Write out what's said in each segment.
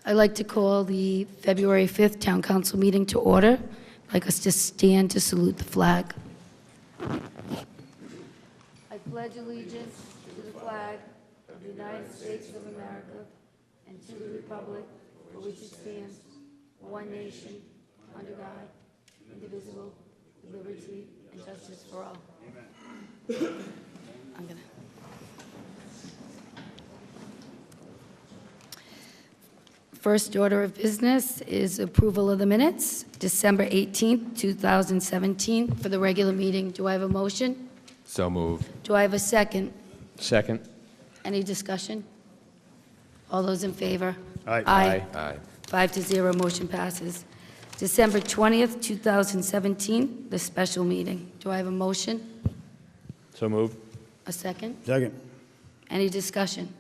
I'd like to call the February 5th Town Council meeting to order. I'd like us to stand to salute the flag. I pledge allegiance to the flag of the United States of America and to the republic for which it stands, one nation, under God, indivisible, with liberty and justice for all. First order of business is approval of the minutes, December 18th, 2017, for the regular meeting. Do I have a motion? So moved. Do I have a second? Second. Any discussion? All those in favor? Aye. 5-0, motion passes. December 20th, 2017, the special meeting. Do I have a motion? So moved. A second? Second. Any discussion?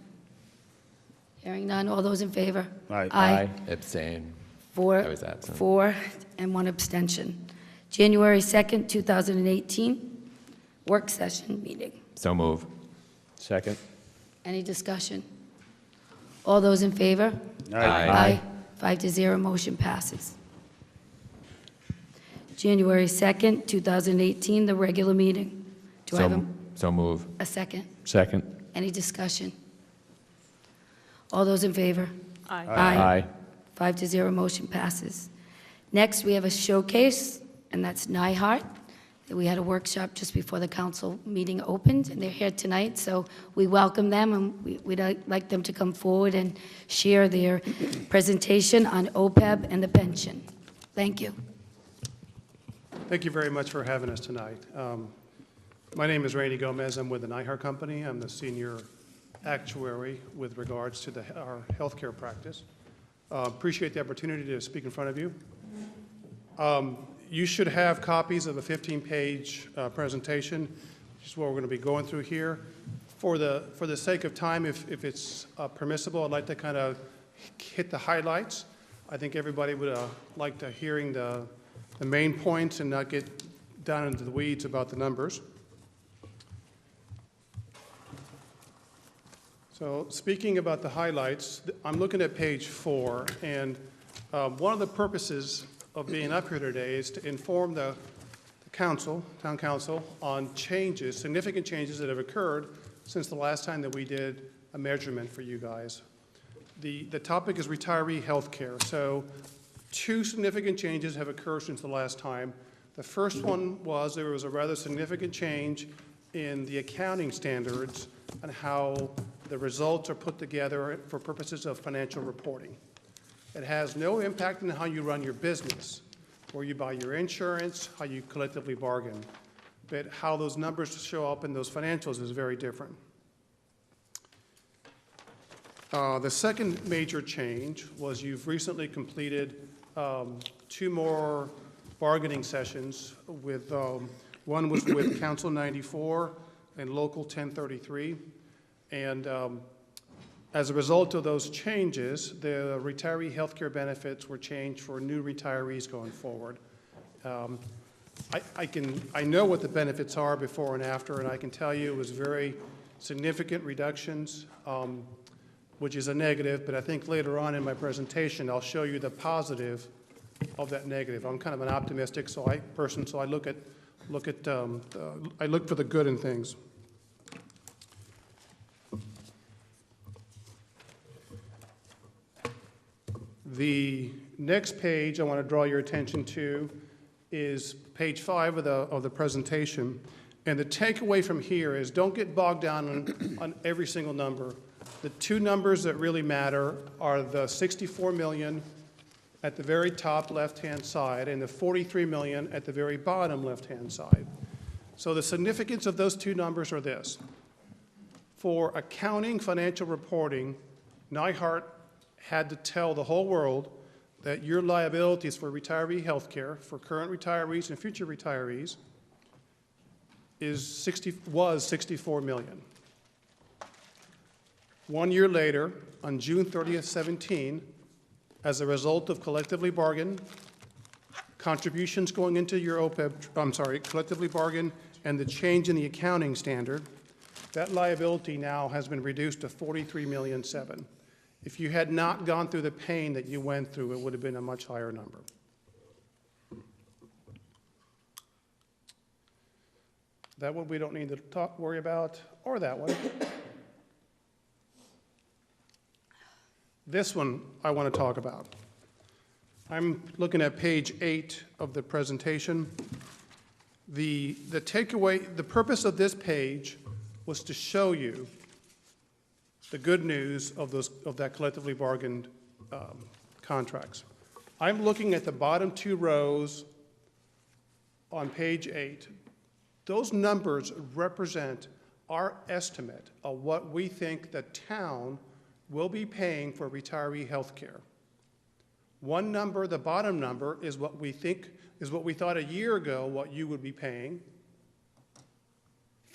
Hearing none. All those in favor? Aye. Abstain. Four, I was absent. 4, and 1 abstention. January 2nd, 2018, work session meeting. So moved. Second. Any discussion? All those in favor? Aye. 5-0, motion passes. January 2nd, 2018, the regular meeting. Do I have So moved. a second? Second. Any discussion? All those in favor? Aye. 5-0, motion passes. Next, we have a showcase, and that's Nyhart. We had a workshop just before the council meeting opened, and they're here tonight, so we welcome them, and we'd like them to come forward and share their presentation on OPEB and the pension. Thank you. Thank you very much for having us tonight. My name is Randy Gomez. I'm with the Nyhart Company. I'm the senior actuary with regards to our healthcare practice. Appreciate the opportunity to speak in front of you. You should have copies of a 15-page presentation, which is what we're going to be going through here. For the sake of time, if it's permissible, I'd like to kind of hit the highlights. I think everybody would like to hearing the main points and not get down into the weeds about the numbers. So speaking about the highlights, I'm looking at page 4, and one of the purposes of being up here today is to inform the council, town council, on changes, significant changes that have occurred since the last time that we did a measurement for you guys. The topic is retiree health care. So 2 significant changes have occurred since the last time. The first one was there was a rather significant change in the accounting standards and how the results are put together for purposes of financial reporting. It has no impact on how you run your business, where you buy your insurance, how you collectively bargain. But how those numbers show up in those financials is very different. The second major change was you've recently completed 2 more bargaining sessions with, one was with Council 94 and Local 1033. And as a result of those changes, the retiree health care benefits were changed for new retirees going forward. I know what the benefits are before and after, and I can tell you it was very significant reductions, which is a negative, but I think later on in my presentation, I'll show you the positive of that negative. I'm kind of an optimistic person, so I look for the good in things. The next page I want to draw your attention to is page 5 of the presentation. And the takeaway from here is don't get bogged down on every single number. The 2 numbers that really matter are the 64 million at the very top left-hand side and the 43 million at the very bottom left-hand side. So the significance of those 2 numbers are this. For accounting financial reporting, Nyhart had to tell the whole world that your liabilities for retiree health care for current retirees and future retirees was 64 million. 1 year later, on June 30th, 17, as a result of collectively bargained contributions going into your OPEB, collectively bargained and the change in the accounting standard, that liability now has been reduced to 43,700,000. If you had not gone through the pain that you went through, it would have been a much higher number. That one we don't need to worry about, or that one. This one I want to talk about. I'm looking at page 8 of the presentation. The takeaway, the purpose of this page was to show you the good news of that collectively bargained contracts. I'm looking at the bottom 2 rows on page 8. Those numbers represent our estimate of what we think the town will be paying for retiree health care. One number, the bottom number, is what we think, is what we thought a year ago what you would be paying.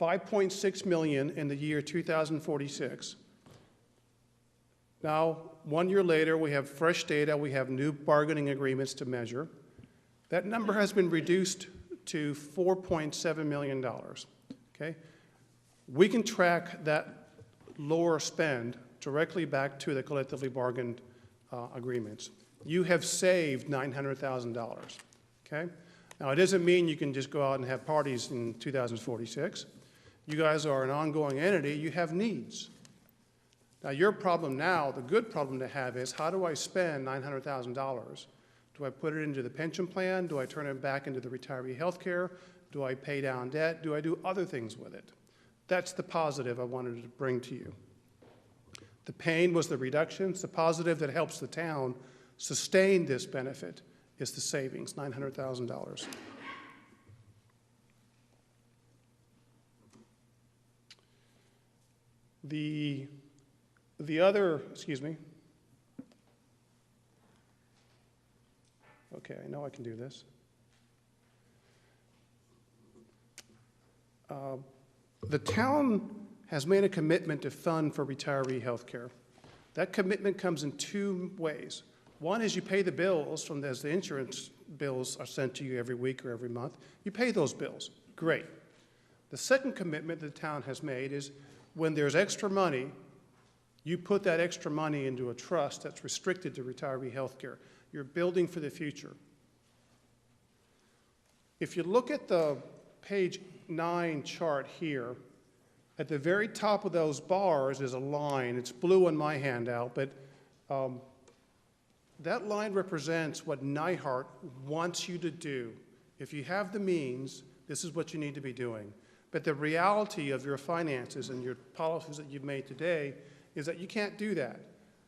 $5.6 million in the year 2046. Now, 1 year later, we have fresh data, we have new bargaining agreements to measure. That number has been reduced to $4.7 million, okay? We can track that lower spend directly back to the collectively bargained agreements. You have saved $900,000, okay? Now, it doesn't mean you can just go out and have parties in 2046. You guys are an ongoing entity, you have needs. Now, your problem now, the good problem to have is, how do I spend $900,000? Do I put it into the pension plan? Do I turn it back into the retiree health care? Do I pay down debt? Do I do other things with it? That's the positive I wanted to bring to you. The pain was the reductions. The positive that helps the town sustain this benefit is the savings, $900,000. The other, excuse me. Okay, I know I can do this. The town has made a commitment to fund for retiree health care. That commitment comes in 2 ways. One is you pay the bills from as the insurance bills are sent to you every week or every month. You pay those bills. Great. The second commitment the town has made is when there's extra money, you put that extra money into a trust that's restricted to retiree health care. You're building for the future. If you look at the page 9 chart here, at the very top of those bars is a line. It's blue on my handout, but that line represents what Nyhart wants you to do. If you have the means, this is what you need to be doing. But the reality of your finances and your policies that you've made today is that you can't do that.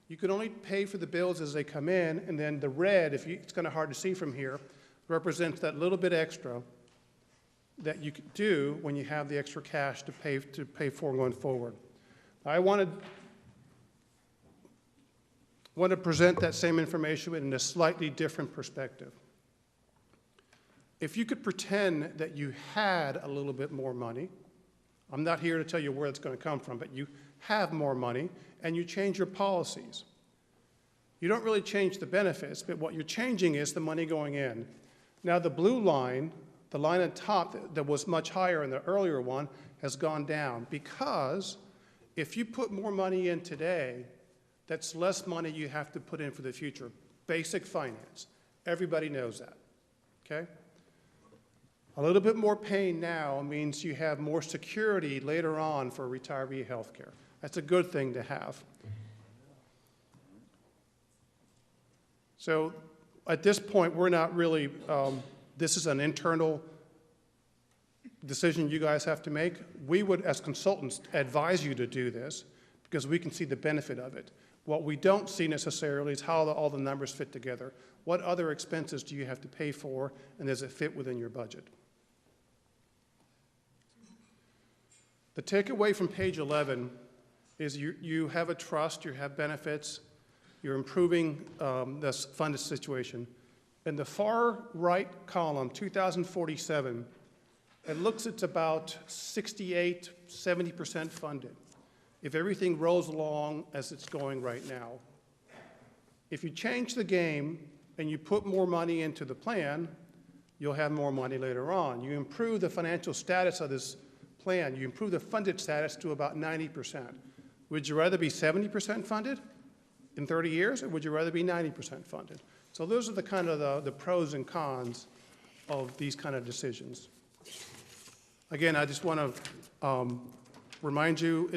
You can only pay for the bills as they come in, and then the red, it's kind of hard to see from here, represents that little bit extra that you could do when you have the extra cash to pay for going forward. I want to present that same information in a slightly different perspective. If you could pretend that you had a little bit more money, I'm not here to tell you where it's going to come from, but you have more money and you change your policies. You don't really change the benefits, but what you're changing is the money going in. Now the blue line, the line on top that was much higher in the earlier one, has gone down because if you put more money in today, that's less money you have to put in for the future. Basic finance. Everybody knows that, okay? A little bit more pain now means you have more security later on for retiree health care. That's a good thing to have. So at this point, we're not really, this is an internal decision you guys have to make. We would, as consultants, advise you to do this because we can see the benefit of it. What we don't see necessarily is how all the numbers fit together. What other expenses do you have to pay for, and does it fit within your budget? The takeaway from page 11 is you have a trust, you have benefits, you're improving this funded situation. In the far right column, 2047, it looks it's about 68, 70% funded, if everything rolls along as it's going right now. If you change the game and you put more money into the plan, you'll have more money later on. You improve the financial status of this plan. You improve the funded status to about 90%. Would you rather be 70% funded in 30 years, or would you rather be 90% funded? So those are the kind of the pros and cons of these kind of decisions. Again, I just want to remind you,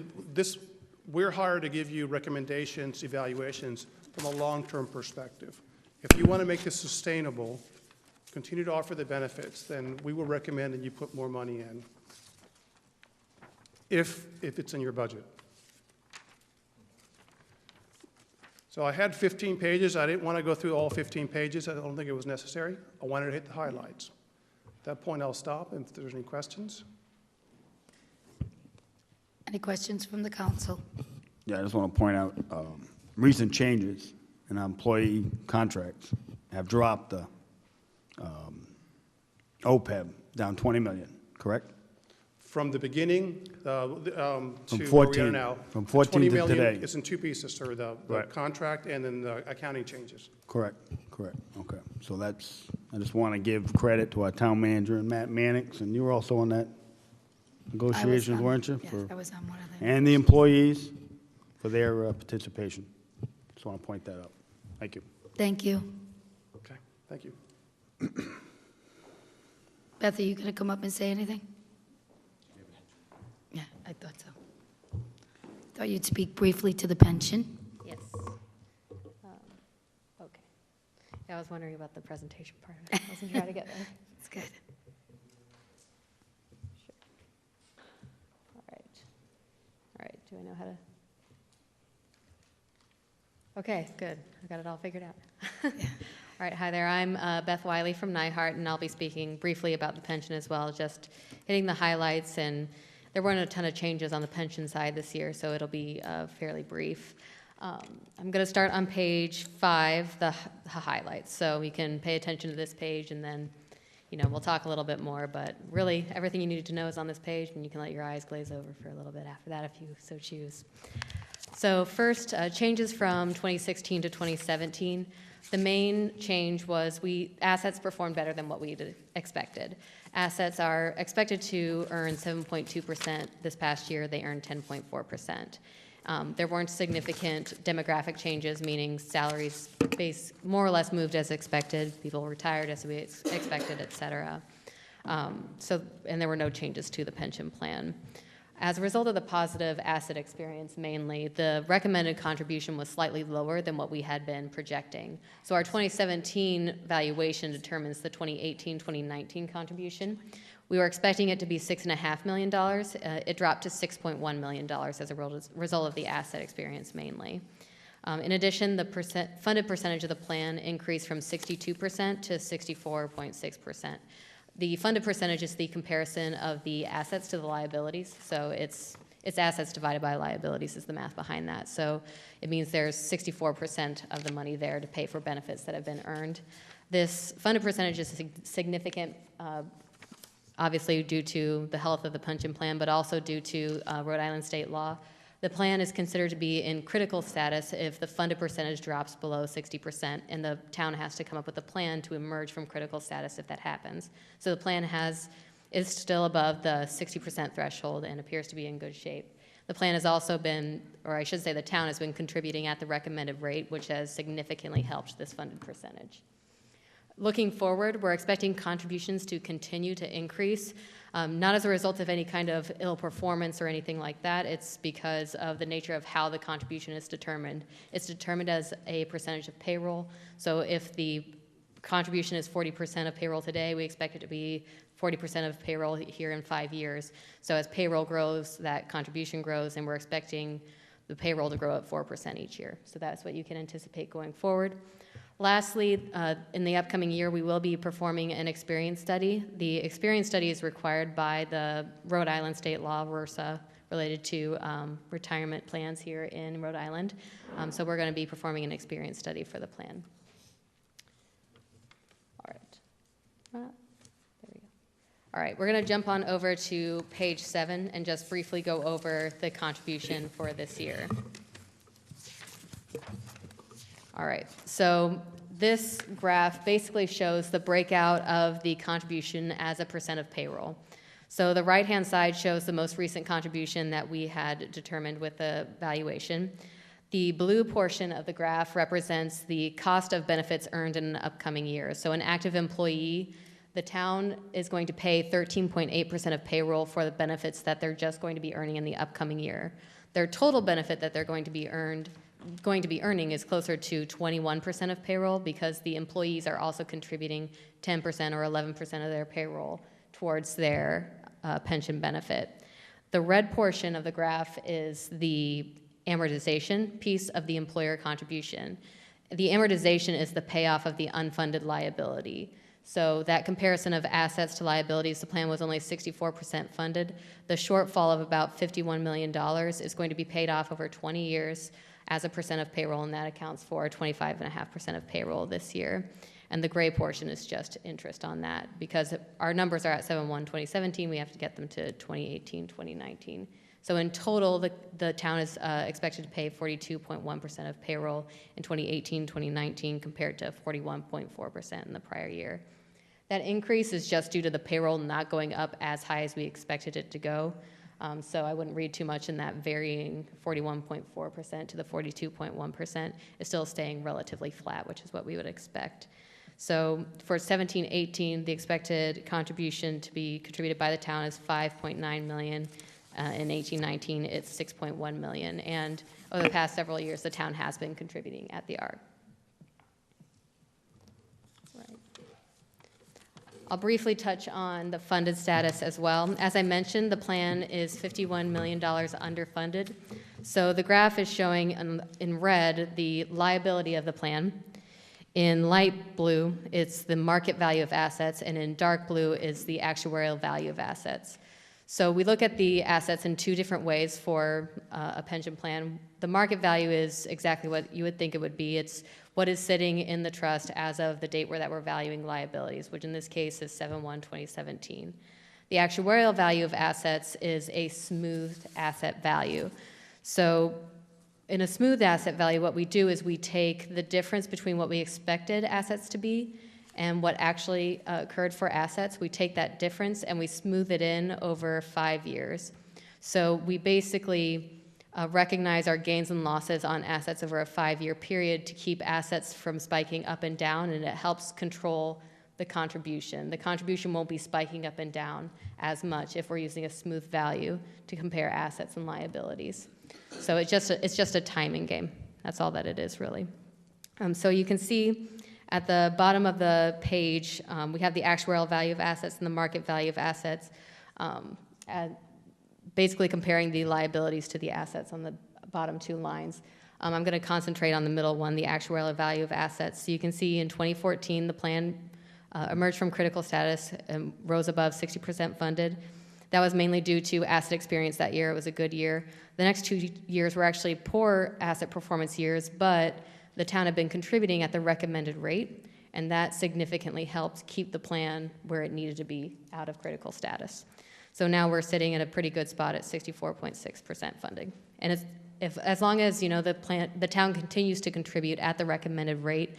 we're hired to give you recommendations, evaluations from a long-term perspective. If you want to make this sustainable, continue to offer the benefits, then we will recommend that you put more money in, if it's in your budget. So I had 15 pages. I didn't want to go through all 15 pages. I don't think it was necessary. I wanted to hit the highlights. At that point, I'll stop if there's any questions. Any questions from the council? Yeah, I just want to point out, recent changes in our employee contracts have dropped the OPEB down 20 million, correct? From the beginning to From where we 14 are now. from the 14 20 to million today. is in two pieces, sir, the Right. contract and then the accounting changes. Correct, okay. So I just want to give credit to our town manager and Matt Mannix, and you were also on that negotiations, weren't you? Yes, For- I was on one of them. And the employees for their participation. Just want to point that out. Thank you. Thank you. Okay, thank you. Beth, are you going to come up and say anything? Yeah, I thought so. Thought you'd speak briefly to the pension. Yes. Okay. Yeah, I was wondering about the presentation part of it. I wasn't sure how to get there. That's good. All right. All right, do I know how to? Okay, good. I got it all figured out. All right, hi there. I'm Beth Wiley from Nyhart, and I'll be speaking briefly about the pension as well, just hitting the highlights. And there weren't a ton of changes on the pension side this year, so it'll be fairly brief. I'm going to start on page 5, the highlights. So you can pay attention to this page, and then, we'll talk a little bit more. But really, everything you needed to know is on this page, and you can let your eyes glaze over for a little bit after that if you so choose. So first, changes from 2016 to 2017. The main change was assets performed better than what we expected. Assets are expected to earn 7.2%. This past year, they earned 10.4%. There weren't significant demographic changes, meaning salaries more or less moved as expected. People retired as we expected, et cetera. And there were no changes to the pension plan. As a result of the positive asset experience mainly, the recommended contribution was slightly lower than what we had been projecting. So our 2017 valuation determines the 2018-2019 contribution. We were expecting it to be $6.5 million. It dropped to $6.1 million as a result of the asset experience mainly. In addition, the funded percentage of the plan increased from 62% to 64.6%. The funded percentage is the comparison of the assets to the liabilities. So it's assets divided by liabilities is the math behind that. So it means there's 64% of the money there to pay for benefits that have been earned. This funded percentage is significant, obviously due to the health of the pension plan, but also due to Rhode Island state law. The plan is considered to be in critical status if the funded percentage drops below 60%, and the town has to come up with a plan to emerge from critical status if that happens. So the plan is still above the 60% threshold and appears to be in good shape. The plan has also been, or I should say the town has been contributing at the recommended rate, which has significantly helped this funded percentage. Looking forward, we're expecting contributions to continue to increase. Not as a result of any kind of ill performance or anything like that. It's because of the nature of how the contribution is determined. It's determined as a percentage of payroll. So if the contribution is 40% of payroll today, we expect it to be 40% of payroll here in 5 years. So as payroll grows, that contribution grows, and we're expecting the payroll to grow at 4% each year. So that's what you can anticipate going forward. Lastly, in the upcoming year, we will be performing an experience study. The experience study is required by the Rhode Island state law, RRSA, related to retirement plans here in Rhode Island. So we're going to be performing an experience study for the plan. All right. There we go. All right, we're going to jump on over to page 7 and just briefly go over the contribution for this year. All right, so this graph basically shows the breakout of the contribution as a percent of payroll. So the right-hand side shows the most recent contribution that we had determined with the valuation. The blue portion of the graph represents the cost of benefits earned in an upcoming year. So an active employee, the town is going to pay 13.8% of payroll for the benefits that they're just going to be earning in the upcoming year. Their total benefit that they're going to be earning is closer to 21% of payroll, because the employees are also contributing 10% or 11% of their payroll towards their pension benefit. The red portion of the graph is the amortization piece of the employer contribution. The amortization is the payoff of the unfunded liability. So that comparison of assets to liabilities, the plan was only 64% funded. The shortfall of about $51 million is going to be paid off over 20 years as a percent of payroll, and that accounts for 25.5% of payroll this year. And the gray portion is just interest on that, because our numbers are at 7/1/2017, we have to get them to 2018, 2019. So in total, the town is expected to pay 42.1% of payroll in 2018, 2019, compared to 41.4% in the prior year. That increase is just due to the payroll not going up as high as we expected it to go. So I wouldn't read too much in that varying 41.4% to the 42.1% is still staying relatively flat, which is what we would expect. So for 17-18, the expected contribution to be contributed by the town is $5.9 million. In 18-19, it's $6.1 million. And over the past several years, the town has been contributing at the ARC. Right. I'll briefly touch on the funded status as well. As I mentioned, the plan is $51 million underfunded. So the graph is showing in red the liability of the plan. In light blue, it's the market value of assets, and in dark blue is the actuarial value of assets. So we look at the assets in two different ways for a pension plan. The market value is exactly what you would think it would be. It's what is sitting in the trust as of the date that we're valuing liabilities, which in this case is 7/1/2017. The actuarial value of assets is a smoothed asset value. So in a smooth asset value, what we do is we take the difference between what we expected assets to be and what actually occurred for assets. We take that difference and we smooth it in over 5 years. So we basically recognize our gains and losses on assets over a 5-year period to keep assets from spiking up and down, and it helps control the contribution. The contribution won't be spiking up and down as much if we're using a smooth value to compare assets and liabilities. So it's just a timing game. That's all that it is, really. So you can see at the bottom of the page, we have the actuarial value of assets and the market value of assets, basically comparing the liabilities to the assets on the bottom two lines. I'm going to concentrate on the middle one, the actuarial value of assets. So you can see in 2014, the plan emerged from critical status and rose above 60% funded. That was mainly due to asset experience that year. It was a good year. The next 2 years were actually poor asset performance years, but the town had been contributing at the recommended rate, and that significantly helped keep the plan where it needed to be out of critical status. So now we're sitting at a pretty good spot at 64.6% funding. And as long as the town continues to contribute at the recommended rate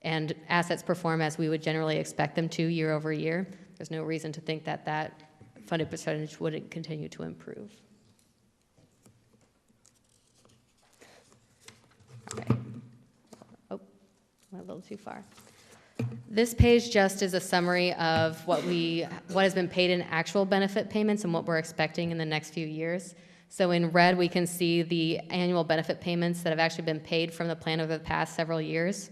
and assets perform as we would generally expect them to year over year, there's no reason to think that that funded percentage wouldn't continue to improve. Okay. Oh, went a little too far. This page just is a summary of what has been paid in actual benefit payments and what we're expecting in the next few years. So in red, we can see the annual benefit payments that have actually been paid from the plan over the past several years.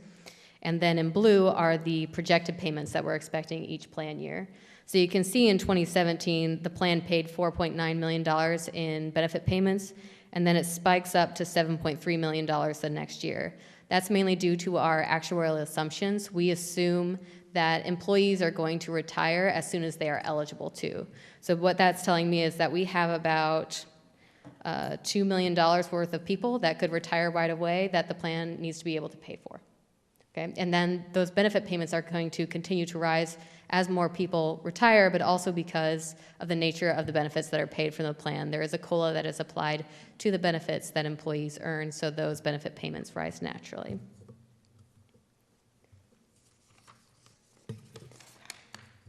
And then in blue are the projected payments that we're expecting each plan year. So you can see in 2017, the plan paid $4.9 million in benefit payments, and then it spikes up to $7.3 million the next year. That's mainly due to our actuarial assumptions. We assume that employees are going to retire as soon as they are eligible to. So what that's telling me is that we have about $2 million worth of people that could retire right away that the plan needs to be able to pay for. Okay? And then those benefit payments are going to continue to rise as more people retire, but also because of the nature of the benefits that are paid from the plan. There is a COLA that is applied to the benefits that employees earn, so those benefit payments rise naturally.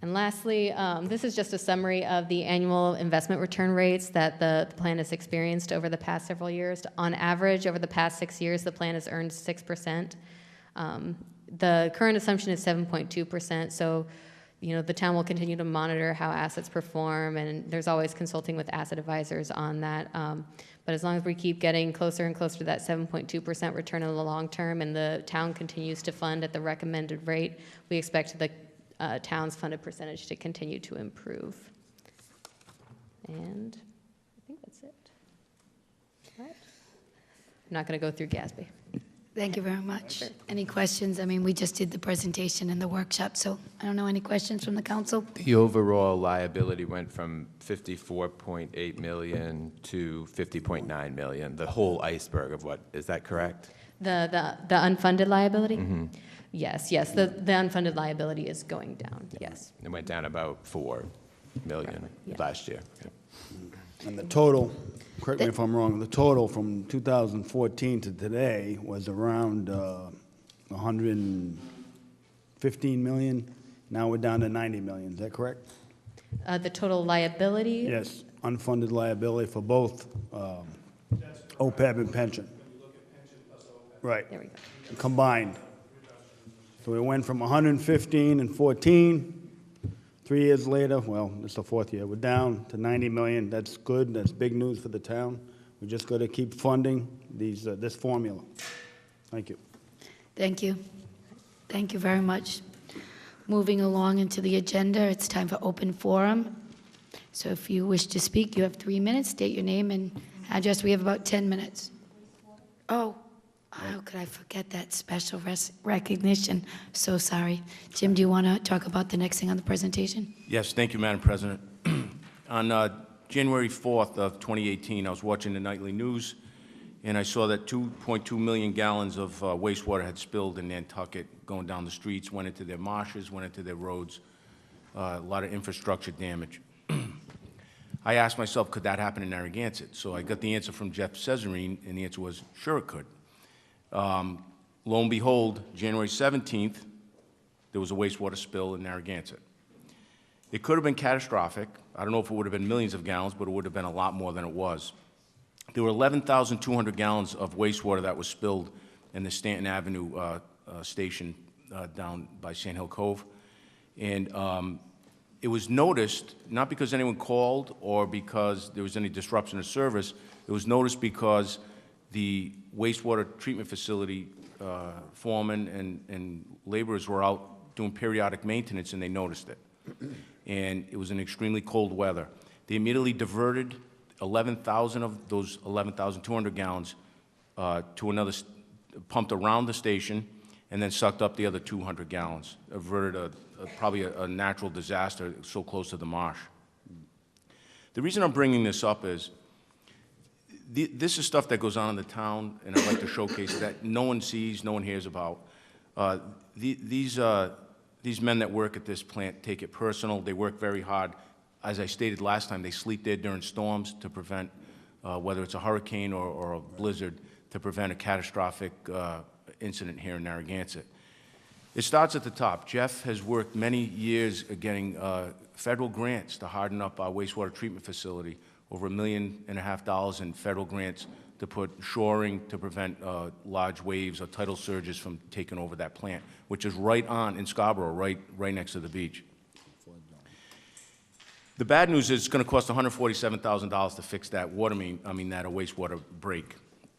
And lastly, this is just a summary of the annual investment return rates that the plan has experienced over the past several years. On average, over the past 6 years, the plan has earned 6%. The current assumption is 7.2%, so the town will continue to monitor how assets perform, and there's always consulting with asset advisors on that. But as long as we keep getting closer and closer to that 7.2% return in the long term, and the town continues to fund at the recommended rate, we expect the town's funded percentage to continue to improve. And I think that's it. All right. I'm not going to go through GASB. Thank you very much. Any questions? I mean, we just did the presentation and the workshop, so I don't know, any questions from the council? The overall liability went from 54.8 million to 50.9 million, the whole iceberg of what, is that correct? The unfunded liability? Mm-hmm. Yes, the unfunded liability is going down, yes. It went down about 4 million Yeah. last year. And the total, correct me if I'm wrong, the total from 2014 to today was around 115 million. Now we're down to 90 million, is that correct? The total liability? Yes, unfunded liability for both OPEB and pension. Right, There we go. combined. So we went from 115 in 14, 3 years later, well, it's the 4th year, we're down to 90 million. That's good, that's big news for the town. We just got to keep funding this formula. Thank you. Thank you. Thank you very much. Moving along into the agenda, it's time for open forum. So if you wish to speak, you have 3 minutes. State your name and address. We have about 10 minutes. Oh, how could I forget that special recognition? So sorry. Jim, do you want to talk about the next thing on the presentation? Yes, thank you, Madam President. On January 4th of 2018, I was watching the nightly news, and I saw that 2.2 million gallons of wastewater had spilled in Nantucket, going down the streets, went into their marshes, went into their roads, a lot of infrastructure damage. I asked myself, could that happen in Narragansett? So I got the answer from Jeff Cesarine, and the answer was, sure it could. Lo and behold, January 17th, there was a wastewater spill in Narragansett. It could have been catastrophic. I don't know if it would have been millions of gallons, but it would have been a lot more than it was. There were 11,200 gallons of wastewater that was spilled in the Stanton Avenue station down by Sand Hill Cove. And it was noticed, not because anyone called or because there was any disruption of service, it was noticed because the wastewater treatment facility foreman and laborers were out doing periodic maintenance, and they noticed it. And it was in extremely cold weather. They immediately diverted 11,000 of those 11,200 gallons to another, pumped around the station, and then sucked up the other 200 gallons, averted probably a natural disaster so close to the marsh. The reason I'm bringing this up is this is stuff that goes on in the town, and I'd like to showcase that no one sees, no one hears about. These men that work at this plant take it personal. They work very hard. As I stated last time, they sleep there during storms to prevent, whether it's a hurricane or a blizzard, to prevent a catastrophic incident here in Narragansett. It starts at the top. Jeff has worked many years at getting federal grants to harden up our wastewater treatment facility, over $1.5 million in federal grants to put shoring to prevent large waves or tidal surges from taking over that plant, which is right on in Scarborough, right next to the beach. The bad news is it's going to cost $147,000 to fix that that wastewater break.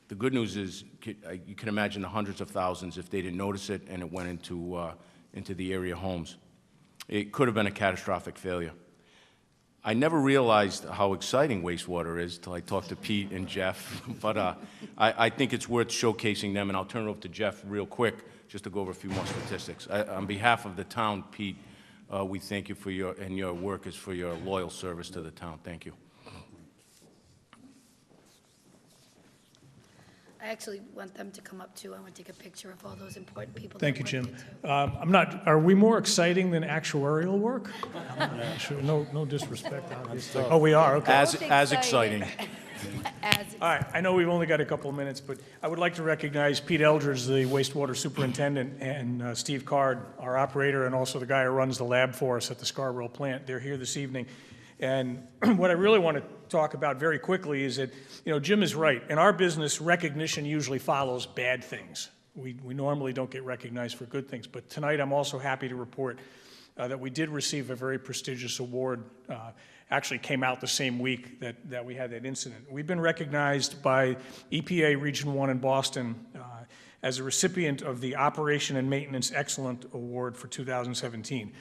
The good news is you can imagine the hundreds of thousands if they didn't notice it and it went into the area homes. It could have been a catastrophic failure. I never realized how exciting wastewater is till I talked to Pete and Jeff, but I think it's worth showcasing them, and I'll turn it over to Jeff real quick just to go over a few more statistics. On behalf of the town, Pete, we thank you for your work is for your loyal service to the town. Thank you. I actually want them to come up too. I want to take a picture of all those important people. Thank that you, worked Jim. it, too. Are we more exciting than actuarial work? Sure, no disrespect, obviously. Oh, we are, okay. As exciting. As, All right, I know we've only got a couple of minutes, but I would like to recognize Pete Eldridge, the wastewater superintendent, and Steve Card, our operator, and also the guy who runs the lab for us at the Scarborough plant. They're here this evening. And what I really want to talk about very quickly is that, Jim is right. In our business, recognition usually follows bad things. We normally don't get recognized for good things. But tonight, I'm also happy to report that we did receive a very prestigious award. Actually came out the same week that we had that incident. We've been recognized by EPA Region 1 in Boston as a recipient of the Operation and Maintenance Excellent Award for 2017.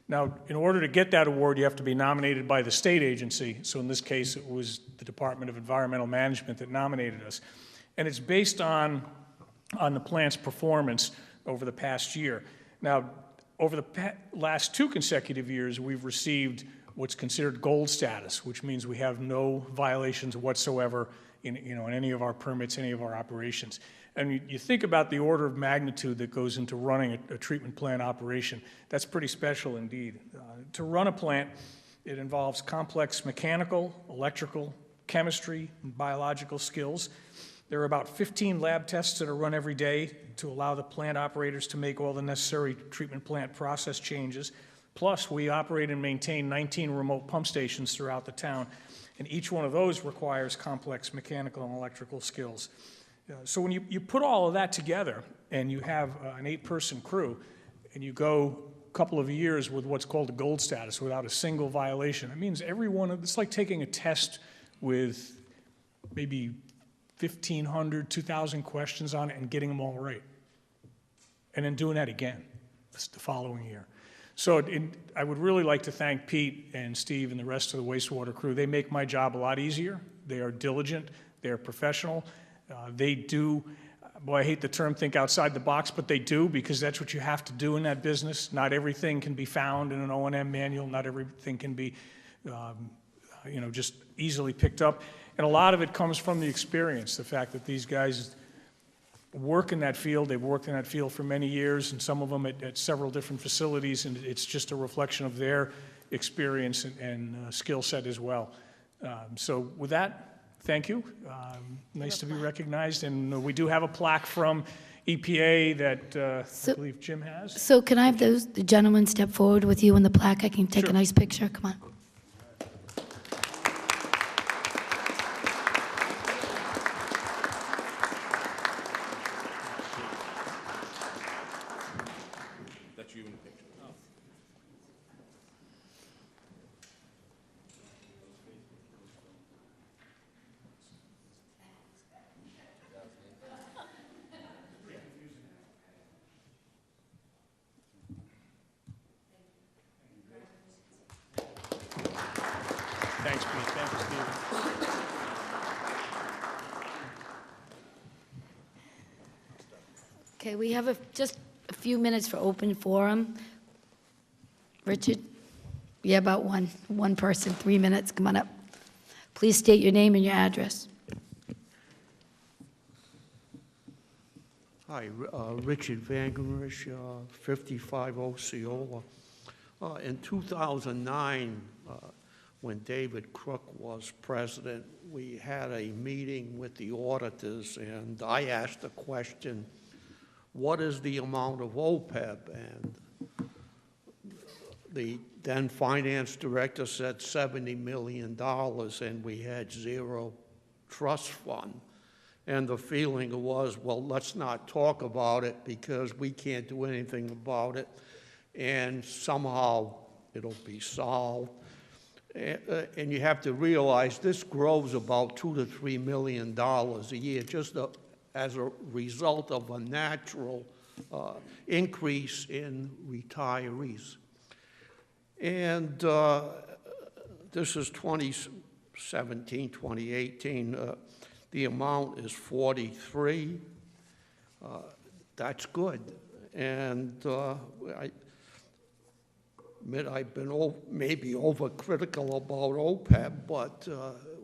Now, in order to get that award, you have to be nominated by the state agency. So in this case, it was the Department of Environmental Management that nominated us. And it's based on the plant's performance over the past year. Now, over the last 2 consecutive years, we've received what's considered gold status, which means we have no violations whatsoever in any of our permits, any of our operations. And you think about the order of magnitude that goes into running a treatment plant operation. That's pretty special indeed. To run a plant, it involves complex mechanical, electrical, chemistry, and biological skills. There are about 15 lab tests that are run every day to allow the plant operators to make all the necessary treatment plant process changes. Plus, we operate and maintain 19 remote pump stations throughout the town, and each one of those requires complex mechanical and electrical skills. So when you put all of that together and you have an 8-person crew and you go a couple of years with what's called a gold status without a single violation, it means it's like taking a test with maybe 1,500, 2,000 questions on it and getting them all right. And then doing that again the following year. So I would really like to thank Pete and Steve and the rest of the wastewater crew. They make my job a lot easier. They are diligent. They are professional. They do, I hate the term think outside the box, but they do, because that's what you have to do in that business. Not everything can be found in an O&M manual. Not everything can be, just easily picked up. And a lot of it comes from the experience, the fact that these guys work in that field. They've worked in that field for many years, and some of them at several different facilities, and it's just a reflection of their experience and skill set as well. So with that, thank you. Nice to be recognized, and we do have a plaque from EPA that I believe Jim has. so can I have the gentleman step forward with you and the plaque? I can take Sure. a nice picture. Come on. That's you in the picture. Thanks, Pete. Thank you, Steve. Okay, we have just a few minutes for open forum. Richard? Yeah, about one person, 3 minutes. Come on up. Please state your name and your address. Hi, Richard Vangermish, 55 Osceola. In 2009, when David Crook was president, we had a meeting with the auditors, and I asked the question, what is the amount of OPEB? And the then finance director said $70 million, and we had 0 trust fund. And the feeling was, well, let's not talk about it because we can't do anything about it, and somehow it'll be solved. And you have to realize this grows about $2 to $3 million a year, just as a result of a natural increase in retirees. And this is 2017, 2018. The amount is 43. That's good. And I admit I've been maybe overcritical about OPEB, but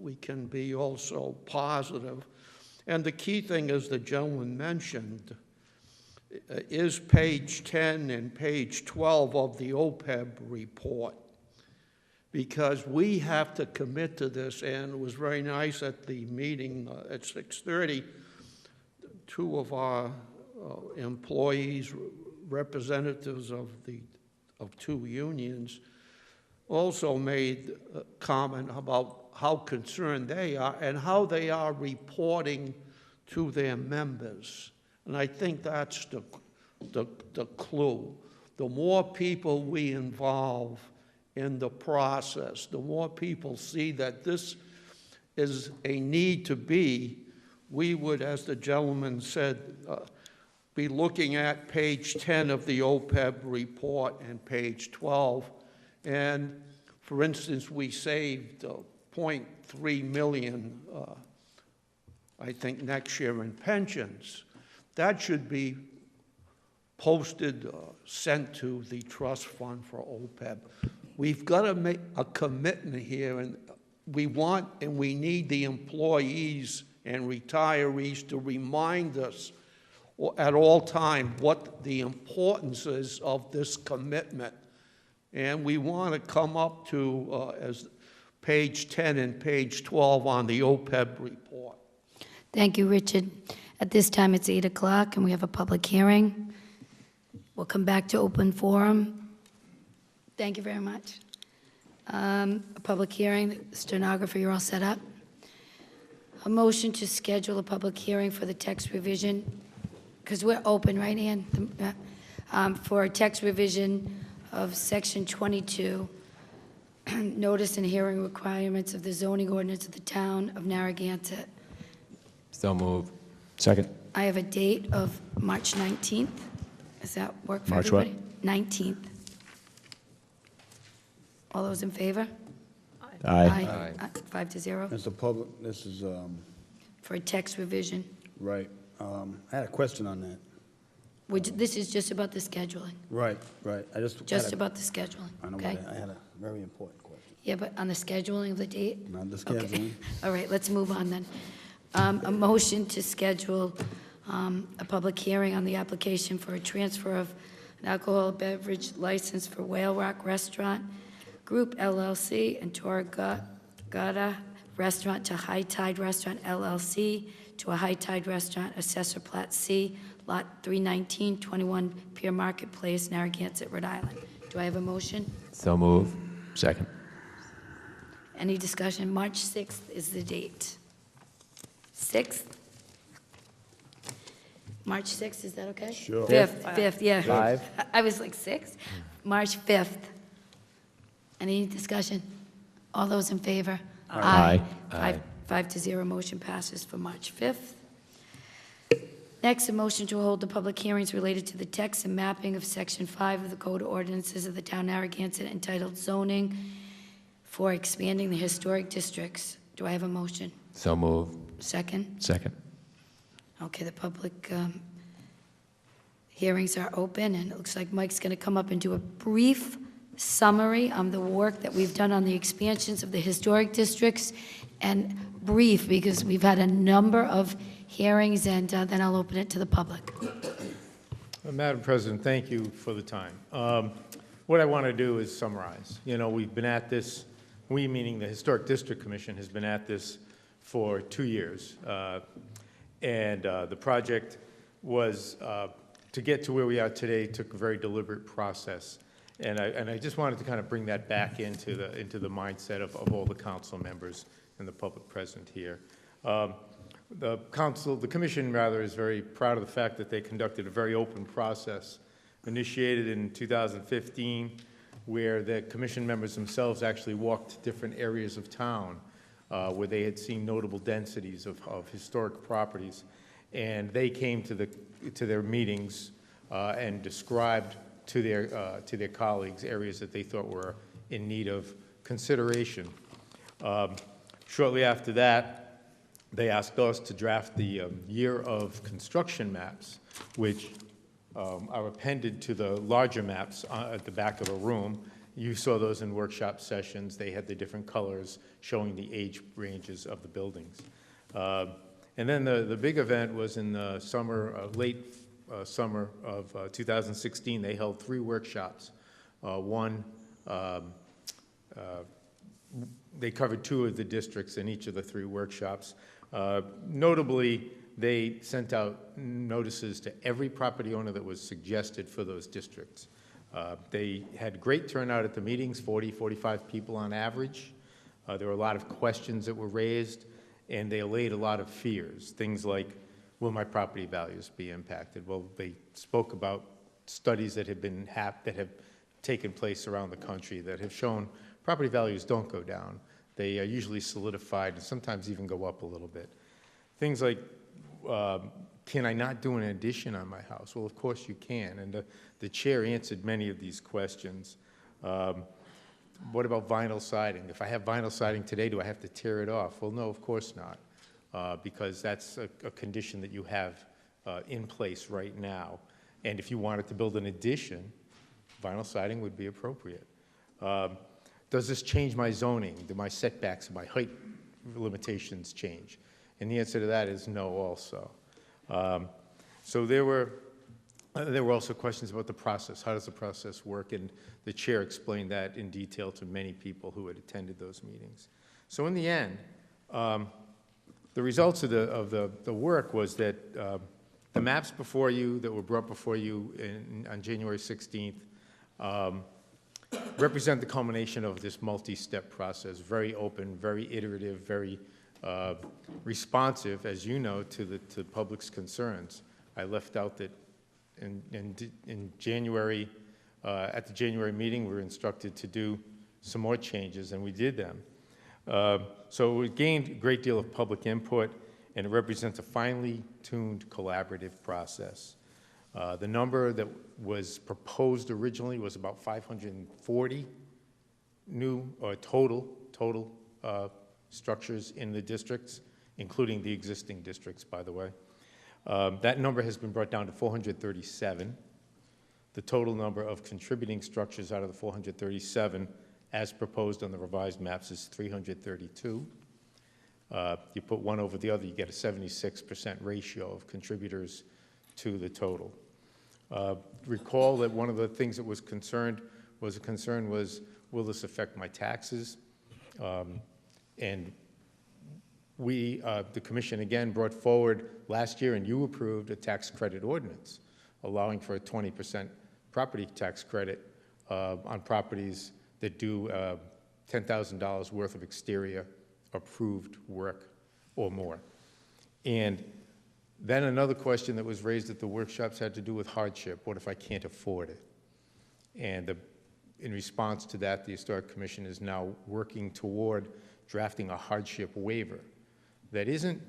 we can be also positive. And the key thing, as the gentleman mentioned, is page 10 and page 12 of the OPEB report. because we have to commit to this, and it was very nice at the meeting at 6:30, two of our employees, representatives of two unions, also made a comment about how concerned they are and how they are reporting to their members. And I think that's the clue. The more people we involve in the process, the more people see that this is a need to be, we would, as the gentleman said, be looking at page 10 of the OPEB report and page 12. And for instance, we saved 0.3 million, I think, next year in pensions. That should be posted, sent to the trust fund for OPEB. We've got to make a commitment here, and we want and we need the employees and retirees to remind us at all times what the importance is of this commitment. And we want to come up to, as page 10 and page 12 on the OPEB report. Thank you, Richard. At this time, it's 8 o'clock, and we have a public hearing. We'll come back to open forum. Thank you very much. A public hearing, stenographer, you're all set up. A motion to schedule a public hearing for the text revision, because we're open, right, Ann? For a text revision of section 22, notice and hearing requirements of the zoning ordinance of the town of Narragansett. So move. Second. I have a date of March 19th. Does that work for March what? everybody? 19th. All those in favor? Aye. 5-0 It's a public, this is, for a text revision. right. I had a question on that. This is just about the scheduling, Right, right. I just. just had a- about the scheduling, I know, okay? but I had a very important question. Yeah, but on the scheduling of the date? Not the Okay. scheduling. All right, let's move on then. A motion to schedule a public hearing on the application for a transfer of an alcohol beverage license for Whale Rock Restaurant Group LLC and Toragata Restaurant to High Tide Restaurant LLC to a High Tide Restaurant, Assessor Plat C, Lot 319, 21 Pier Marketplace, Narragansett, Rhode Island. Do I have a motion? So move. Second. Any discussion? March 6th is the date. 6th? March 6th, is that okay? Sure. 5th, yeah. 5? I was like 6th? March 5th. Any discussion? All those in favor? Aye. Aye. 5-0, motion passes for March 5th. Next, a motion to hold the public hearings related to the text and mapping of Section 5 of the Code of Ordinances of the Town of Narragansett entitled Zoning for Expanding the Historic Districts. Do I have a motion? So move. Second? Second. Okay, the public hearings are open, and it looks like Mike's going to come up and do a brief summary on the work that we've done on the expansions of the historic districts, and brief, because we've had a number of hearings, and then I'll open it to the public. Madam President, thank you for the time. What I want to do is summarize. You know, we've been at this, we meaning the Historic District Commission, has been at this for 2 years. And the project was, to get to where we are today, took a very deliberate process. And I just wanted to kind of bring that back into the mindset of all the council members and the public present here. The commission rather is very proud of the fact that they conducted a very open process, initiated in 2015, where the commission members themselves actually walked different areas of town where they had seen notable densities of historic properties. And they came to their meetings and described to their colleagues areas that they thought were in need of consideration. Shortly after that, they asked us to draft the year of construction maps, which are appended to the larger maps at the back of a room. You saw those in workshop sessions. They had the different colors showing the age ranges of the buildings. And then the big event was in the summer, late summer of 2016. They held 3 workshops. One they covered 2 of the districts in each of the 3 workshops. Notably, they sent out notices to every property owner that was suggested for those districts. They had great turnout at the meetings, 40, 45 people on average. There were a lot of questions that were raised, and they allayed a lot of fears. Things like, will my property values be impacted? Well, they spoke about studies that have taken place around the country that have shown property values don't go down. They are usually solidified and sometimes even go up a little bit. Things like, can I not do an addition on my house? Well, of course you can, and the chair answered many of these questions. What about vinyl siding? If I have vinyl siding today, do I have to tear it off? Well, no, of course not, because that's a condition that you have in place right now. And if you wanted to build an addition, vinyl siding would be appropriate. Does this change my zoning? Do my setbacks and my height limitations change? And the answer to that is no also. So there were also questions about the process. How does the process work? And the chair explained that in detail to many people who had attended those meetings. So in the end, the results of the work was that the maps before you that were brought before you on January 16th represent the culmination of this multi-step process, very open, very iterative, very responsive, as you know, to the public's concerns. I left out that in January, at the January meeting, we were instructed to do some more changes, and we did them. So we gained a great deal of public input, and it represents a finely tuned collaborative process. The number that was proposed originally was about 540 new or total structures in the districts, including the existing districts, by the way. That number has been brought down to 437. The total number of contributing structures out of the 437, as proposed on the revised maps, is 332. You put one over the other, you get a 76% ratio of contributors to the total. Recall that one of the things that was a concern was, will this affect my taxes? And we, the commission again brought forward last year, and you approved a tax credit ordinance allowing for a 20% property tax credit on properties that do $10,000 worth of exterior approved work or more. And then another question that was raised at the workshops had to do with hardship. What if I can't afford it? And in response to that, the Historic Commission is now working toward drafting a hardship waiver that isn't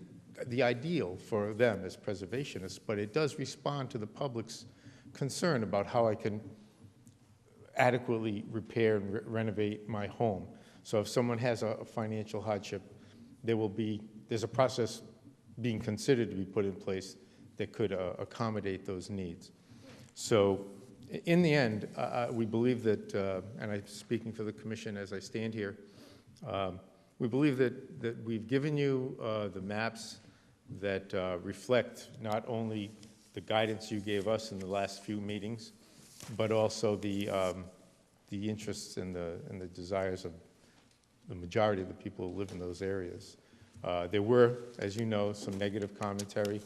the ideal for them as preservationists, but it does respond to the public's concern about how I can adequately repair and renovate my home. So if someone has a financial hardship, there's a process being considered to be put in place that could accommodate those needs. So in the end, we believe that, and I'm speaking for the commission as I stand here, we believe that we've given you the maps that reflect not only the guidance you gave us in the last few meetings, but also the interests and the desires of the majority of the people who live in those areas. There were, as you know, some negative commentary.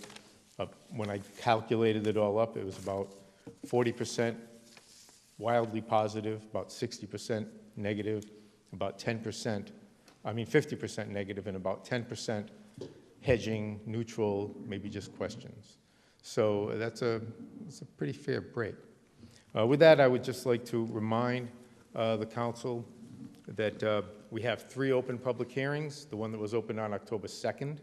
When I calculated it all up, it was about 40% wildly positive, about 60% negative, about 50% negative, and about 10% hedging, neutral, maybe just questions. So it's a pretty fair break. With that, I would just like to remind the council that we have 3 open public hearings, the one that was opened on October 2nd,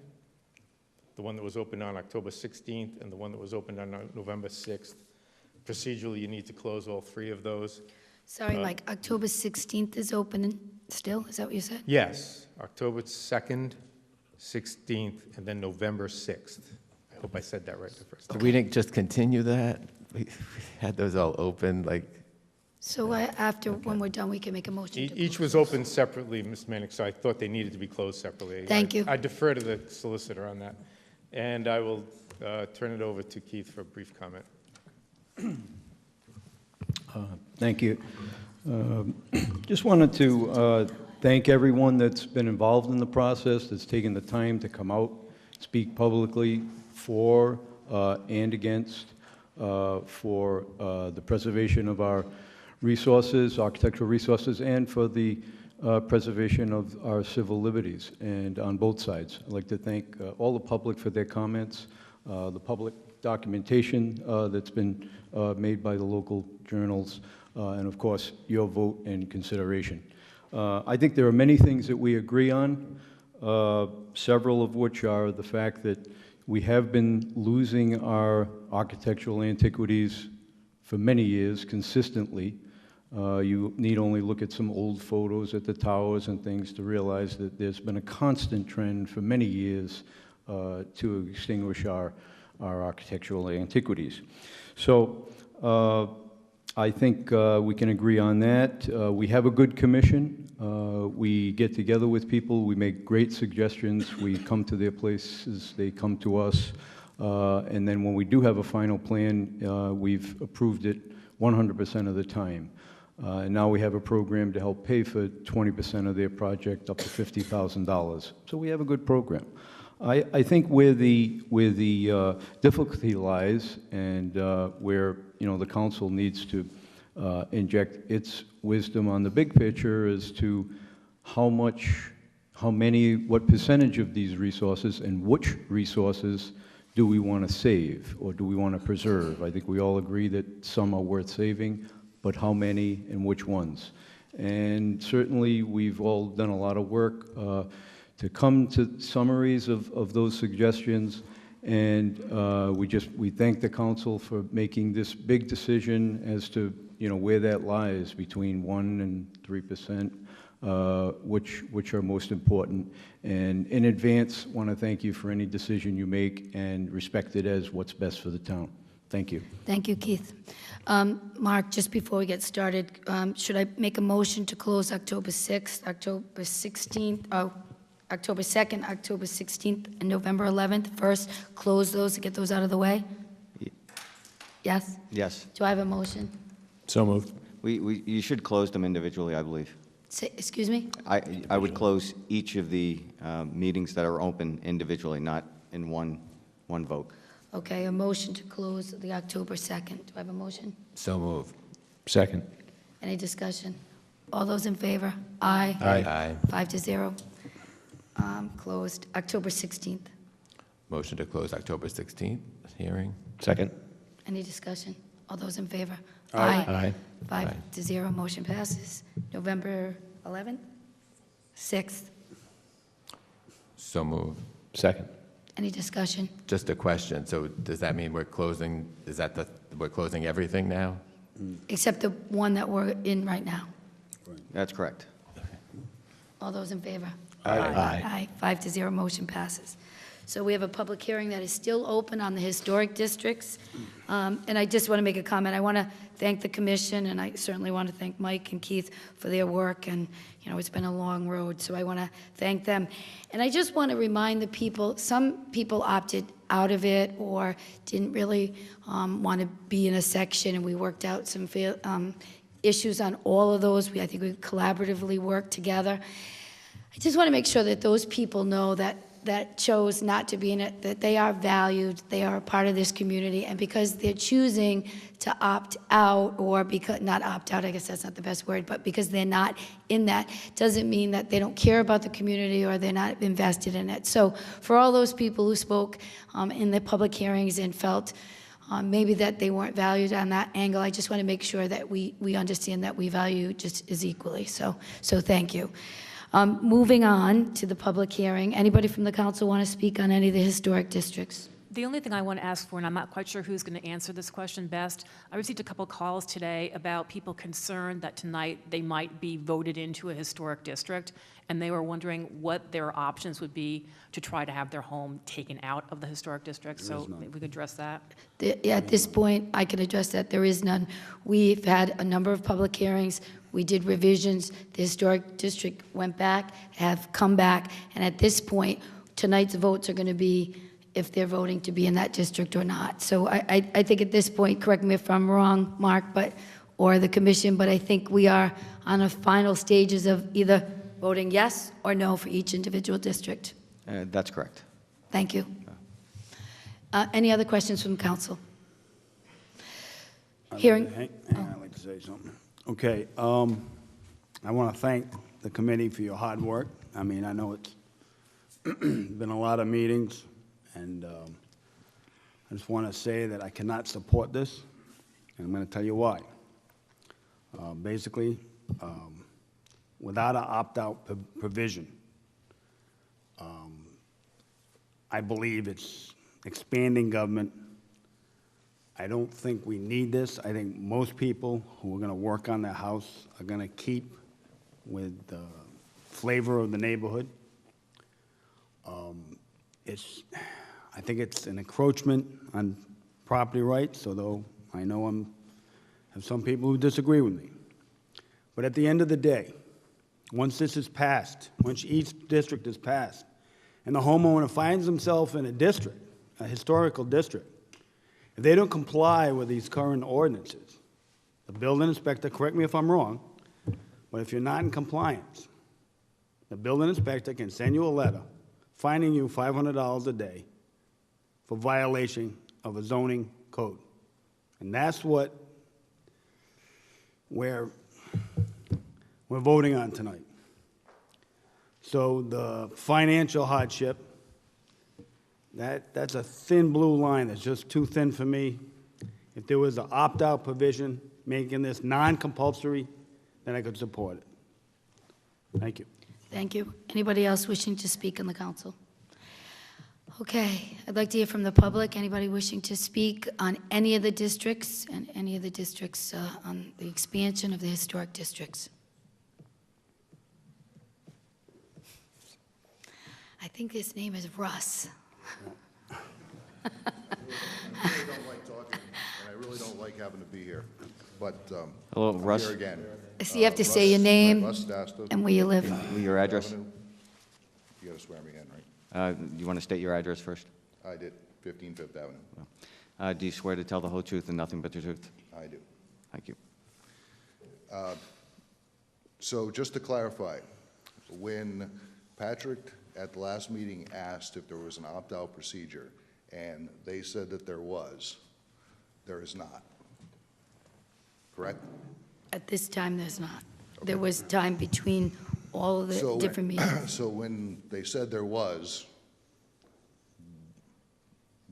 the one that was opened on October 16th, and the one that was opened on November 6th. Procedurally, you need to close all 3 of those. Sorry, Mike, October 16th is open still? Is that what you said? Yes, October 2nd, 16th, and then November 6th. I hope I said that right the first time. We didn't just continue that? We had those all open, like, So when we're done, we can make a motion to Each close. was open separately, Ms. Manick, so I thought they needed to be closed separately. Thank you. I defer to the solicitor on that. And I will turn it over to Keith for a brief comment. Thank you. Just wanted to thank everyone that's been involved in the process, that's taken the time to come out, speak publicly for and against for the preservation of our resources, architectural resources, and for the preservation of our civil liberties, and on both sides. I'd like to thank all the public for their comments, the public documentation that's been made by the local journals, and of course, your vote and consideration. I think there are many things that we agree on, several of which are the fact that we have been losing our architectural antiquities for many years consistently. You need only look at some old photos at the towers and things to realize that there's been a constant trend for many years to extinguish our architectural antiquities. So I think we can agree on that. We have a good commission. We get together with people. We make great suggestions. We come to their places. They come to us. And then when we do have a final plan, we've approved it 100% of the time. And now we have a program to help pay for 20% of their project, up to $50,000. So we have a good program. I think where the difficulty lies, and where the council needs to inject its wisdom on the big picture as to what percentage of these resources and which resources do we want to save or do we want to preserve. I think we all agree that some are worth saving, but how many and which ones? And certainly we've all done a lot of work to come to summaries of those suggestions, and we thank the council for making this big decision as to where that lies between 1% and 3%, which are most important. And in advance, want to thank you for any decision you make and respect it as what's best for the town. Thank you. Thank you, Keith. Mark, just before we get started, should I make a motion to close October 6th, October 16th, October 2nd, October 16th, and November 11th? First, close those to get those out of the way? Yes? Yes. Do I have a motion? So moved. You should close them individually, I believe. Excuse me? I would close each of the meetings that are open individually, not in one vote. Okay, a motion to close the October 2nd. Do I have a motion? So moved. Second. Any discussion? All those in favor? Aye. Aye. 5-0. Closed. October 16th. Motion to close October 16th hearing. Second. Any discussion? All those in favor? Aye. 5-0, motion passes. November 11th? 6th. So moved. Second. Any discussion? Just a question. So does that mean we're closing everything now? Except the one that we're in right now. That's correct. All those in favor? Aye. 5-0, motion passes. So we have a public hearing that is still open on the historic districts. And I just want to make a comment. I want to thank the commission, and I certainly want to thank Mike and Keith for their work. And, it's been a long road, so I want to thank them. And I just want to remind the people, some people opted out of it or didn't really want to be in a section, and we worked out some issues on all of those. I think we collaboratively worked together. I just want to make sure that those people know that chose not to be in it, that they are valued, they are a part of this community, and because they're choosing to opt out, or because, not opt out, I guess that's not the best word, but because they're not in that, doesn't mean that they don't care about the community or they're not invested in it. So for all those people who spoke in the public hearings and felt maybe that they weren't valued on that angle, I just want to make sure that we understand that we value just as equally. So thank you. Moving on to the public hearing. Anybody from the council want to speak on any of the historic districts? The only thing I want to ask for, and I'm not quite sure who's going to answer this question best, I received a couple calls today about people concerned that tonight they might be voted into a historic district, and they were wondering what their options would be to try to have their home taken out of the historic district. So maybe we could address that. At this point, I can address that. There is none. We've had a number of public hearings. We did revisions. The historic district went back, have come back, and at this point, tonight's votes are going to be if they're voting to be in that district or not. So I think at this point, correct me if I'm wrong, Mark, or the commission, but I think we are on the final stages of either voting yes or no for each individual district. That's correct. Thank you. Any other questions from council? Hearing, Hang on, I'd like to say something. Okay, I want to thank the committee for your hard work. I mean, I know it's been a lot of meetings, and I just want to say that I cannot support this, and I'm going to tell you why. Basically, without an opt-out provision, I believe it's expanding government. I don't think we need this. I think most people who are going to work on their house are going to keep with the flavor of the neighborhood. I think it's an encroachment on property rights, although I know I have some people who disagree with me. But at the end of the day, once this is passed, once each district is passed, and the homeowner finds himself in a district, a historical district, if they don't comply with these current ordinances, the building inspector, correct me if I'm wrong, but if you're not in compliance, the building inspector can send you a letter fining you $500 a day for violation of a zoning code. And that's what we're voting on tonight. So the financial hardship, that's a thin blue line that's just too thin for me. If there was an opt-out provision making this non-compulsory, then I could support it. Thank you. thank you. Anybody else wishing to speak on the council? Okay, I'd like to hear from the public. Anybody wishing to speak on any of the districts and any of the districts on the expansion of the historic districts? I think his name is Russ. I really don't like talking, and I really don't like having to be here, but Hello, I'm Russ. here again. So you have to say your name Russ Dasta, and where you live. Your address? Avenue. You gotta swear me in, right? You want to state your address first? I did, 15 Fifth Avenue. Do you swear to tell the whole truth and nothing but the truth? I do. Thank you. So just to clarify, when Patrick at the last meeting asked if there was an opt-out procedure, and they said that there is not. Correct? At this time, there's not. There was time between all of the So- different meetings. So when they said there was,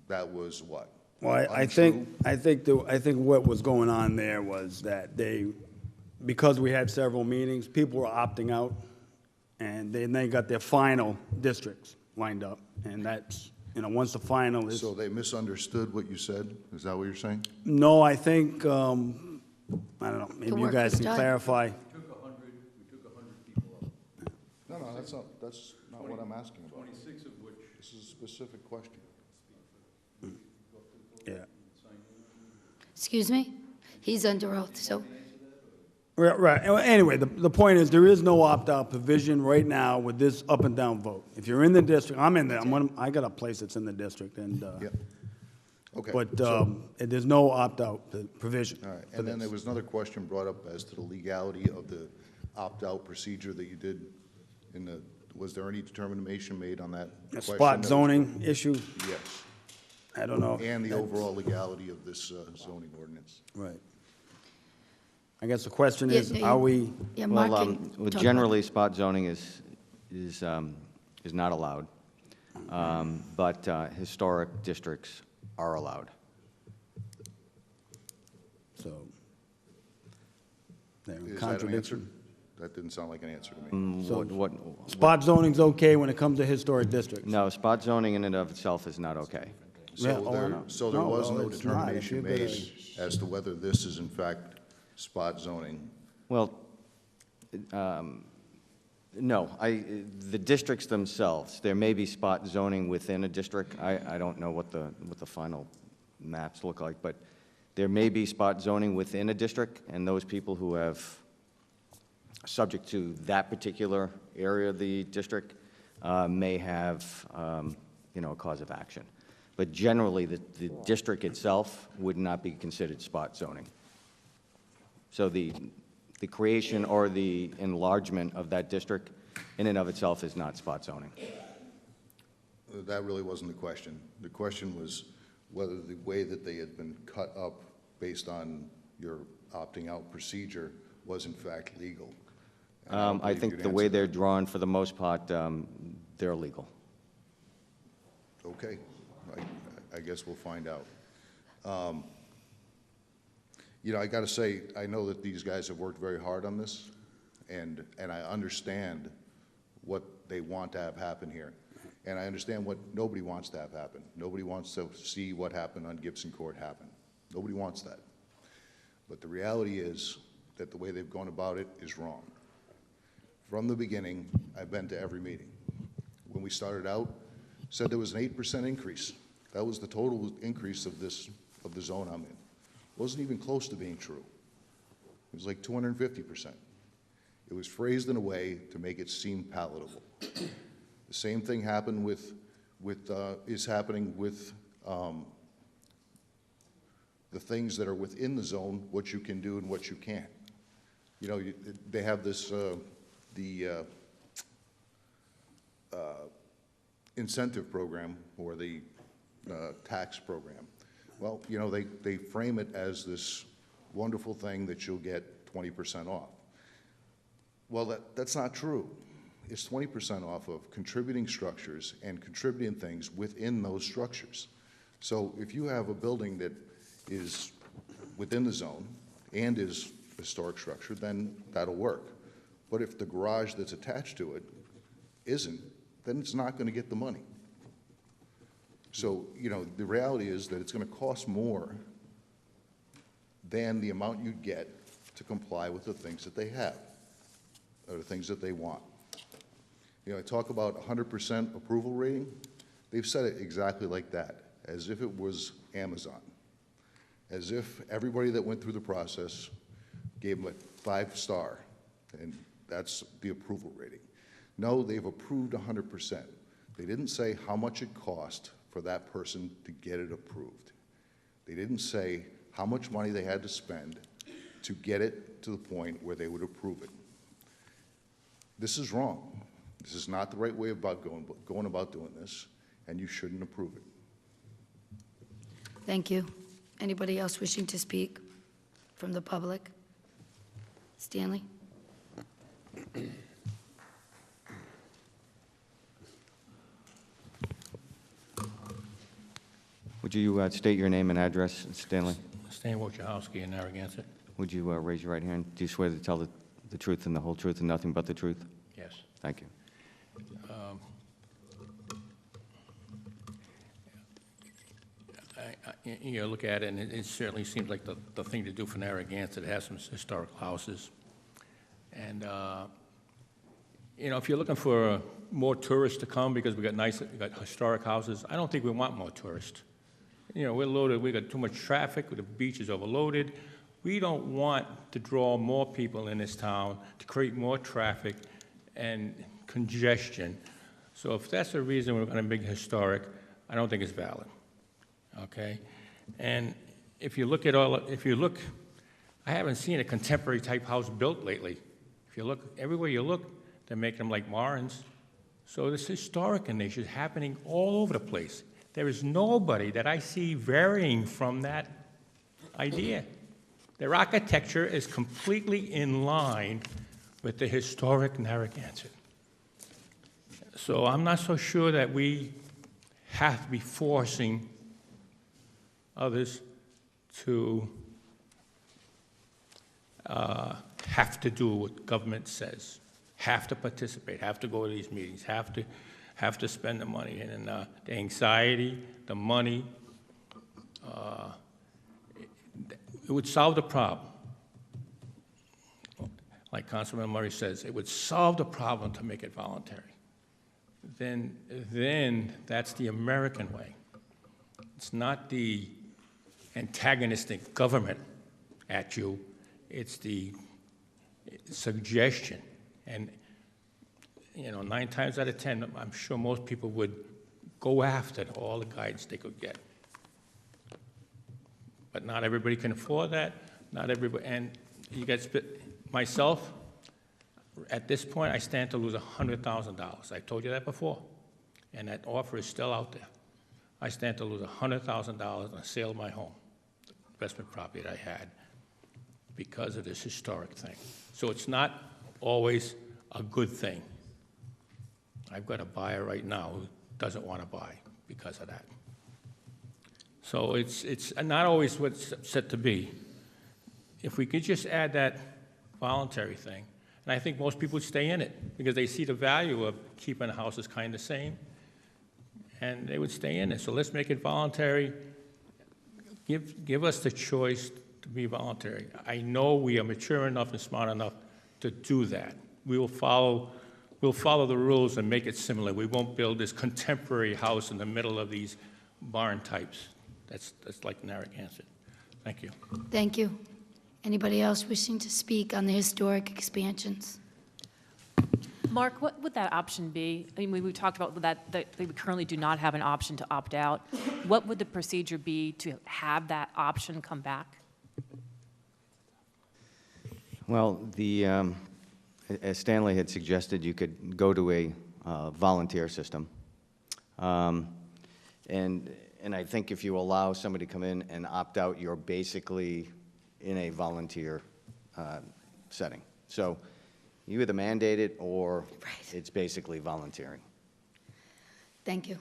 that was what? Well, I Untrue? think what was going on there was that because we had several meetings, people were opting out, and then they got their final districts lined up, and that's, once the final is. So they misunderstood what you said? Is that what you're saying? No, I think, I don't know, maybe you work guys was can done. clarify. We took 100 people up, No, that's not what I'm asking about. 26 of which This is a specific question. Yeah. Excuse me? He's under oath, so, Right. Well, anyway, the point is, there is no opt-out provision right now with this up and down vote. If you're in the district, I'm in there, I got a place that's in the district, and, Yeah. Okay. but so- there's no opt-out provision. All right, for and then this. there was another question brought up as to the legality of the opt-out procedure that you did was there any determination made on that A question? spot zoning issue, Yes, I don't know. and the That's- overall legality of this zoning ordinance. Right. I guess the question Yeah, is, yeah, are we, yeah, Mark Well, can talk about generally, spot zoning is not allowed, but historic districts are allowed. so. they're in Is that an answer? contradiction. That didn't sound like an answer to me. So- What, Spot zoning's okay when it comes to historic districts? no, spot zoning in and of itself is not okay. Yeah, oh, I know. So there No, was well, no it's not. If determination you're made gonna- as to whether this is in fact spot zoning? Well, no, the districts themselves, there may be spot zoning within a district. I don't know what the final maps look like, but there may be spot zoning within a district, and those people who have, subject to that particular area of the district, may have, a cause of action. But generally, the district itself would not be considered spot zoning. So the creation or the enlargement of that district in and of itself is not spot zoning. That really wasn't the question. The question was whether the way that they had been cut up based on your opting out procedure was in fact legal. And don't I believe think you'd the way answer they're that. drawn, for the most part, they're legal. Okay, I guess we'll find out. You know, I got to say, I know that these guys have worked very hard on this, and I understand what they want to have happen here. And I understand what nobody wants to have happen. Nobody wants to see what happened on Gibson Court happen. Nobody wants that. But the reality is that the way they've gone about it is wrong. From the beginning, I've been to every meeting. When we started out, said there was an 8% increase. That was the total increase of the zone I'm in. Wasn't even close to being true. It was like 250%. It was phrased in a way to make it seem palatable. The same thing happened is happening with the things that are within the zone, what you can do and what you can't. You know, they have this, incentive program or the tax program. Well, you know, they frame it as this wonderful thing that you'll get 20% off. Well, that's not true. It's 20% off of contributing structures and contributing things within those structures. So if you have a building that is within the zone and is a historic structure, then that'll work. But if the garage that's attached to it isn't, then it's not going to get the money. So, you know, the reality is that it's going to cost more than the amount you get to comply with the things that they have, or the things that they want. You know, I talk about 100% approval rating. They've said it exactly like that, as if it was Amazon, as if everybody that went through the process gave them a 5-star, and that's the approval rating. No, they've approved 100%. They didn't say how much it cost for that person to get it approved. They didn't say how much money they had to spend to get it to the point where they would approve it. This is wrong. This is not the right way about going about doing this, and you shouldn't approve it. Thank you. Anybody else wishing to speak from the public? Stanley? Would you state your name and address, Stanley? Stan Wojciechowski in Narragansett. Would you raise your right hand? Do you swear to tell the truth and the whole truth and nothing but the truth? Yes. Thank you. You look at it, and it certainly seems like the thing to do for Narragansett. It has some historical houses. And, you know, if you're looking for more tourists to come because we got historic houses, I don't think we want more tourists. You know, we're loaded, we got too much traffic, the beach is overloaded. We don't want to draw more people in this town, to create more traffic and congestion. So if that's the reason we're gonna make historic, I don't think it's valid, okay? And if you look at I haven't seen a contemporary type house built lately. If you look, everywhere you look, they're making them like Marins. So this historic in nature is happening all over the place. There is nobody that I see varying from that idea. Their architecture is completely in line with the historic Narragansett. So I'm not so sure that we have to be forcing others to have to do what government says, have to participate, have to go to these meetings, have to spend the money, and the anxiety, the money. It would solve the problem. Like Councilman Murray says, it would solve the problem to make it voluntary. Then that's the American way. It's not the antagonistic government at you, it's the suggestion. And, you know, 9 times out of 10, I'm sure most people would go after all the guidance they could get. But not everybody can afford that, not everybody, and you get myself, At this point, I stand to lose $100,000. I told you that before, and that offer is still out there. I stand to lose $100,000 on the sale of my home, the investment property that I had, because of this historic thing. So it's not always a good thing. I've got a buyer right now who doesn't want to buy because of that. So it's not always what's set to be. If we could just add that voluntary thing, and I think most people would stay in it because they see the value of keeping the houses kind of the same, and they would stay in it. So let's make it voluntary. Give us the choice to be voluntary. I know we are mature enough and smart enough to do that. We'll follow the rules and make it similar. We won't build this contemporary house in the middle of these barn types. That's like Narragansett. Thank you. Thank you. Anybody else wishing to speak on the historic expansions? Mark, what would that option be? I mean, we talked about that we currently do not have an option to opt out. What would the procedure be to have that option come back? Well, as Stanley had suggested, you could go to a volunteer system. And I think if you allow somebody to come in and opt out, you're basically in a volunteer setting. So you either mandate it or it's basically volunteering. Thank you.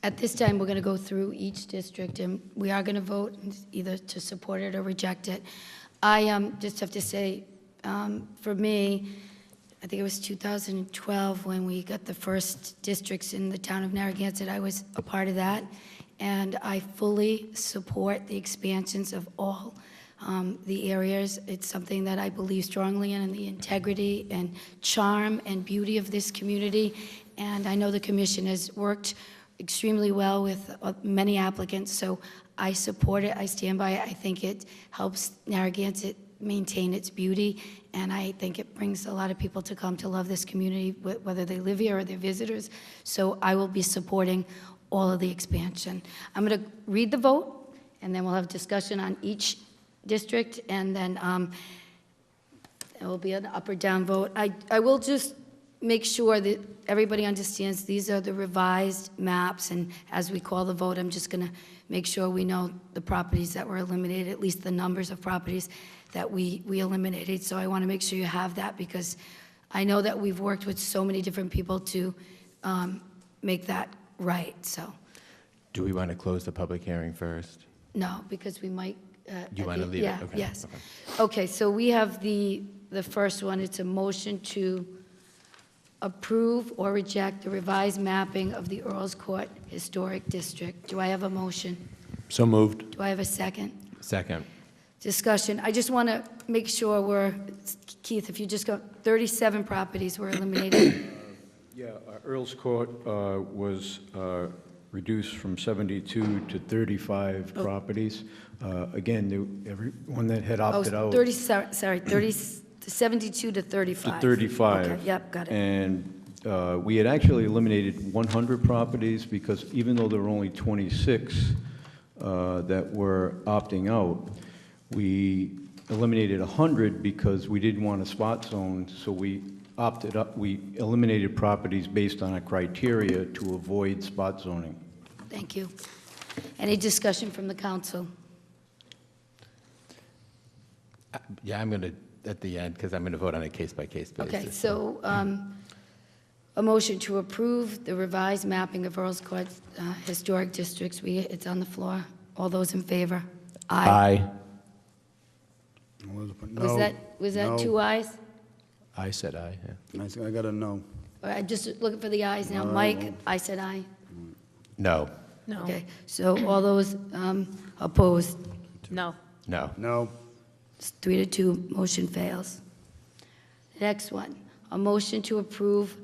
At this time, we're going to go through each district, and we are going to vote either to support it or reject it. I just have to say, for me, I think it was 2012 when we got the first districts in the town of Narragansett. I was a part of that, and I fully support the expansions of all the areas. It's something that I believe strongly in, and the integrity and charm and beauty of this community. And I know the commission has worked extremely well with many applicants, so I support it. I stand by it. I think it helps Narragansett maintain its beauty, and I think it brings a lot of people to come to love this community, whether they live here or they're visitors. So I will be supporting all of the expansion. I'm going to read the vote, and then we'll have discussion on each district, and then it will be an up or down vote. I will just make sure that everybody understands these are the revised maps, and as we call the vote, I'm just going to make sure we know the properties that were eliminated, at least the numbers of properties that we eliminated. So I want to make sure you have that, because I know that we've worked with so many different people to make that right, so. Do we want to close the public hearing first? No, because we might. You want to leave it? Yeah, Okay. yes. Okay. Okay, so we have the first one. It's a motion to approve or reject the revised mapping of the Earls Court Historic District. Do I have a motion? So moved. Do I have a second? Second. Discussion. I just want to make sure Keith, if you just go, 37 properties were eliminated. Yeah, Earl's Court was reduced from 72 to 35 properties. Again, everyone that had opted out. 72 to 35. To 35. Okay, yep, got it. And we had actually eliminated 100 properties because even though there were only 26 that were opting out, we eliminated 100 because we didn't want a spot zone, so we opted up, we eliminated properties based on a criteria to avoid spot zoning. Thank you. Any discussion from the council? Yeah, I'm going to, at the end, because I'm going to vote on a case-by-case basis. Okay, so a motion to approve the revised mapping of Earls Court historic districts. It's on the floor. All those in favor? Aye. Was that No. 2 ayes? I said aye, yeah. I got a no. I'm just looking for the ayes now. No, Mike, no. I said aye. No. No. Okay, so all those opposed? No. No. No. It's 3-2, motion fails. Next one, a motion to approve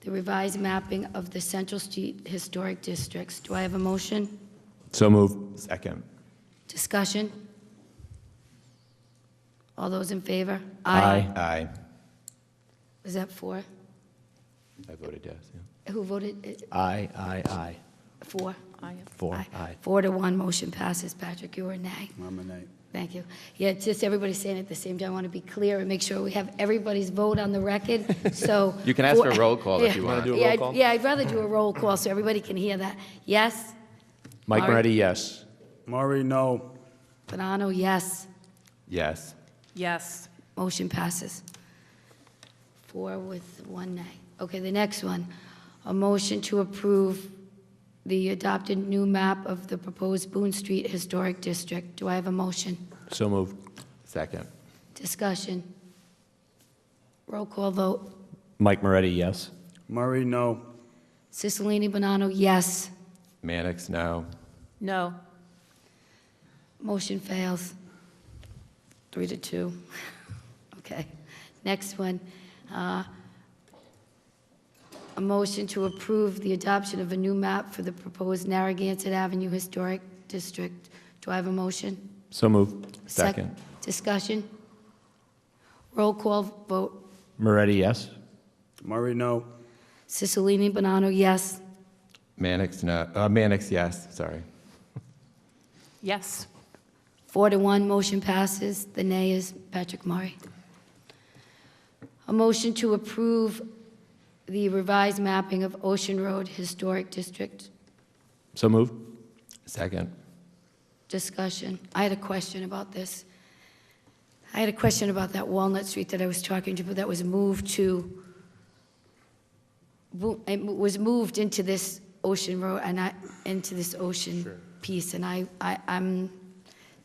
the revised mapping of the Central Street Historic Districts. Do I have a motion? So moved. Second. Discussion? All those in favor? Aye. Was that 4? I voted yes, yeah. Who voted Aye. 4? Aye. 4, aye. 4-1, motion passes. Patrick, you were a nay. I'm a nay. Thank you. Yeah, it's just everybody saying it at the same time. I want to be clear and make sure we have everybody's vote on the record, so. You can ask for a roll call if you want. do a Yeah, roll call? Yeah, I'd rather do a roll call so everybody can hear that. Yes? Mike Murray? Moretti, yes. Murray, no. Bonanno, yes. Yes. Yes. Motion passes. 4 with 1 nay. Okay, the next one, a motion to approve the adopted new map of the proposed Boone Street Historic District. Do I have a motion? So moved. Second. Discussion. Roll call vote. Mike Moretti, yes. Murray, no. Cicilline Bonanno, yes. Mannix, no. No. Motion fails. 3-2. Okay. Next one. A motion to approve the adoption of a new map for the proposed Narragansett Avenue Historic District. Do I have a motion? So moved. Second. Discussion. Roll call vote. Moretti, yes. Murray, no. Cicilline Bonanno, yes. Mannix, no. Mannix, yes, sorry. Yes. 4-1, motion passes. The nay is Patrick Murray. A motion to approve the revised mapping of Ocean Road Historic District. So moved. Second. Discussion. I had a question about this. I had a question about that Walnut Street that I was talking to, but that was moved to, it was moved into this Ocean Road and into this ocean piece, and I'm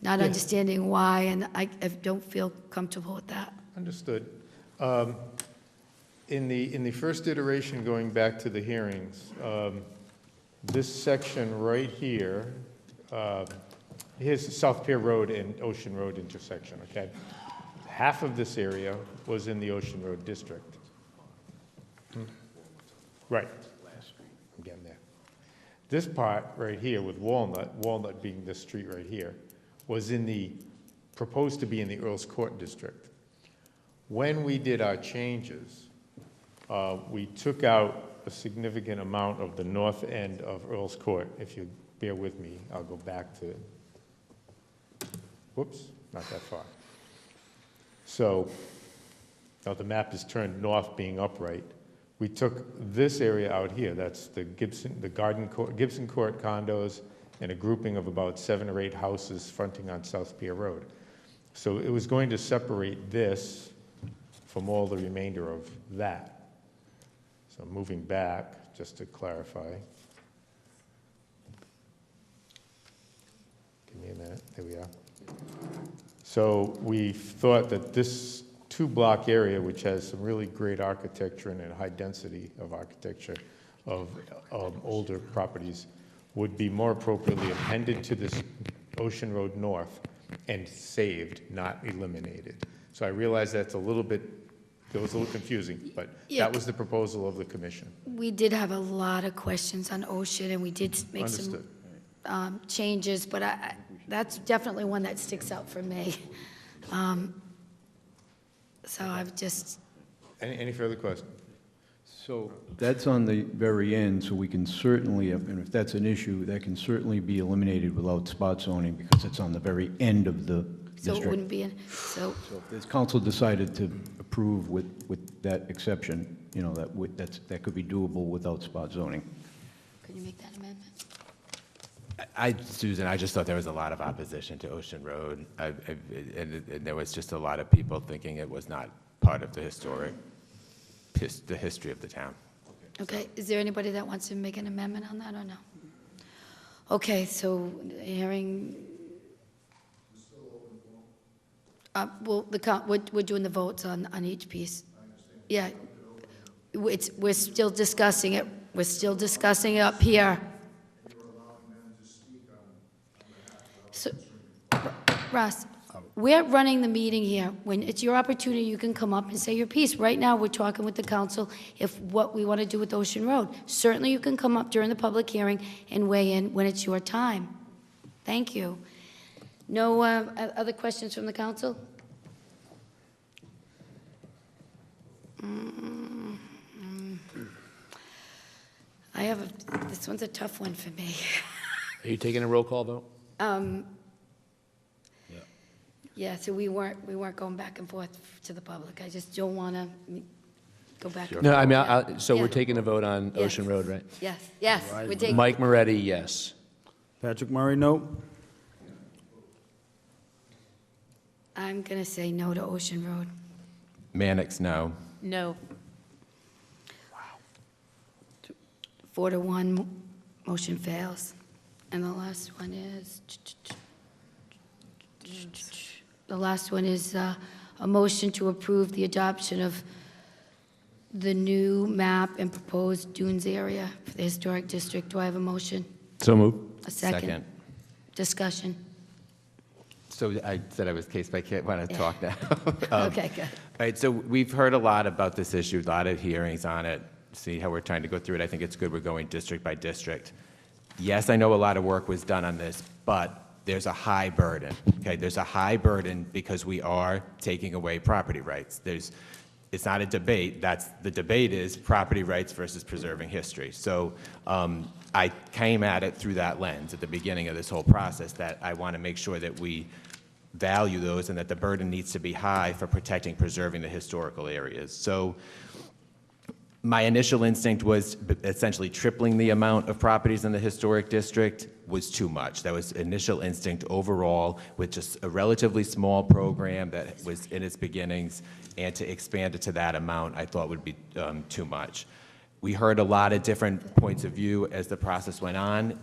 not understanding why, and I don't feel comfortable with that. Understood. In the first iteration, going back to the hearings, this section right here, here's South Pier Road and Ocean Road intersection, okay? Half of this area was in the Ocean Road district. Right. I'm getting there. This part right here with Walnut being this street right here, was proposed to be in the Earl's Court district. When we did our changes, we took out a significant amount of the north end of Earl's Court. If you bear with me, I'll go back to, whoops, not that far. So, now the map is turned north being upright. We took this area out here, that's the Gibson Court condos and a grouping of about 7 or 8 houses fronting on South Pier Road. So it was going to separate this from all the remainder of that. So moving back, just to clarify. Give me a minute, there we are. So we thought that this 2-block area, which has some really great architecture and a high density of architecture of older properties, would be more appropriately appended to this Ocean Road North and saved, not eliminated. So I realize that's a little bit, it was a little confusing, but that was the proposal of the commission. We did have a lot of questions on Ocean, and we did make Understood. some changes, but that's definitely one that sticks out for me. So I've just, Any further questions? So that's on the very end, so we can certainly, and if that's an issue, that can certainly be eliminated without spot zoning because it's on the very end of the so it district. wouldn't be, so, So if this council decided to approve with that exception, you know, that could be doable without spot zoning. could you make that amendment? Susan, I just thought there was a lot of opposition to Ocean Road, and there was just a lot of people thinking it was not part of the history of the town. Okay, is there anybody that wants to make an amendment on that or no? Okay, so hearing. Well, we're doing the votes on each piece. Yeah, we're still discussing it. We're still discussing it up here. So, Russ, we're running the meeting here. When it's your opportunity, you can come up and say your piece. Right now, we're talking with the council if what we want to do with Ocean Road. Certainly, you can come up during the public hearing and weigh in when it's your time. Thank you. No other questions from the council? I have this one's a tough one for me. Are you taking a roll call vote? Yeah, so we weren't going back and forth to the public. I just don't want to go back and forth. No, I mean, so we're Yeah. taking a vote on Yes. Ocean Road, right? Yes, we're taking. Mike Moretti, yes. Patrick Murray, no. I'm going to say no to Ocean Road. Mannix, no. No. 4-1, motion fails. And the last one is, a motion to approve the adoption of the new map and proposed dunes area for the historic district. Do I have a motion? So moved. A second? Second. Discussion? So I said I was case by case, want to talk now? Okay, good. All right, so we've heard a lot about this issue, a lot of hearings on it, see how we're trying to go through it. I think it's good we're going district by district. Yes, I know a lot of work was done on this, but there's a high burden, okay? There's a high burden because we are taking away property rights. It's not a debate. The debate is property rights versus preserving history. So I came at it through that lens at the beginning of this whole process, that I want to make sure that we value those and that the burden needs to be high for protecting, preserving the historical areas. So my initial instinct was essentially tripling the amount of properties in the historic district was too much. That was initial instinct overall, with just a relatively small program that was in its beginnings, and to expand it to that amount I thought would be too much. We heard a lot of different points of view as the process went on.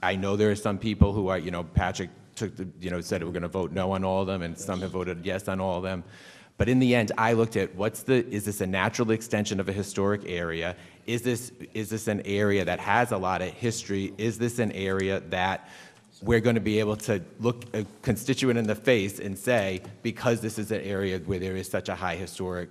I know there are some people who are, Patrick said we're going to vote no on all of them, and some have voted yes on all of them. But in the end, I looked at is this a natural extension of a historic area? Is this an area that has a lot of history? Is this an area that we're going to be able to look a constituent in the face and say, because this is an area where there is such a high historic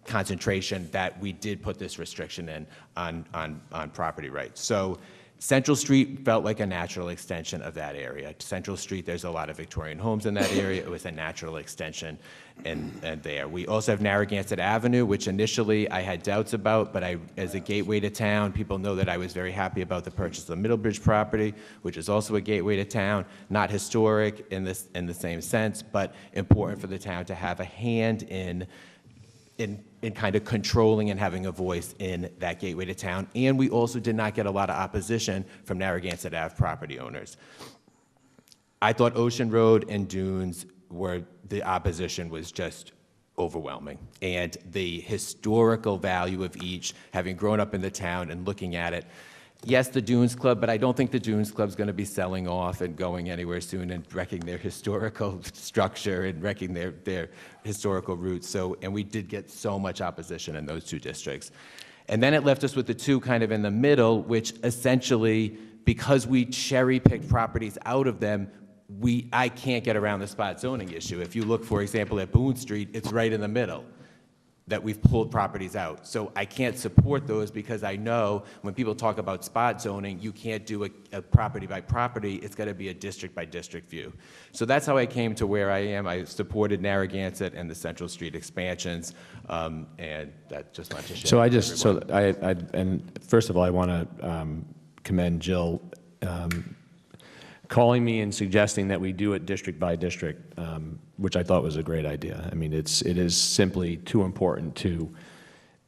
concentration, that we did put this restriction in on property rights. So Central Street felt like a natural extension of that area. Central Street, there's a lot of Victorian homes in that area. It was a natural extension and there. We also have Narragansett Avenue, which initially I had doubts about, but as a gateway to town, people know that I was very happy about the purchase of the Middlebridge property, which is also a gateway to town, not historic in the same sense, but important for the town to have a hand in kind of controlling and having a voice in that gateway to town. And we also did not get a lot of opposition from Narragansett Ave property owners. I thought Ocean Road and Dunes the opposition was just overwhelming. And the historical value of each, having grown up in the town and looking at it, yes, the Dunes Club, but I don't think the Dunes Club's going to be selling off and going anywhere soon and wrecking their historical structure and wrecking their historical roots. And we did get so much opposition in those two districts. And then it left us with the two kind of in the middle, which essentially, because we cherry-picked properties out of them, I can't get around the spot zoning issue. If you look, for example, at Boone Street, it's right in the middle that we've pulled properties out. So I can't support those because I know when people talk about spot zoning, you can't do a property by property. It's got to be a district by district view. So that's how I came to where I am. I supported Narragansett and the Central Street expansions, and that just wanted to share. And first of all, I want to commend Jill calling me and suggesting that we do it district by district, which I thought was a great idea. I mean, it is simply too important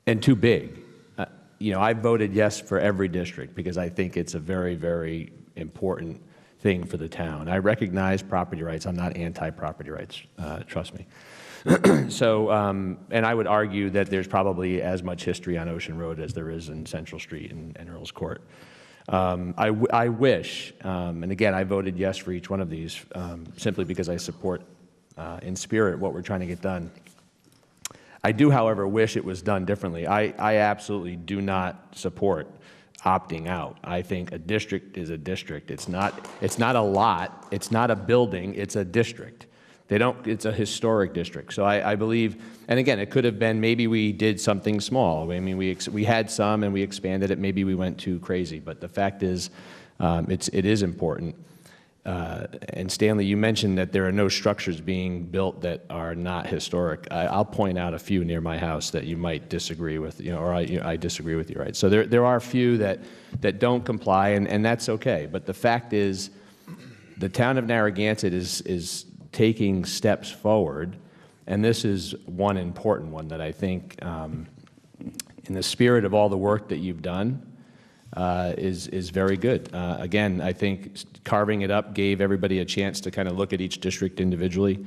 and too big. I voted yes for every district because I think it's a very, very important thing for the town. I recognize property rights. I'm not anti-property rights, trust me. So, and I would argue that there's probably as much history on Ocean Road as there is in Central Street and Earl's Court. I wish, and again, I voted yes for each one of these simply because I support in spirit what we're trying to get done. I do, however, wish it was done differently. I absolutely do not support opting out. I think a district is a district. It's not a lot. It's not a building. It's a district. It's a historic district. So I believe, and again, it could have been maybe we did something small. I mean, we had some and we expanded it. Maybe we went too crazy. But the fact is, it is important. And Stanley, you mentioned that there are no structures being built that are not historic. I'll point out a few near my house that you might disagree with, or I disagree with you, right? So there are a few that don't comply, and that's okay. But the fact is, the town of Narragansett is taking steps forward, and this is one important one that I think, in the spirit of all the work that you've done, is very good. Again, I think carving it up gave everybody a chance to kind of look at each district individually.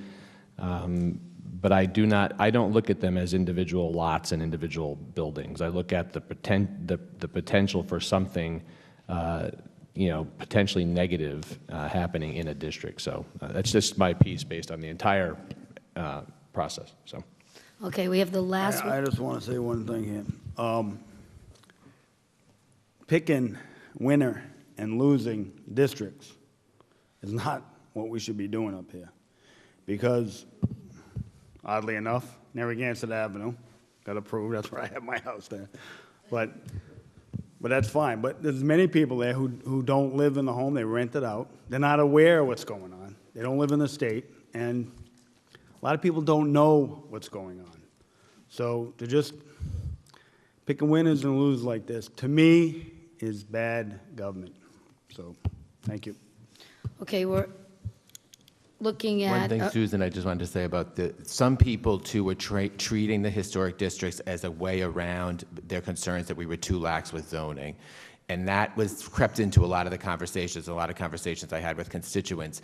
But I don't look at them as individual lots and individual buildings. I look at the potential for something, potentially negative happening in a district. So that's just my piece based on the entire process. So. Okay, we have the last one. I just want to say one thing here. Picking winner and losing districts is not what we should be doing up here. Because, oddly enough, Narragansett Avenue got approved. That's where I have my house there. But that's fine. But there's many people there who don't live in the home. They rent it out. They're not aware of what's going on. They don't live in the state. And a lot of people don't know what's going on. So to just pick winners and lose like this, to me, is bad government. So, thank you. Okay, we're looking at... One thing, Susan, I just wanted to say about some people, too, were treating the historic districts as a way around their concerns that we were too lax with zoning. And that was crept into a lot of the conversations, I had with constituents.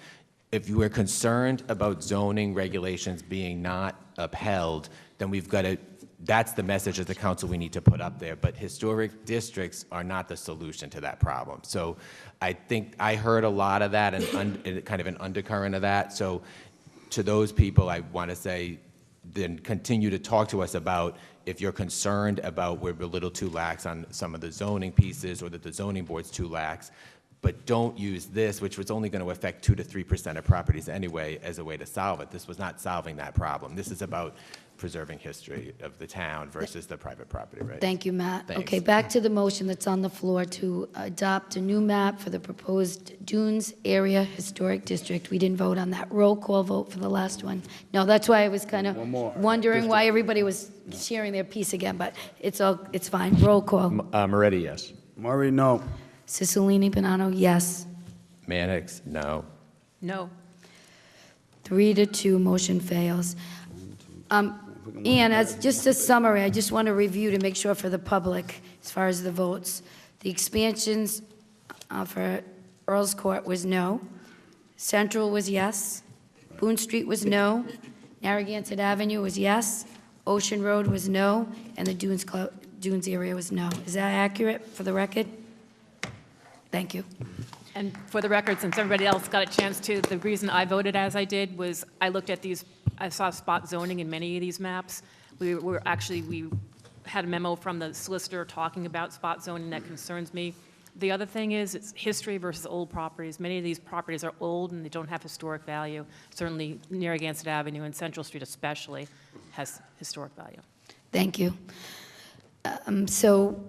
If you were concerned about zoning regulations being not upheld, then we've got to... That's the message of the council we need to put up there. But historic districts are not the solution to that problem. So I think I heard a lot of that and kind of an undercurrent of that. So to those people, I want to say, then continue to talk to us about if you're concerned about we're a little too lax on some of the zoning pieces or that the zoning board's too lax. But don't use this, which was only going to affect 2 to 3% of properties anyway, as a way to solve it. This was not solving that problem. This is about preserving history of the town versus the private property rights. Thank you, Matt. Thanks. Okay, back to the motion that's on the floor to adopt a new map for the proposed Dunes Area Historic District. We didn't vote on that. Roll call vote for the last one. No, that's why I was kind of wondering why everybody was sharing their piece again, but it's fine. Roll call. Moretti, yes. Murray, no. Cicilline, Bonanno, yes. Mannix, no. No. 3-2, motion fails. And as just a summary, I just want to review to make sure for the public, as far as the votes. The expansions for Earl's Court was no. Central was yes. Boone Street was no. Narragansett Avenue was yes. Ocean Road was no. And the Dunes area was no. Is that accurate for the record? Thank you. And for the record, since everybody else got a chance to, the reason I voted as I did was I looked at these, I saw spot zoning in many of these maps. We had a memo from the solicitor talking about spot zoning that concerns me. The other thing is it's history versus old properties. Many of these properties are old and they don't have historic value. Certainly Narragansett Avenue and Central Street especially has historic value. Thank you. So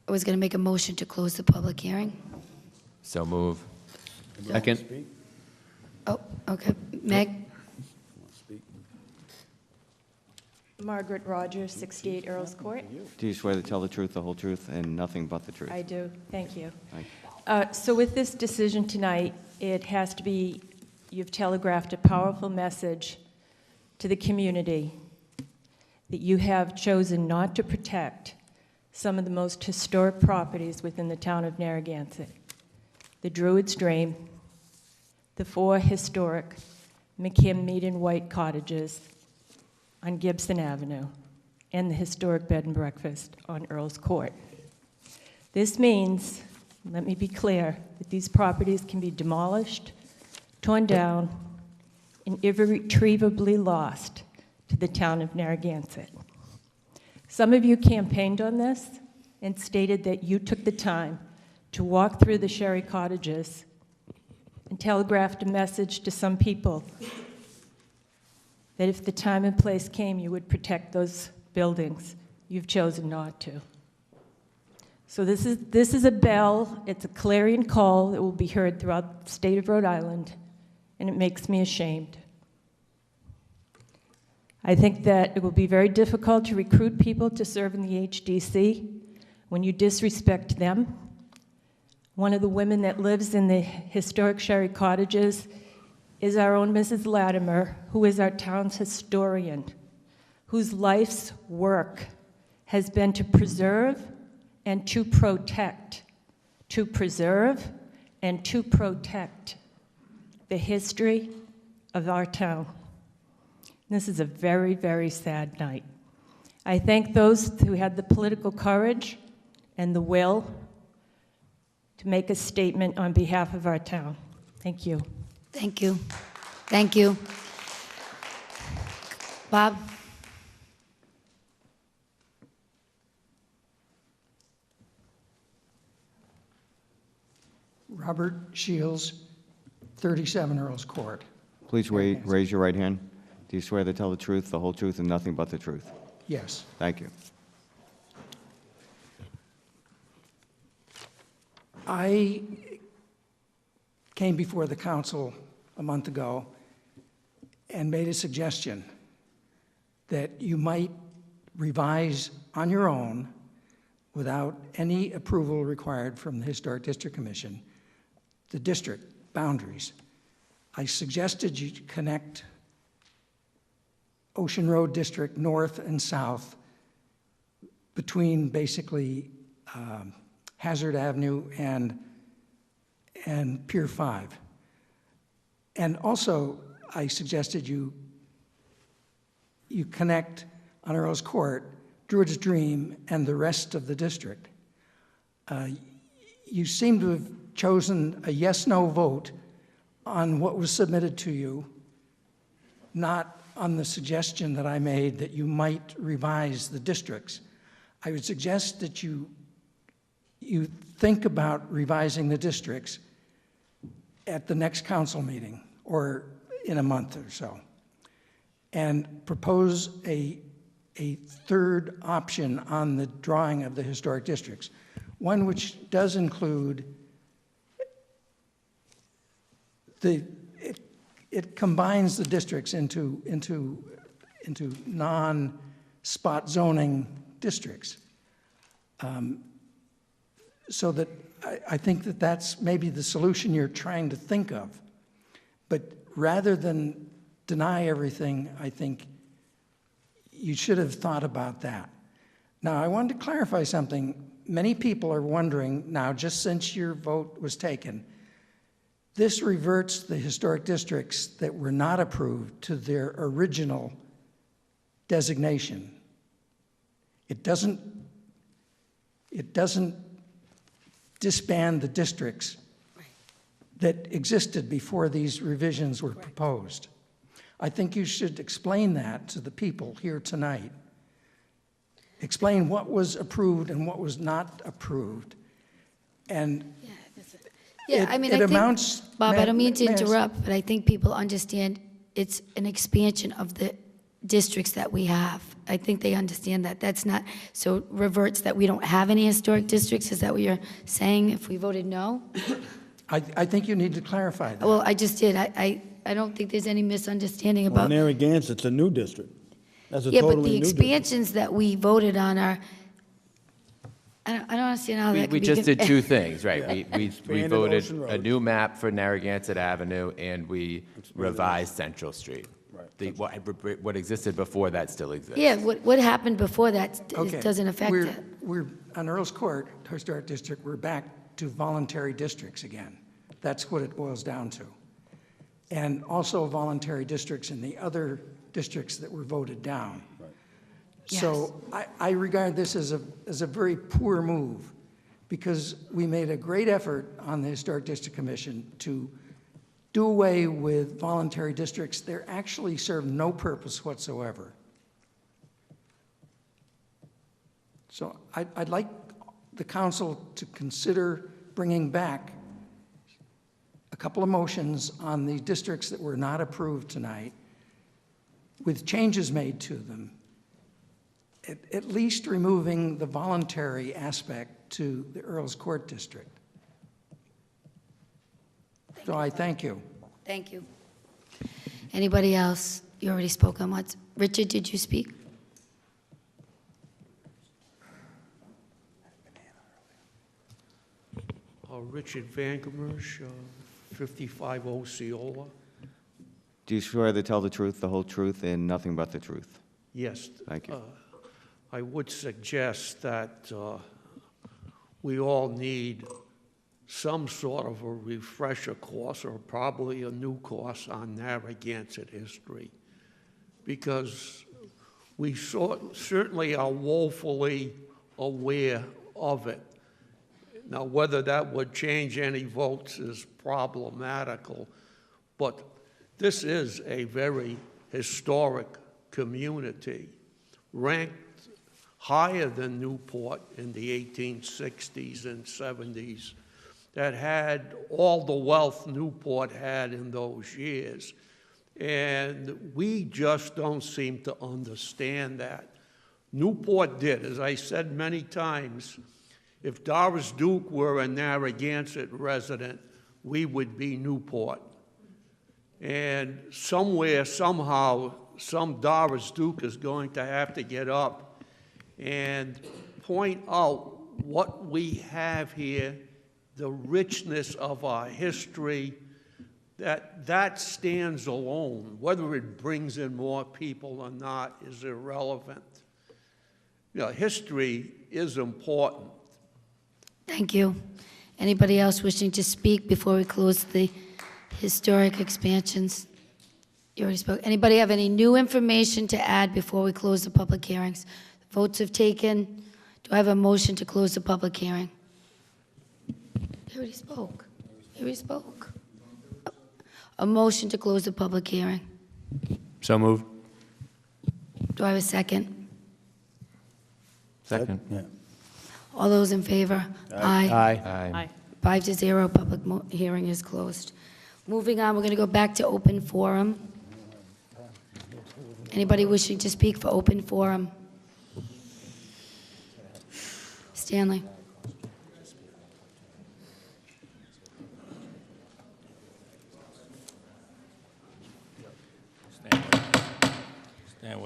I was going to make a motion to close the public hearing. So move. Second. Oh, okay. Meg? Margaret Rogers, 68 Earls Court. Do you swear to tell the truth, the whole truth, and nothing but the truth? I do. Thank you. Thank you. So with this decision tonight, it has to be, you've telegraphed a powerful message to the community that you have chosen not to protect some of the most historic properties within the town of Narragansett. The Druid's Dream, the 4 historic McKim Mead and White cottages on Gibson Avenue, and the historic bed and breakfast on Earl's Court. This means, let me be clear, that these properties can be demolished, torn down, and irretrievably lost to the town of Narragansett. Some of you campaigned on this and stated that you took the time to walk through the Sherry cottages and telegraphed a message to some people that if the time and place came, you would protect those buildings. You've chosen not to. So this is a bell, it's a clarion call that will be heard throughout the state of Rhode Island, and it makes me ashamed. I think that it will be very difficult to recruit people to serve in the HDC when you disrespect them. One of the women that lives in the historic Sherry Cottages is our own Mrs. Latimer, who is our town's historian, whose life's work has been to preserve and to protect, to preserve and to protect the history of our town. This is a very, very sad night. I thank those who had the political courage and the will to make a statement on behalf of our town. Thank you. Thank you. Thank you. Bob? Robert Shields, 37 Earls Court. Please raise your right hand. Do you swear to tell the truth, the whole truth, and nothing but the truth? Yes. Thank you. I came before the council a month ago and made a suggestion that you might revise on your own, without any approval required from the Historic District Commission, the district boundaries. I suggested you connect Ocean Road District north and south between basically Hazard Avenue and Pier 5. And also, I suggested you connect on Earl's Court, Druid's Dream, and the rest of the district. You seem to have chosen a yes-no vote on what was submitted to you, not on the suggestion that I made that you might revise the districts. I would suggest that you think about revising the districts at the next council meeting or in a month or so, and propose a third option on the drawing of the historic districts, one which does include it combines the districts into non-spot zoning districts. So that I think that that's maybe the solution you're trying to think of. But rather than deny everything, I think you should have thought about that. Now, I wanted to clarify something. Many people are wondering now, just since your vote was taken, this reverts the historic districts that were not approved to their original designation. It doesn't disband the districts that existed before these revisions were proposed. I think you should explain that to the people here tonight. Explain what was approved and what was not approved. And Yeah, I mean, I think, Bob, I don't mean to interrupt, but I think people understand it's an expansion of the districts that we have. I think they understand that. That's not, so reverts that we don't have any historic districts? Is that what you're saying if we voted no? I think you need to clarify that. Well, I just did. I don't think there's any misunderstanding Well, about. Narragansett's a new district. That's a Yeah, but totally the new district. expansions that we voted on are, I don't understand how that could be. We just did two things, right? We Expanded voted Ocean a Road. new map for Narragansett Avenue, and we revised Central Street. What existed before that still exists. Yeah, what happened before that Okay. doesn't affect We're- it. We're, on Earl's Court, Historic District, we're back to voluntary districts again. That's what it boils down to. And also voluntary districts in the other districts that were voted down. So I regard this as a very poor move, because we made a great effort on the Historic District Commission to do away with voluntary districts. They actually serve no purpose whatsoever. So I'd like the council to consider bringing back a couple of motions on the districts that were not approved tonight, with changes made to them, at least removing the voluntary aspect to the Earls Court District. So I thank you. Thank you. Anybody else? You already spoke on what? Richard, did you speak? Richard Vangermersh, 55 Osceola. Do you swear to tell the truth, the whole truth, and nothing but the truth? Yes. Thank you. I would suggest that we all need some sort of a refresher course, or probably a new course on Narragansett history, because we certainly are woefully aware of it. Now, whether that would change any votes is problematical, but this is a very historic community, ranked higher than Newport in the 1860s and 70s, that had all the wealth Newport had in those years. And we just don't seem to understand that. Newport did, as I said many times. If Doris Duke were a Narragansett resident, we would be Newport. And somewhere, somehow, some Doris Duke is going to have to get up and point out what we have here, the richness of our history, that stands alone. Whether it brings in more people or not is irrelevant. You know, history is important. Thank you. Anybody else wishing to speak before we close the historic expansions? You already spoke. Anybody have any new information to add before we close the public hearings? Votes have taken. Do I have a motion to close the public hearing? He already spoke. He already spoke. A motion to close the public hearing. So moved. Do I have a second? Second. Yeah. All those in favor? Aye. Aye. 5-0, public hearing is closed. Moving on, we're going to go back to open forum. Anybody wishing to speak for open forum? Stanley.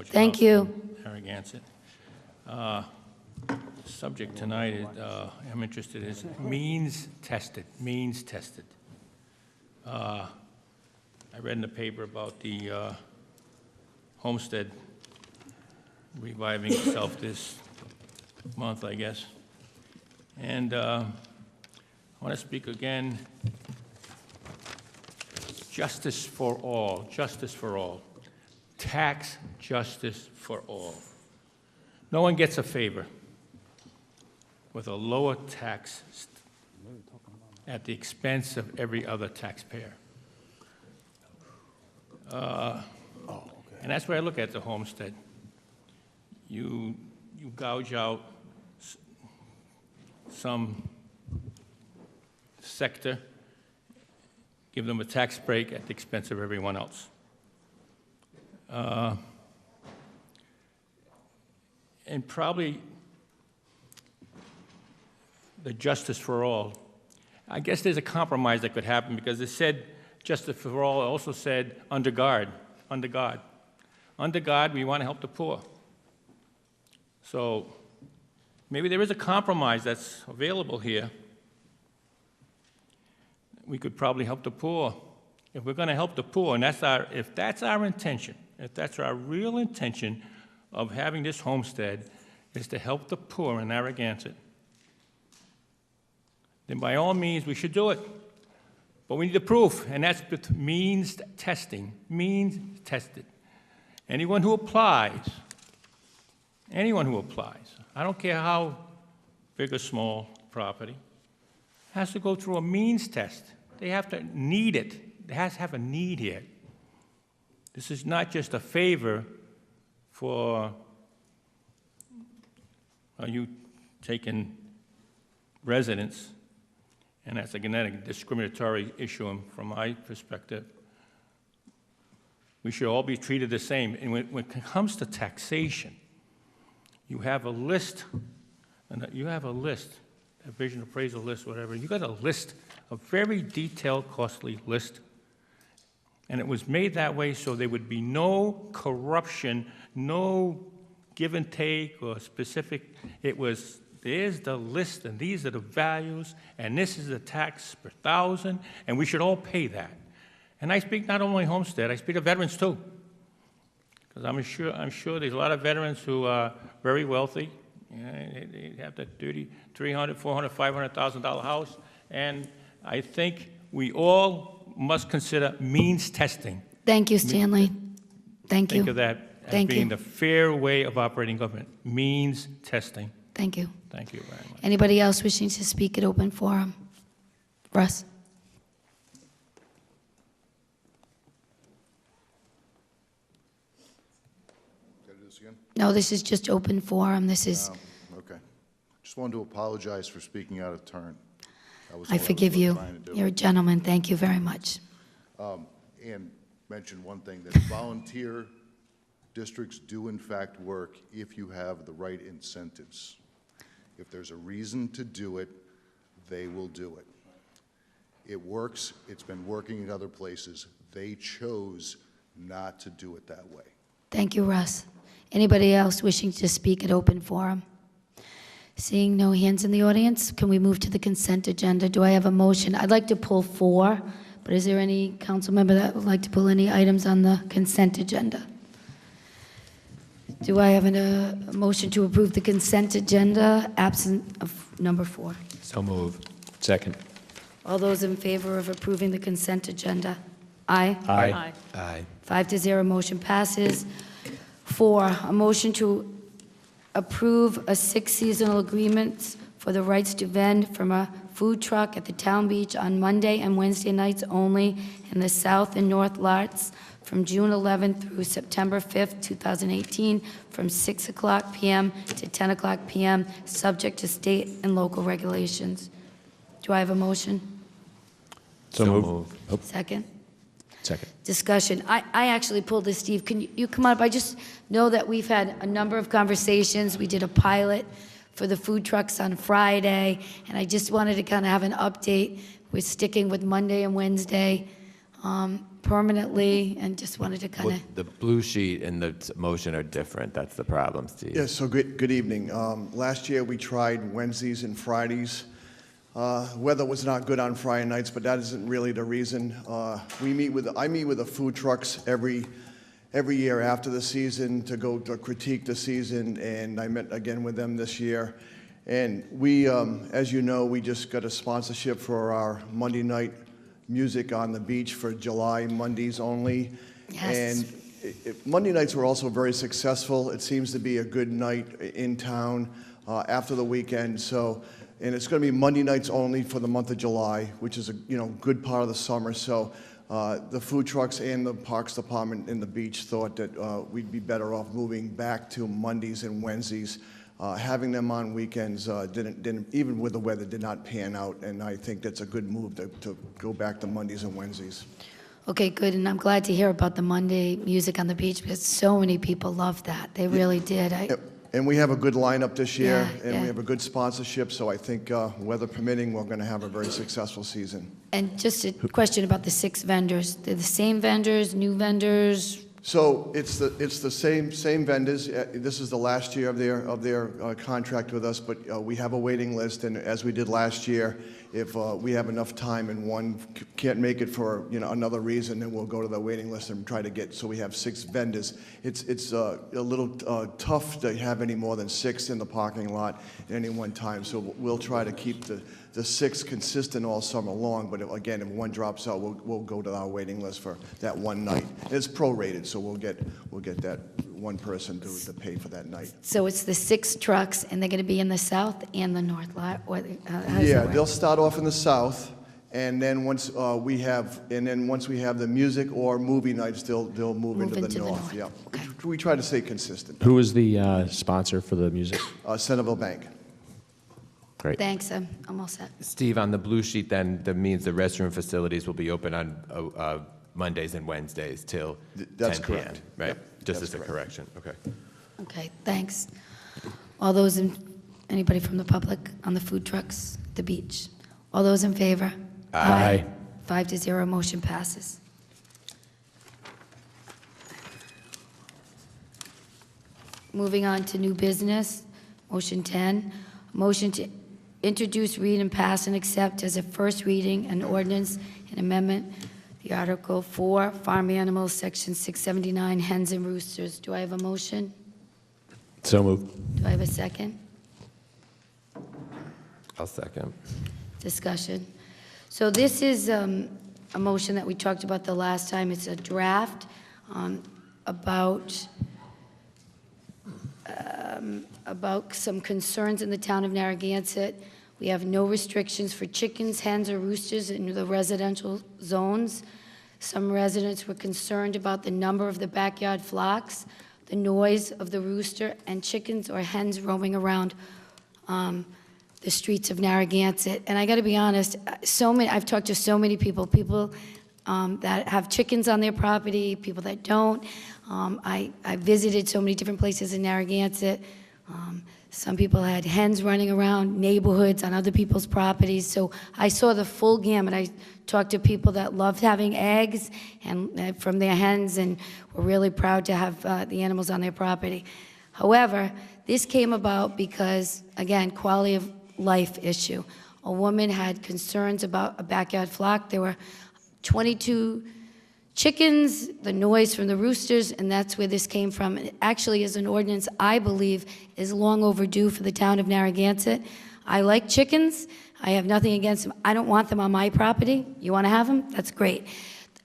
Thank you. Narragansett. Subject tonight is, I'm interested is means tested, means tested. I read in the paper about the homestead reviving itself this month, I guess. And I want to speak again, justice for all, justice for all. Tax justice for all. No one gets a favor with a lower tax at the expense of every other taxpayer. And that's where I look at the homestead. You gouge out some sector, give them a tax break at the expense of everyone else. And probably the justice for all. I guess there's a compromise that could happen because it said justice for all, it also said under God, under God. Under God, we want to help the poor. So maybe there is a compromise that's available here. We could probably help the poor. If we're going to help the poor, and if that's our intention, if that's our real intention of having this homestead is to help the poor in Narragansett, then by all means we should do it. But we need the proof, and that's with means testing, means tested. Anyone who applies, I don't care how big or small property, has to go through a means test. They have to need it. They has to have a need here. This is not just a favor for you taking residents, and that's a genetic discriminatory issue from my perspective. We should all be treated the same. And when it comes to taxation, you have a list, and you have a list a vision appraisal list, whatever. You got a list, a very detailed, costly list. And it was made that way so there would be no corruption, no give and take or specific. It was, there's the list, and these are the values, and this is the tax per thousand, and we should all pay that. And I speak not only homestead, I speak of veterans too. Because I'm sure there's a lot of veterans who are very wealthy. You know, they have that $300,000, $400,000, $500,000 house. And I think we all must consider means testing. Thank you, Stanley. Thank you. Think of that as Thank being you. the fair way of operating government. Means testing. Thank you. Thank you very much. Anybody else wishing to speak at open forum? Russ? Can I do this again? No, this is just open forum. This is, Okay. Just wanted to apologize for speaking out of turn. That was all I was forgive you. trying to do. You're a gentleman. Thank you very much. And mention one thing, that volunteer districts do in fact work if you have the right incentives. If there's a reason to do it, they will do it. It works. It's been working in other places. They chose not to do it that way. Thank you, Russ. Anybody else wishing to speak at open forum? Seeing no hands in the audience, can we move to the consent agenda? Do I have a motion? I'd like to pull 4, but is there any council member that would like to pull any items on the consent agenda? Do I have a motion to approve the consent agenda, absent of number 4? So moved. Second. All those in favor of approving the consent agenda? Aye. Aye. Aye. 5-0, motion passes. 4, a motion to approve a 6 seasonal agreements for the rights to vend from a food truck at the Town Beach on Monday and Wednesday nights only in the south and north lots from June 11th through September 5th, 2018, from 6 o'clock p.m. to 10 o'clock p.m., subject to state and local regulations. Do I have a motion? So moved. Oh, Second? second. Discussion. I actually pulled this, Steve. Can you come up? I just know that we've had a number of conversations. We did a pilot for the food trucks on Friday, and I just wanted to kind of have an update. We're sticking with Monday and Wednesday permanently, and just wanted to kind Well, of... the blue sheet and the motion are different. That's the problem, Steve. Yes, so good evening. Last year, we tried Wednesdays and Fridays. Weather was not good on Friday nights, but that isn't really the reason. I meet with the food trucks every year after the season to go to critique the season, and I met again with them this year. And we, as you know, we just got a sponsorship for our Monday night music on the beach for July, Mondays only. Yes. And Monday nights were also very successful. It seems to be a good night in town after the weekend. So, and it's going to be Monday nights only for the month of July, which is a good part of the summer. So the food trucks and the Parks Department and the beach thought that we'd be better off moving back to Mondays and Wednesdays. Having them on weekends didn't, even with the weather, did not pan out. And I think that's a good move to go back to Mondays and Wednesdays. Okay, good, and I'm glad to hear about the Monday music on the beach, because so many people loved that. They really did. And we have a good lineup this year, Yeah, and yeah. we have a good sponsorship, so I think, weather permitting, we're going to have a very successful season. And just a question about the 6 vendors. They're the same vendors, new vendors? So it's the same vendors. This is the last year of their contract with us, but we have a waiting list, and as we did last year, if we have enough time and one can't make it for another reason, then we'll go to the waiting list and try to get. So we have 6 vendors. It's a little tough to have any more than 6 in the parking lot at any one time. So we'll try to keep the 6 consistent all summer long. But again, if one drops out, we'll go to our waiting list for that one night. It's prorated, so we'll get that one person to pay for that night. So it's the 6 trucks, and they're going to be in the south and the north lot? Or, how does that Yeah, work? they'll start off in the south, and then once we have the music or movie nights, they'll move into the north. Yeah, we try to stay consistent. Who is the sponsor for the music? Centerville Bank. Great. Thanks, I'm all set. Steve, on the blue sheet, then, that means the restroom facilities will be open on Mondays and Wednesdays till 10 That's p.m., correct. right? Yep, Just that's as a correct. correction, okay. Okay, thanks. All those anybody from the public on the food trucks? the beach. All those in favor? Aye. 5-0, motion passes. Moving on to new business, motion 10, motion to introduce, read, and pass and accept as a first reading an ordinance and amendment, the Article 4, Farm Animals, Section 679, hens and roosters. Do I have a motion? So moved. Do I have a second? I'll second. Discussion. So this is a motion that we talked about the last time. It's a draft about some concerns in the town of Narragansett. We have no restrictions for chickens, hens, or roosters in the residential zones. Some residents were concerned about the number of the backyard flocks, the noise of the rooster, and chickens or hens roaming around the streets of Narragansett. And I got to be honest, I've talked to so many people that have chickens on their property, people that don't. I visited so many different places in Narragansett. Some people had hens running around neighborhoods on other people's properties. So I saw the full gamut. I talked to people that loved having eggs and from their hens and were really proud to have the animals on their property. However, this came about because, again, quality of life issue. A woman had concerns about a backyard flock. There were 22 chickens, the noise from the roosters, and that's where this came from. It actually is an ordinance I believe is long overdue for the town of Narragansett. I like chickens. I have nothing against them. I don't want them on my property. You want to have them? That's great.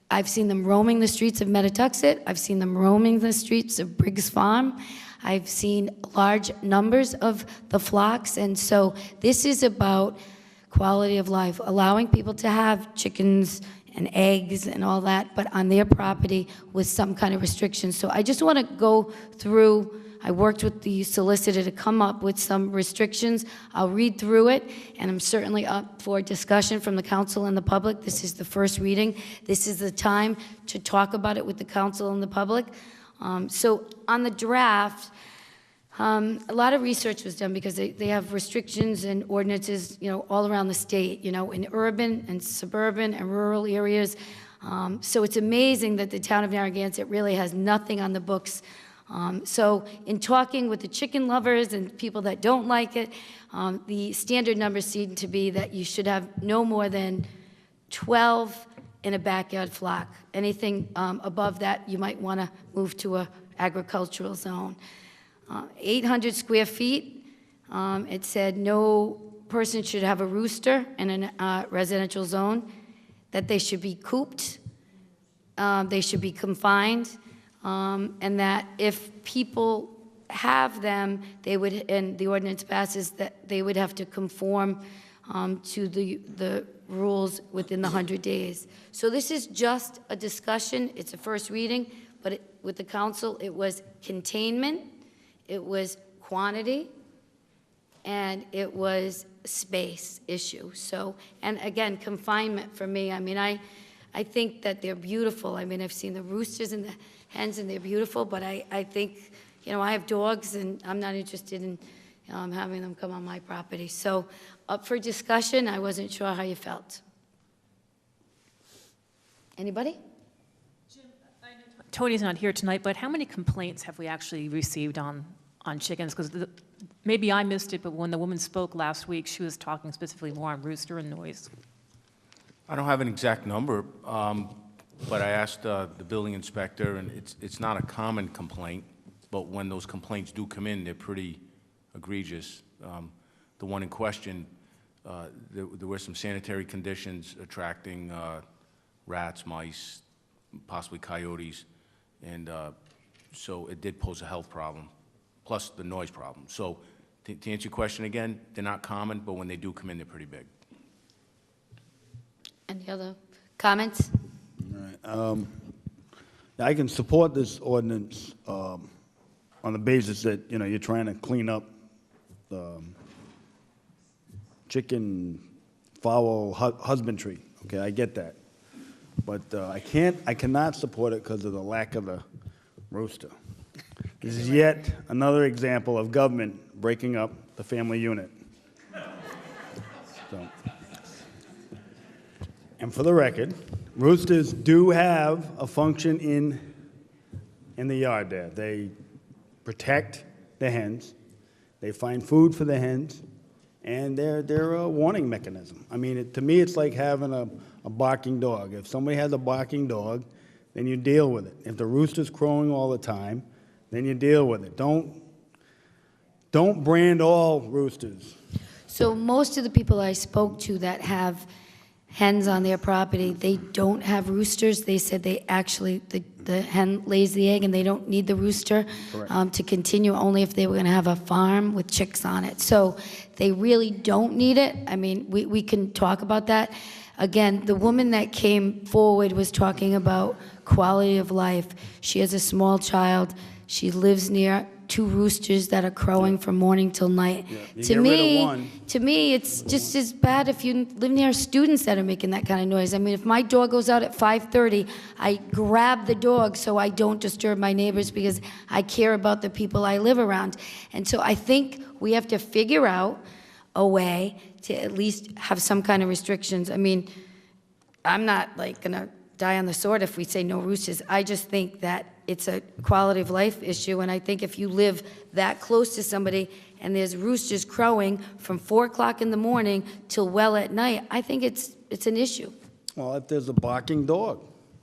I've seen them roaming the streets of Metuxet. I've seen them roaming the streets of Briggs Farm. I've seen large numbers of the flocks, and so this is about quality of life, allowing people to have chickens and eggs and all that, but on their property with some kind of restrictions. So I just want to go through, I worked with the solicitor to come up with some restrictions. I'll read through it, and I'm certainly up for discussion from the council and the public. This is the first reading. This is the time to talk about it with the council and the public. So on the draft, a lot of research was done because they have restrictions and ordinances, all around the state, in urban and suburban and rural areas. So it's amazing that the town of Narragansett really has nothing on the books. So in talking with the chicken lovers and people that don't like it, the standard numbers seem to be that you should have no more than 12 in a backyard flock. Anything above that, you might want to move to an agricultural zone. 800 square feet, it said no person should have a rooster in a residential zone, that they should be cooped, they should be confined, and that if people have them, they would, and the ordinance passes, that they would have to conform to the rules within the 100 days. So this is just a discussion. It's a first reading, but with the council, it was containment, it was quantity, and it was space issue. So, and again, confinement for me, I think that they're beautiful. I've seen the roosters and the hens, and they're beautiful, but I think, I have dogs, and I'm not interested in having them come on my property. So, up for discussion. I wasn't sure how you felt. Anybody? Tony's not here tonight, but how many complaints have we actually received on chickens? Because maybe I missed it, but when the woman spoke last week, she was talking specifically more on rooster and noise. I don't have an exact number, but I asked the building inspector, and it's not a common complaint, but when those complaints do come in, they're pretty egregious. The one in question, there were some sanitary conditions attracting rats, mice, possibly coyotes, and so it did pose a health problem, plus the noise problem. So to answer your question again, they're not common, but when they do come in, they're pretty big. Any other comments? All right. I can support this ordinance on the basis that, you're trying to clean up the chicken, fowl husbandry. Okay, I get that. But I cannot support it because of the lack of the rooster. This is yet another example of government breaking up the family unit. So, And for the record, roosters do have a function in the yard there. They protect the hens, they find food for the hens, and they're a warning mechanism. I mean, to me, it's like having a barking dog. If somebody has a barking dog, then you deal with it. If the rooster's crowing all the time, then you deal with it. Don't brand all roosters. So most of the people I spoke to that have hens on their property, they don't have roosters. They said they actually, the hen lays the egg and they don't need the rooster to continue, only if they were going to have a farm with chicks on it. So they really don't need it. I mean, we can talk about that. Again, the woman that came forward was talking about quality of life. She has a small child. She lives near 2 roosters that are crowing from morning till night. You To get rid of one. to me, it's just as bad if you live near students that are making that kind of noise. I mean, if my dog goes out at 5:30, I grab the dog so I don't disturb my neighbors because I care about the people I live around. And so I think we have to figure out a way to at least have some kind of restrictions. I mean, I'm not like gonna die on the sword if we say no roosters. I just think that it's a quality of life issue, and I think if you live that close to somebody and there's roosters crowing from 4 o'clock in the morning till well at night, I think it's an issue. Well, if there's a barking dog,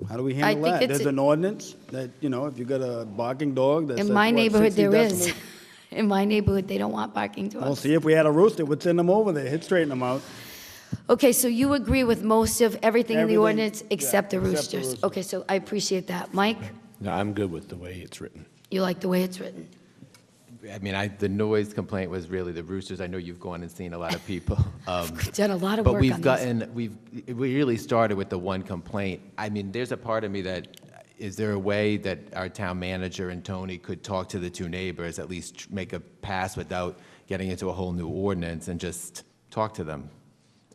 how do we handle think that? it's There's an ordinance that, if you got a barking dog that's In my neighborhood, there is. In my neighborhood, they don't want barking dogs. Well, see, if we had a rooster, we'd send them over there, he'd straighten them out. Okay, so you agree with most of everything in the Everything, ordinance except the except the roosters? rooster. Okay, so I appreciate that. Mike, No, I'm good with the way it's written. you like the way it's written? I mean, the noise complaint was really the roosters. I know you've gone and seen a lot of people. Done a lot of But work we've on this. gotten, we really started with the one complaint. I mean, there's a part of me that, is there a way that our town manager and Tony could talk to the 2 neighbors, at least make a pass without getting into a whole new ordinance and just talk to them?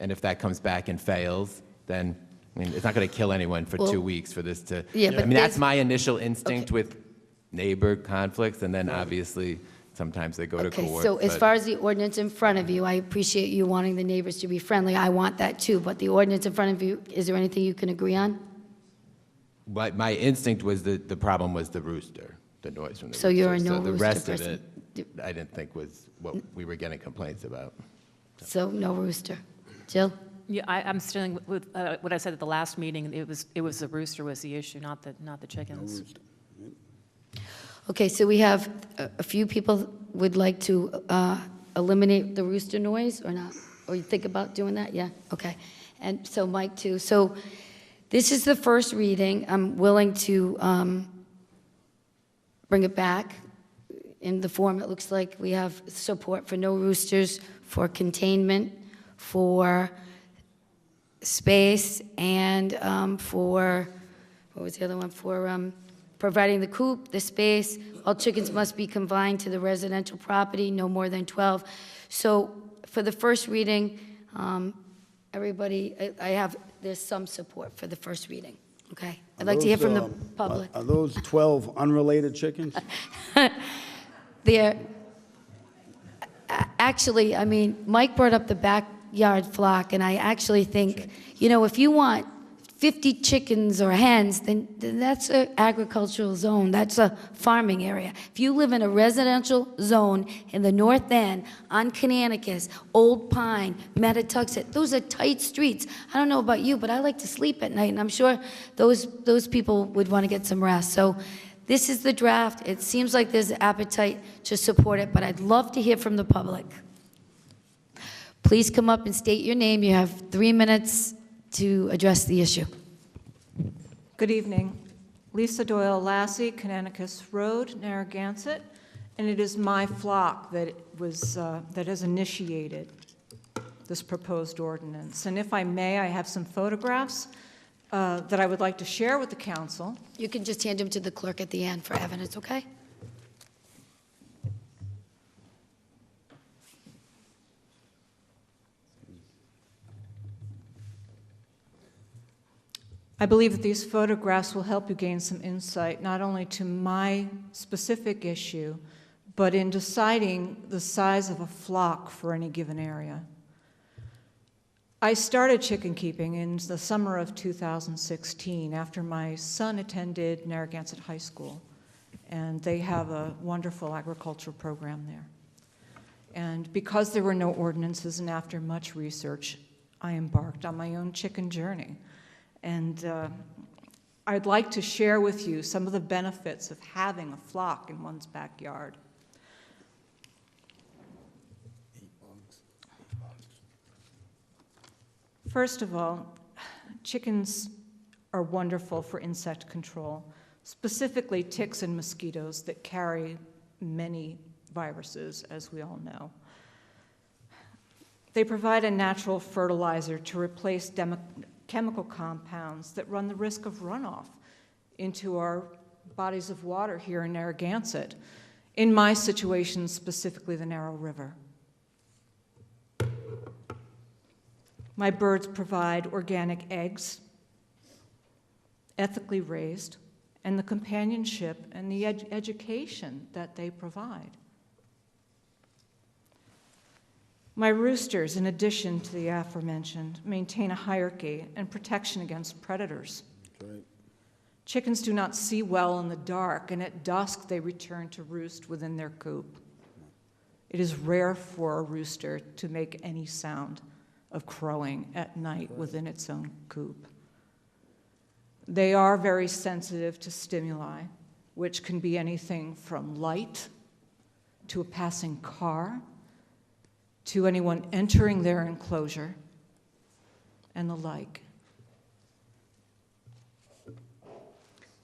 And if that comes back and fails, then, I mean, it's not going to kill anyone for Well, 2 weeks for this to, yeah, but I mean, that's there's- my initial instinct with neighbor conflicts, and then obviously, sometimes they go to Okay, court. so as but- far as the ordinance in front of you, I appreciate you wanting the neighbors to be friendly. I want that too, but the ordinance in front of you, is there anything you can agree on? But my instinct was that the problem was the rooster, the noise from the rooster. So you're a no the rooster rest person. of it, I didn't think was what we were getting complaints about. So no rooster. Jill? Yeah, I'm sticking with what I said at the last meeting. It was the rooster was the issue, not the chickens. Okay, so we have a few people would like to eliminate the rooster noise or not? Or you think about doing that? Yeah, okay. And so Mike too. So this is the first reading. I'm willing to bring it back in the form it looks like we have support for no roosters, for containment, for space, and for, what was the other one? For providing the coop, the space. All chickens must be confined to the residential property, no more than 12. So for the first reading, everybody, there's some support for the first reading, okay? I'd like to hear from the public. Are those 12 unrelated chickens? They're, actually, I mean, Mike brought up the backyard flock, and I actually think, if you want 50 chickens or hens, then that's an agricultural zone. That's a farming area. If you live in a residential zone in the North End, on Canonicus, Old Pine, Metattuxet, those are tight streets. I don't know about you, but I like to sleep at night, and I'm sure those people would want to get some rest. So this is the draft. It seems like there's appetite to support it, but I'd love to hear from the public. Please come up and state your name. You have 3 minutes to address the issue. Good evening. Lisa Doyle Lassie, Canonicus Road, Narragansett, and it is my flock that has initiated this proposed ordinance. And if I may, I have some photographs that I would like to share with the council. You can just hand them to the clerk at the end for evidence, okay? I believe that these photographs will help you gain some insight, not only to my specific issue, but in deciding the size of a flock for any given area. I started chicken keeping in the summer of 2016 after my son attended Narragansett High School, and they have a wonderful agricultural program there. And because there were no ordinances and after much research, I embarked on my own chicken journey. And I'd like to share with you some of the benefits of having a flock in one's backyard. First of all, chickens are wonderful for insect control, specifically ticks and mosquitoes that carry many viruses, as we all know. They provide a natural fertilizer to replace chemical compounds that run the risk of runoff into our bodies of water here in Narragansett. In my situation, specifically the Narrow River. My birds provide organic eggs, ethically raised, and the companionship and the education that they provide. My roosters, in addition to the aforementioned, maintain a hierarchy and protection against predators. Right. Chickens do not see well in the dark, and at dusk they return to roost within their coop. It is rare for a rooster to make any sound of crowing at night within its own coop. They are very sensitive to stimuli, which can be anything from light to a passing car to anyone entering their enclosure and the like.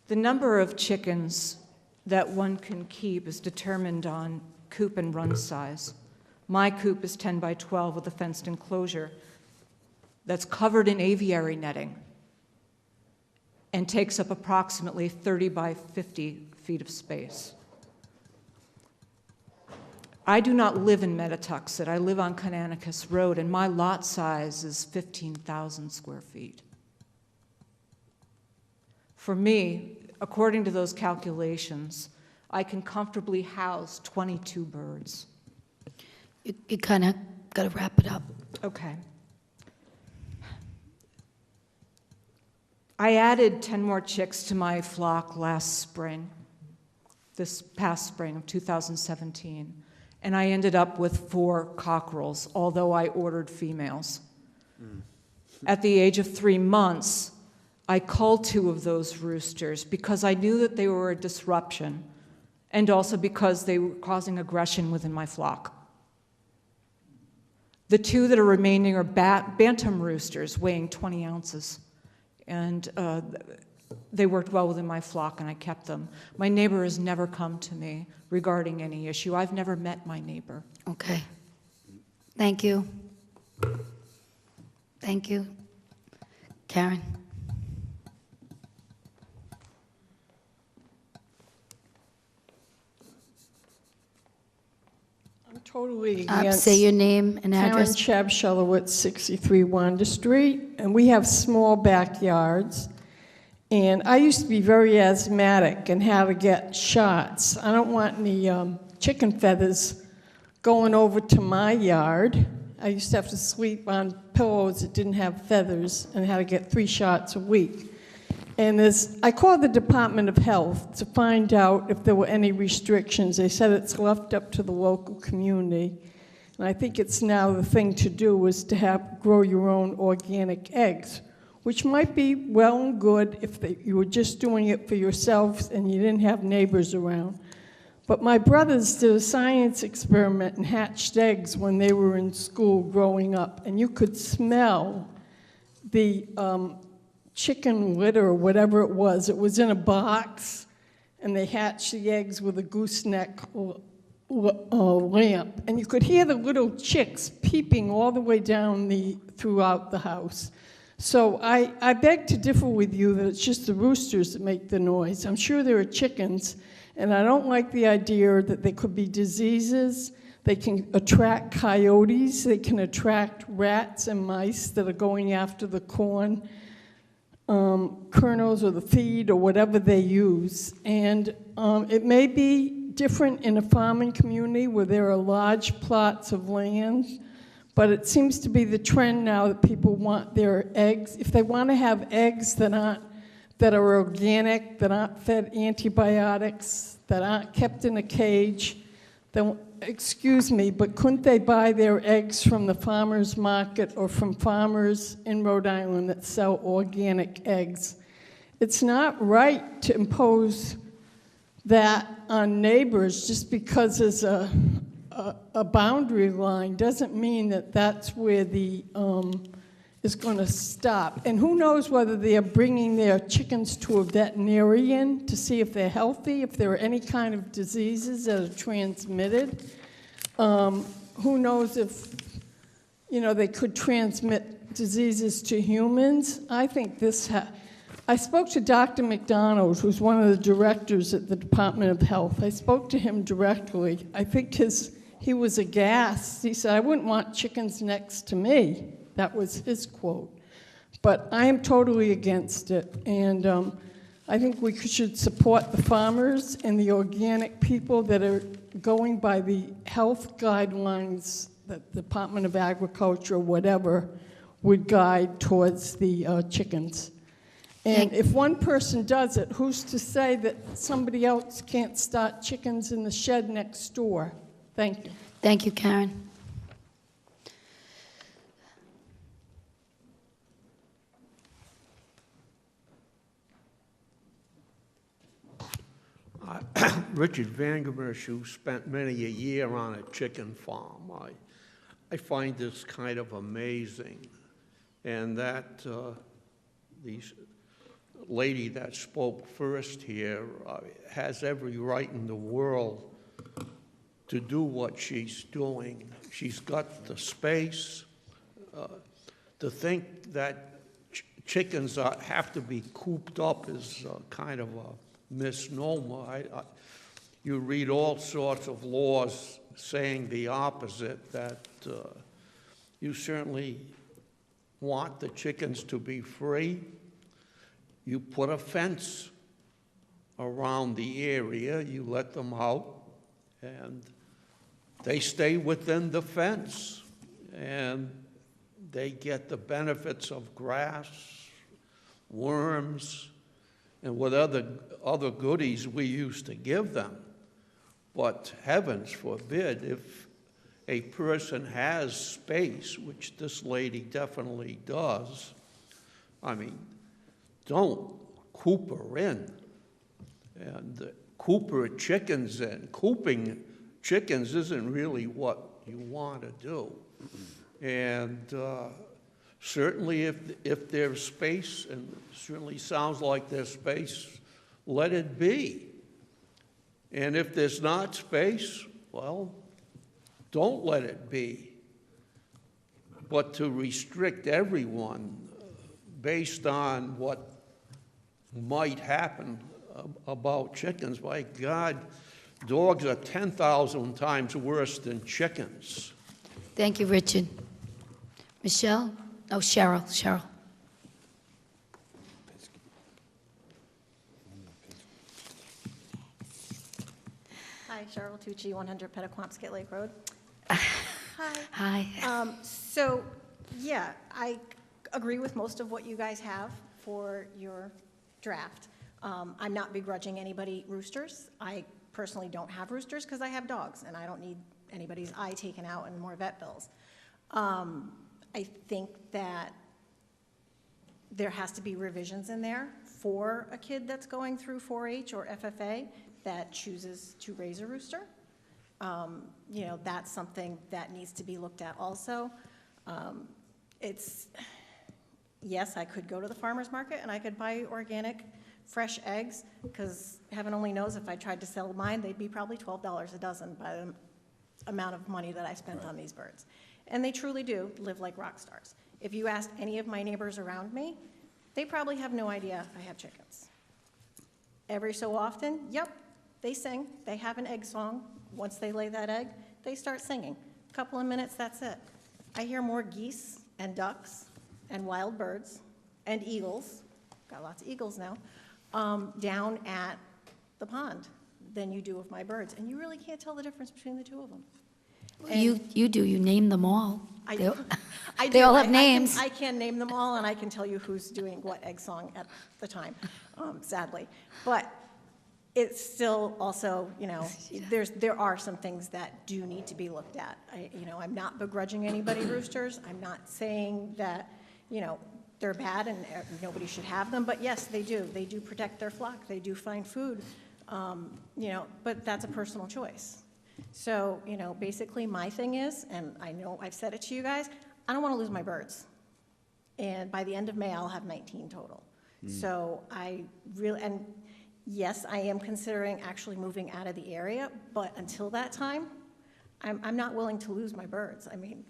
The number of chickens that one can keep is determined on coop and run size. My coop is 10 by 12 with a fenced enclosure that's covered in aviary netting and takes up approximately 30 by 50 feet of space. I do not live in Metatuxet. I live on Canonicus Road, and my lot size is 15,000 square feet. For me, according to those calculations, I can comfortably house 22 birds. You kind of got to wrap it up. Okay. I added 10 more chicks to my flock last spring, this past spring of 2017, and I ended up with 4 cockerels, although I ordered females. At the age of 3 months, I culled 2 of those roosters because I knew that they were a disruption, and also because they were causing aggression within my flock. The 2 that are remaining are bantam roosters weighing 20 ounces. And they worked well within my flock, and I kept them. My neighbor has never come to me regarding any issue. I've never met my neighbor. Okay. Thank you. Thank you. Karen? Totally against. Say your name and address. Karen Shabshelowitz, 63 Wanda Street, and we have small backyards. And I used to be very asthmatic and had to get shots. I don't want any chicken feathers going over to my yard. I used to have to sleep on pillows that didn't have feathers and had to get 3 shots a week. And I called the Department of Health to find out if there were any restrictions. They said it's left up to the local community. And I think it's now the thing to do is to grow your own organic eggs, which might be well and good if you were just doing it for yourselves and you didn't have neighbors around. But my brothers did a science experiment and hatched eggs when they were in school growing up. And you could smell the chicken litter or whatever it was. It was in a box, and they hatched the eggs with a gooseneck lamp. And you could hear the little chicks peeping all the way down throughout the house. So I beg to differ with you that it's just the roosters that make the noise. I'm sure there are chickens, and I don't like the idea that there could be diseases. They can attract coyotes. They can attract rats and mice that are going after the corn kernels or the feed or whatever they use. And it may be different in a farming community where there are large plots of land, But it seems to be the trend now that people want their eggs, if they want to have eggs that are organic, that aren't fed antibiotics, that aren't kept in a cage, then, excuse me, but couldn't they buy their eggs from the farmer's market or from farmers in Rhode Island that sell organic eggs? It's not right to impose that on neighbors just because there's a boundary line. Doesn't mean that that's where the is going to stop. And who knows whether they are bringing their chickens to a veterinarian to see if they're healthy, if there are any kind of diseases that are transmitted. Who knows if, they could transmit diseases to humans. I think I spoke to Dr. McDonald, who's one of the directors at the Department of Health. I spoke to him directly. I think he was aghast. He said, "I wouldn't want chickens next to me." That was his quote. But I am totally against it. And I think we should support the farmers and the organic people that are going by the health guidelines that the Department of Agriculture, whatever, would guide towards the chickens. And if one person does it, who's to say that somebody else can't start chickens in the shed next door? Thank you. Thank you, Karen. Richard Vangerbush, who spent many a year on a chicken farm. I find this kind of amazing. And that the lady that spoke first here has every right in the world to do what she's doing. She's got the space. To think that chickens have to be cooped up is kind of a misnomer. You read all sorts of laws saying the opposite, that you certainly want the chickens to be free. You put a fence around the area, you let them out, and they stay within the fence, and they get the benefits of grass, worms, and what other goodies we used to give them. But heavens forbid, if a person has space, which this lady definitely does, don't coop her in. And coop her chickens in. Cooping chickens isn't really what you want to do. And certainly if there's space, and it certainly sounds like there's space, let it be. And if there's not space, well, don't let it be. But to restrict everyone based on what might happen about chickens, my God, dogs are 10,000 times worse than chickens. Thank you, Richard. Michelle? Oh, Cheryl. Hi, Cheryl Tucci, 100 Pettaquamsket Lake Road. Hi. So, yeah, I agree with most of what you guys have for your draft. I'm not begrudging anybody roosters. I personally don't have roosters because I have dogs, and I don't need anybody's eye taken out and more vet bills. I think that there has to be revisions in there for a kid that's going through 4-H or FFA that chooses to raise a rooster. That's something that needs to be looked at also. Yes, I could go to the farmer's market and I could buy organic, fresh eggs, because heaven only knows if I tried to sell mine, they'd be probably $12 a dozen by the amount of money that I spent on these birds. And they truly do live like rock stars. If you ask any of my neighbors around me, they probably have no idea I have chickens. Every so often, yep, they sing. They have an egg song. Once they lay that egg, they start singing. A couple of minutes, that's it. I hear more geese and ducks and wild birds and eagles, got lots of eagles now, down at the pond than you do of my birds. And you really can't tell the difference between the two of them. You do, you name them all. I They- do. I They do. all have I can- names. I can name them all, and I can tell you who's doing what egg song at the time, sadly. But it's still also, there are some things that do need to be looked at. I'm not begrudging anybody roosters. I'm not saying that, they're bad and nobody should have them, but yes, they do. They do protect their flock. They do find food, but that's a personal choice. So, basically my thing is, and I know I've said it to you guys, I don't want to lose my birds. And by the end of May, I'll have 19 total. So I really, and yes, I am considering actually moving out of the area, but until that time, I'm not willing to lose my birds. I mean,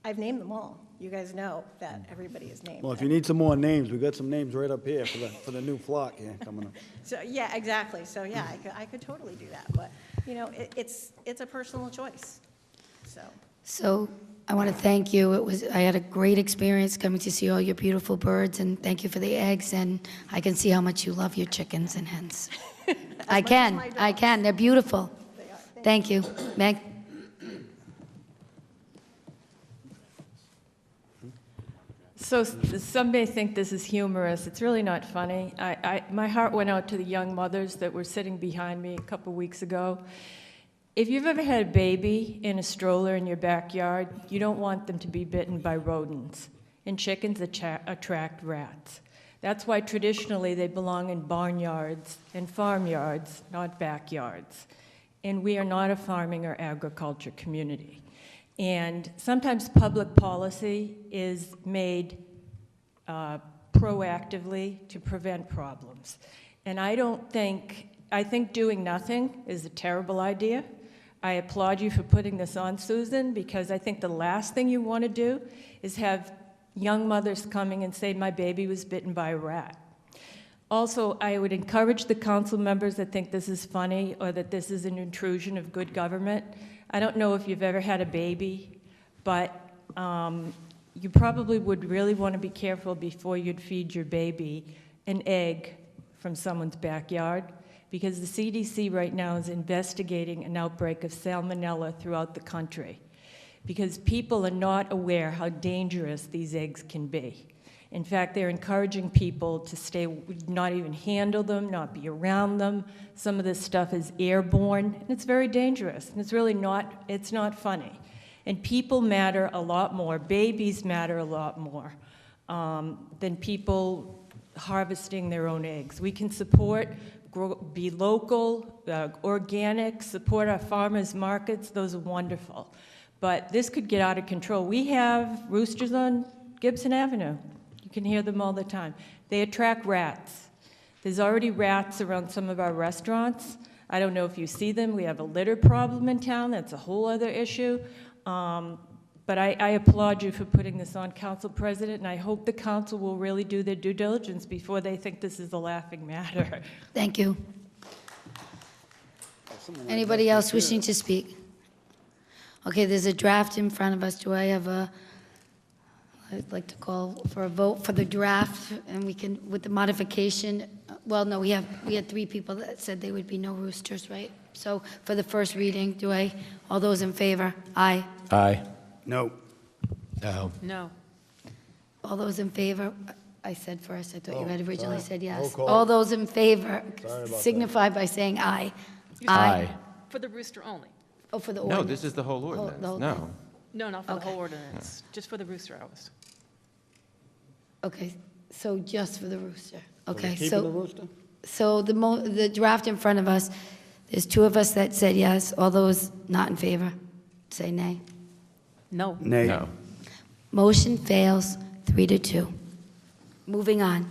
I've named them all. You guys know that everybody is named. Well, if you need some more names, we've got some names right up here for the new flock here coming up. So, yeah, exactly. So, yeah, I could totally do that. But, it's a personal choice, so. So I want to thank you. I had a great experience coming to see all your beautiful birds, and thank you for the eggs, and I can see how much you love your chickens and hens. I can. They're beautiful. Thank you. Meg? So some may think this is humorous. It's really not funny. My heart went out to the young mothers that were sitting behind me a couple weeks ago. If you've ever had a baby in a stroller in your backyard, you don't want them to be bitten by rodents. And chickens attract rats. That's why traditionally they belong in barnyards and farmyards, not backyards. And we are not a farming or agriculture community. And sometimes public policy is made proactively to prevent problems. And I think doing nothing is a terrible idea. I applaud you for putting this on, Susan, because I think the last thing you want to do is have young mothers coming and say, my baby was bitten by a rat. Also, I would encourage the council members that think this is funny or that this is an intrusion of good government. I don't know if you've ever had a baby, but you probably would really want to be careful before you'd feed your baby an egg from someone's backyard, because the CDC right now is investigating an outbreak of salmonella throughout the country, because people are not aware how dangerous these eggs can be. In fact, they're encouraging people to not even handle them, not be around them. Some of this stuff is airborne, and it's very dangerous, and it's not funny. And people matter a lot more, babies matter a lot more than people harvesting their own eggs. We can support, be local, organic, support our farmers markets, those are wonderful. But this could get out of control. We have roosters on Gibson Avenue. You can hear them all the time. They attract rats. There's already rats around some of our restaurants. I don't know if you see them. We have a litter problem in town. That's a whole other issue. But I applaud you for putting this on, Council President, and I hope the council will really do their due diligence before they think this is a laughing matter. Thank you. Anybody else wishing to speak? Okay, there's a draft in front of us. Do I have I'd like to call for a vote for the draft, and we can, with the modification, well, no, we had 3 people that said there would be no roosters, right? So for the first reading, all those in favor? Aye. Aye. No. No. No. All those in favor? I said first, I thought you had originally said yes. Roll call. All those in favor Sorry about signify by saying aye. Aye. For the rooster only. Oh, for the No, ordinance. this is the whole the ordinance. whole No. thing. No, not for the Okay. whole ordinance, just for the rooster hours. Okay, so just for the rooster. Okay, Keeping the so, rooster? so the draft in front of us, there's 2 of us that said yes. All those not in favor, say nay. No. Nay. No. Motion fails 3-2. Moving on.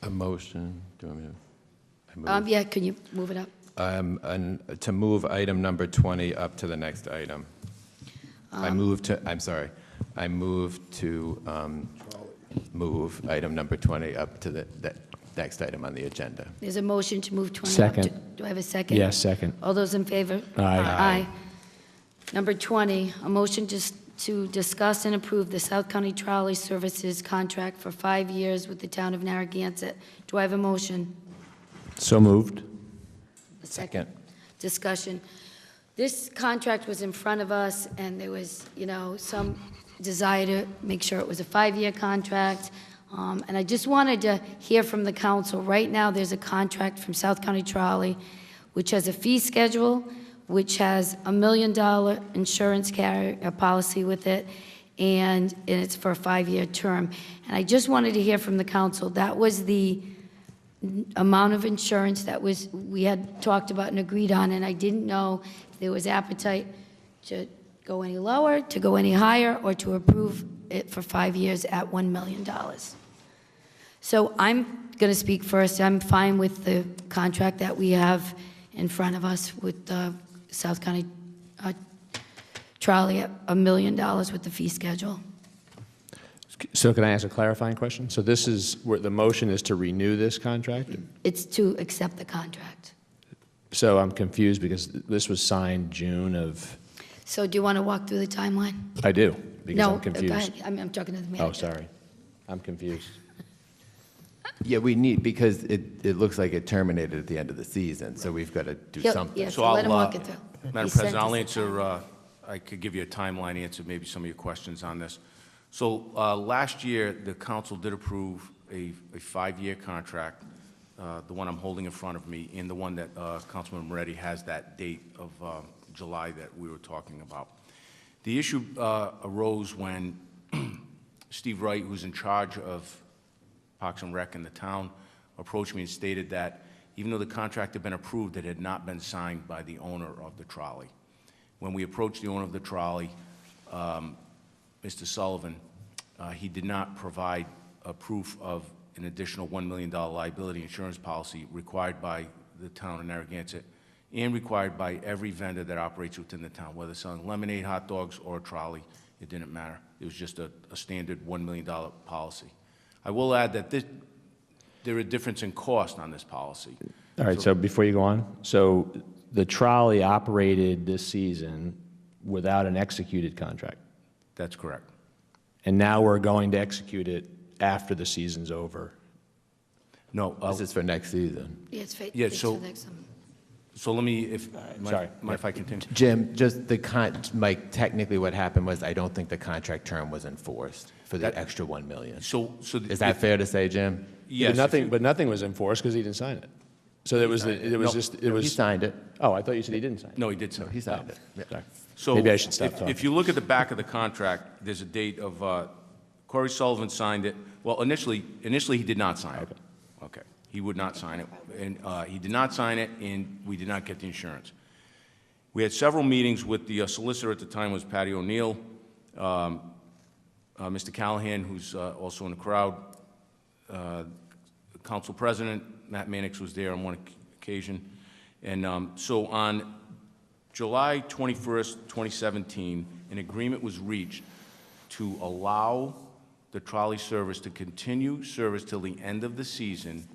A motion, do you want me to? I move. Yeah, can you move it up? And to move item number 20 up to the next item. I move to move item number 20 up to the next item on the agenda. There's a motion to move 20 up Second. to, do I have a second? Yes, second. All those in favor? Aye. Aye. Number 20, a motion to discuss and approve the South County Trolley Services contract for 5 years with the town of Narragansett. Do I have a motion? So moved. Second. Discussion. This contract was in front of us, and there was, some desire to make sure it was a 5-year contract. And I just wanted to hear from the council. Right now, there's a contract from South County Trolley, which has a fee schedule, which has $1 million insurance carrier policy with it, and it's for a 5-year term. And I just wanted to hear from the council. That was the amount of insurance that we had talked about and agreed on, and I didn't know if there was appetite to go any lower, to go any higher, or to approve it for 5 years at $1 million. So I'm going to speak first. I'm fine with the contract that we have in front of us with the South County Trolley at $1 million with the fee schedule. So can I ask a clarifying question? So this is where the motion is to renew this contract? It's to accept the contract. So I'm confused because this was signed June of, So do you want to walk through the timeline? I do, because No, I'm confused. go ahead. I'm talking to the manager. Oh, sorry. I'm confused. Yeah, we need, because it looks like it terminated at the end of the season, so we've got to do something. Yes, let him walk it through. Madam He sent President, I'll us- answer, I could give you a timeline answer, maybe some of your questions on this. So last year, the council did approve a 5-year contract, the one I'm holding in front of me, and the one that Councilman Moretti has that date of July that we were talking about. The issue arose when Steve Wright, who's in charge of Parks and Rec in the town, approached me and stated that even though the contract had been approved, it had not been signed by the owner of the trolley. When we approached the owner of the trolley, Mr. Sullivan, he did not provide a proof of an additional $1 million liability insurance policy required by the town of Narragansett and required by every vendor that operates within the town, whether selling lemonade, hot dogs, or a trolley. It didn't matter. It was just a standard $1 million policy. I will add that there are difference in cost on this policy. All right, so before you go on, so the trolley operated this season without an executed contract? That's correct. And now we're going to execute it after the season's over? No. This is for next season. Yeah, it's Yeah, it's so- for next summer. So let me, Sorry. mind if I continue? Jim, just Mike, technically what happened was I don't think the contract term was enforced for the extra $1 million. So Is that fair to say, Jim? Yes. But nothing was enforced because he didn't sign it. So it was He signed it. Oh, I thought you said he didn't sign it. No, he did sign it. He signed it. Sorry. So Maybe I should stop talking. If you look at the back of the contract, there's a date of, Corey Sullivan signed it. Well, initially he did not sign it. Okay. He would not sign it. And he did not sign it, and we did not get the insurance. We had several meetings with the solicitor at the time, was Patty O'Neill, Mr. Callahan, who's also in the crowd, Council President, Matt Mannix was there on one occasion. And so on July 21st, 2017, an agreement was reached to allow the trolley service to continue service till the end of the season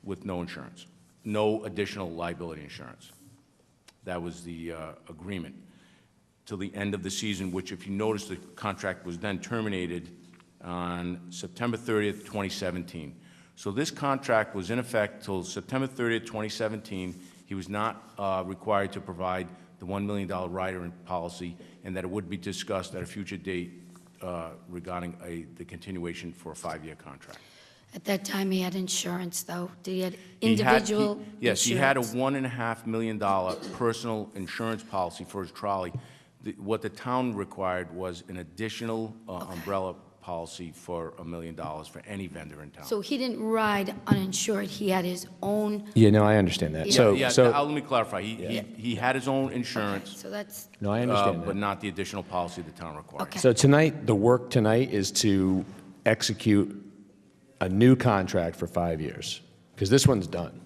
with no insurance, no additional liability insurance. That was the agreement till the end of the season, which, if you notice, the contract was then terminated on September 30th, 2017. So this contract was in effect till September 30th, 2017. He was not required to provide the $1 million rider in policy, and that it would be discussed at a future date regarding the continuation for a 5-year contract. At that time, he had insurance, though. Did he have individual insurance? Yes, he had a $1.5 million personal insurance policy for his trolley. What the town required was an additional umbrella policy for $1 million for any vendor in town. So he didn't ride uninsured. He had his own. Yeah, no, I understand that. Let me clarify. He had his own insurance. So that's. No, I understand but that. not the additional policy the town required. Okay. So tonight, the work tonight is to execute a new contract for 5 years, because this one's done.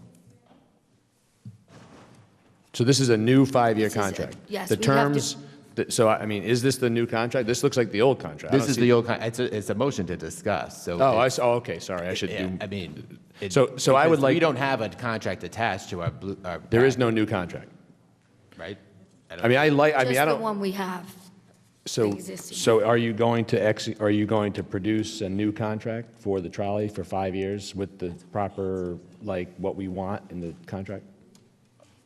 So this is a new 5-year contract. Yes, The we have to- terms, so I mean, is this the new contract? This looks like the old contract. I This don't is see- the old, it's a motion to discuss, so. Okay, sorry, I should do. I mean. So I would because like. We don't have a contract attached to our There is no new contract. Right? I mean, I Just the don't. one we have. So, existing. so are you going to produce a new contract for the trolley for 5 years with the proper, like, what we want in the contract?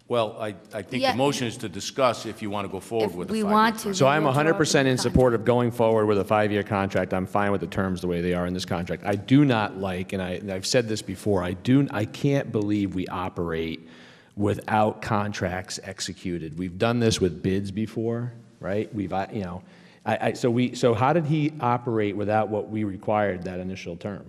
Well, I think Yeah. the motion is to discuss if you want to go forward If with the we 5-year want to, contract. So then I'm we'll draw up 100% the in support of going forward with a 5-year contract. I'm fine with the terms the way they are in this contract. I do not like, and I've said this before, I can't believe we operate without contracts executed. We've done this with bids before, right? So how did he operate without what we required that initial term?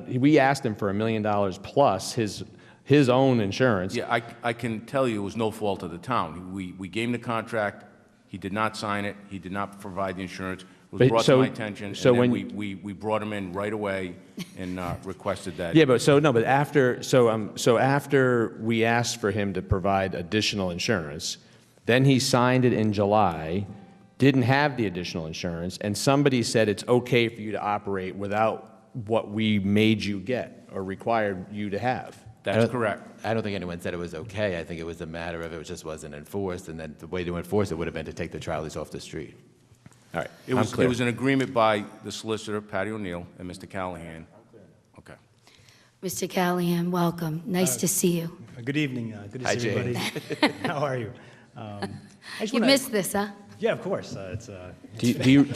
We asked him for $1 million plus his own insurance. Yeah, I can tell you it was no fault of the town. We gave him the contract, he did not sign it, he did not provide the insurance. It was But brought so- to my attention, and so then when- we brought him in right away and requested that. Yeah, but after we asked for him to provide additional insurance, then he signed it in July, didn't have the additional insurance, and somebody said it's okay for you to operate without what we made you get or required you to have. That's correct. I don't think anyone said it was okay. I think it was a matter of it just wasn't enforced, and then the way to enforce it would have been to take the trolleys off the street. All right, It was an agreement by the solicitor, Patty O'Neill, and Mr. Callahan. Okay. Mr. Callahan, welcome. Nice to see you. Good evening. Good to Hi, see Jane. everybody. How are you? I just You wanna- missed this, huh? Yeah, of course. It's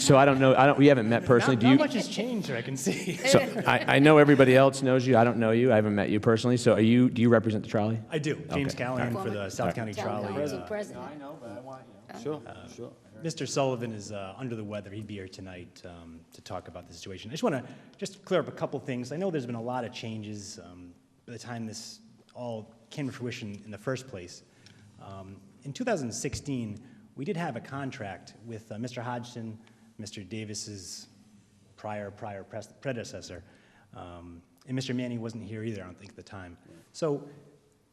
So I don't know, we haven't met personally. not much has changed, I can see. So I know everybody else knows you. I don't know you. I haven't met you personally. So do you represent the trolley? I do. James Okay. Callahan All for the South County Trolley. President. I know, but I want you. Sure, sure. Mr. Sullivan is under the weather. He'd be here tonight to talk about the situation. I just want to clear up a couple things. I know there's been a lot of changes by the time this all came to fruition in the first place. In 2016, we did have a contract with Mr. Hodgson, Mr. Davis's prior predecessor, and Mr. Manning wasn't here either, I don't think, at the time. So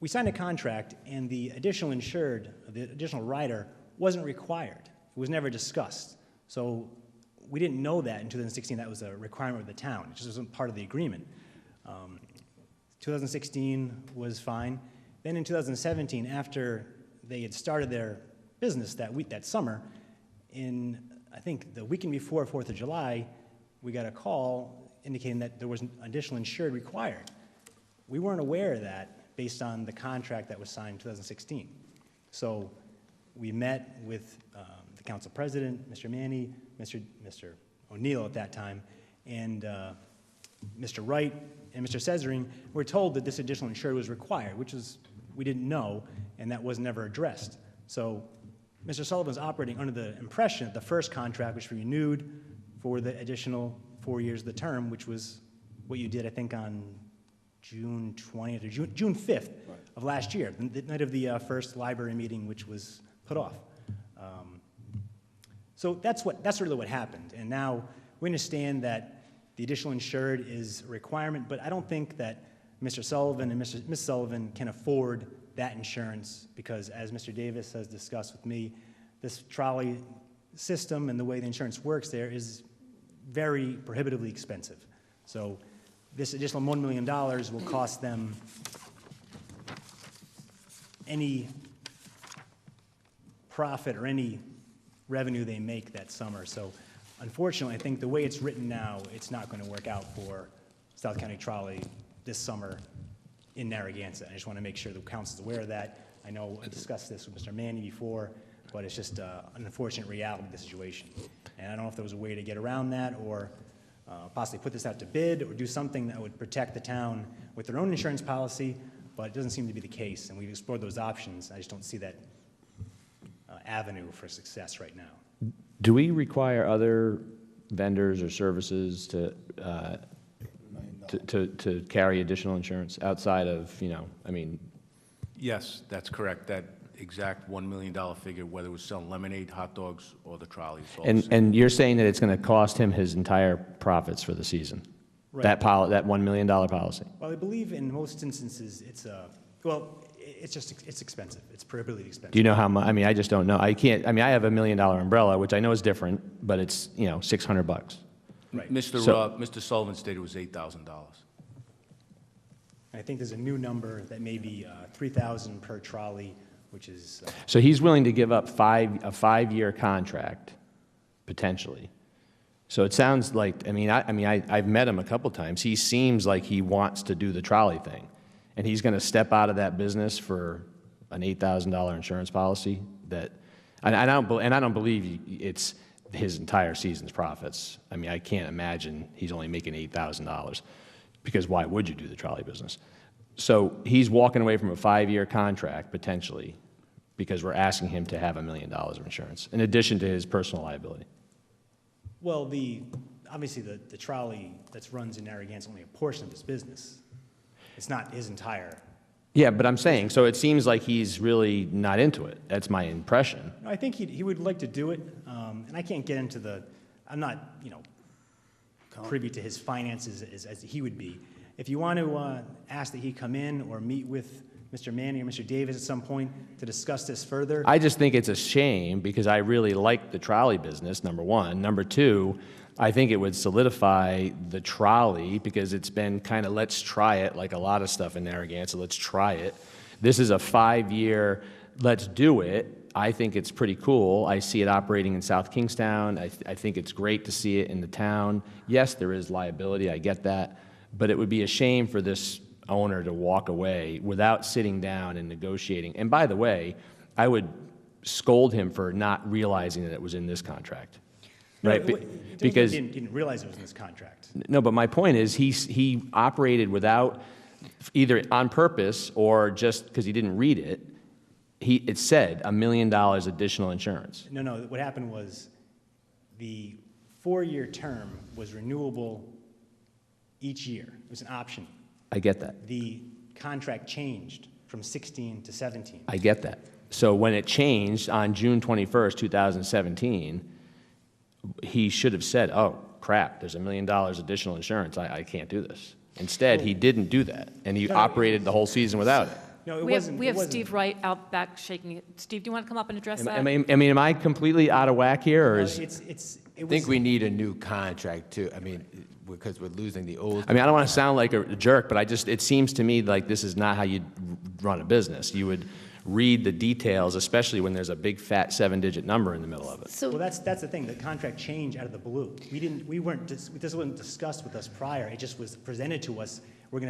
we signed a contract, and the additional insured, the additional rider, wasn't required. It was never discussed. So we didn't know that in 2016 that was a requirement of the town. It just wasn't part of the agreement. 2016 was fine. Then in 2017, after they had started their business that summer, I think the weekend before 4th of July, we got a call indicating that there was an additional insured required. We weren't aware of that based on the contract that was signed in 2016. So we met with the council president, Mr. Manny, Mr. O'Neill at that time, and Mr. Wright and Mr. Cesaring. Were told that this additional insured was required, which we didn't know, and that was never addressed. So Mr. Sullivan's operating under the impression that the first contract, which renewed for the additional 4 years of the term, which was what you did, I think, on June 20th or June 5th of last year, the night of the first library meeting, which was put off. So that's really what happened. And now we understand that the additional insured is a requirement, but I don't think that Mr. Sullivan and Ms. Sullivan can afford that insurance because, as Mr. Davis has discussed with me, this trolley system and the way the insurance works there is very prohibitively expensive. So this additional $1 million will cost them any profit or any revenue they make that summer. So unfortunately, I think the way it's written now, it's not going to work out for South County Trolley this summer in Narragansett. I just want to make sure the council's aware of that. I know I discussed this with Mr. Manny before, but it's just an unfortunate reality of the situation. And I don't know if there was a way to get around that or possibly put this out to bid or do something that would protect the town with their own insurance policy, but it doesn't seem to be the case, and we've explored those options. I just don't see that avenue for success right now. Do we require other vendors or services to carry additional insurance outside of, Yes, that's correct. That exact $1 million figure, whether it was selling lemonade, hot dogs, or the trolleys. all the same. and you're saying that it's going to cost him his entire profits for the season? Right. That $1 million policy? Well, I believe in most instances it's it's expensive. It's prohibitively expensive. Do you know how much? I just don't know. I have a $1 million umbrella, which I know is different, but it's, $600. Right. Mr. Sullivan stated it was $8,000. I think there's a new number that may be $3,000 per trolley, which is So he's willing to give up a 5-year contract, potentially. So it sounds like, I've met him a couple times. He seems like he wants to do the trolley thing. And he's going to step out of that business for an $8,000 insurance policy that, and I don't believe it's his entire season's profits. I can't imagine he's only making $8,000, because why would you do the trolley business? So he's walking away from a 5-year contract, potentially, because we're asking him to have $1 million of insurance, in addition to his personal liability. Well, obviously the trolley that runs in Narragansett is only a portion of his business. It's not his entire. Yeah, but I'm saying, so it seems like he's really not into it. That's my impression. No, I think he would like to do it, and I can't get into I'm not, privy to his finances as he would be. If you want to ask that he come in or meet with Mr. Manning or Mr. Davis at some point to discuss this further. I just think it's a shame, because I really like the trolley business, number one. Number two, I think it would solidify the trolley, because it's been kind of, let's try it, like a lot of stuff in Narragansett, let's try it. This is a 5-year, let's do it. I think it's pretty cool. I see it operating in South Kingstown. I think it's great to see it in the town. Yes, there is liability, I get that, but it would be a shame for this owner to walk away without sitting down and negotiating. And by the way, I would scold him for not realizing that it was in this contract. Right? Because he didn't realize it was in this contract. No, but my point is he operated without, either on purpose or just because he didn't read it. It said $1 million additional insurance. No, what happened was the 4-year term was renewable each year. It was an option. I get that. The contract changed from 16 to 17. I get that. So when it changed on June 21st, 2017, he should have said, oh, crap, there's $1 million additional insurance. I can't do this. Instead, he didn't do that, and he operated the whole season without it. No, it We wasn't. have Steve Wright out back shaking it. Steve, do you want to come up and address that? Am I completely out of whack here, or is? I think we need a new contract too. Because we're losing the old. I don't want to sound like a jerk, but it seems to me like this is not how you run a business. You would read the details, especially when there's a big fat 7-digit number in the middle of it. Well, that's the thing. The contract changed out of the blue. This wasn't discussed with us prior. It just was presented to us. The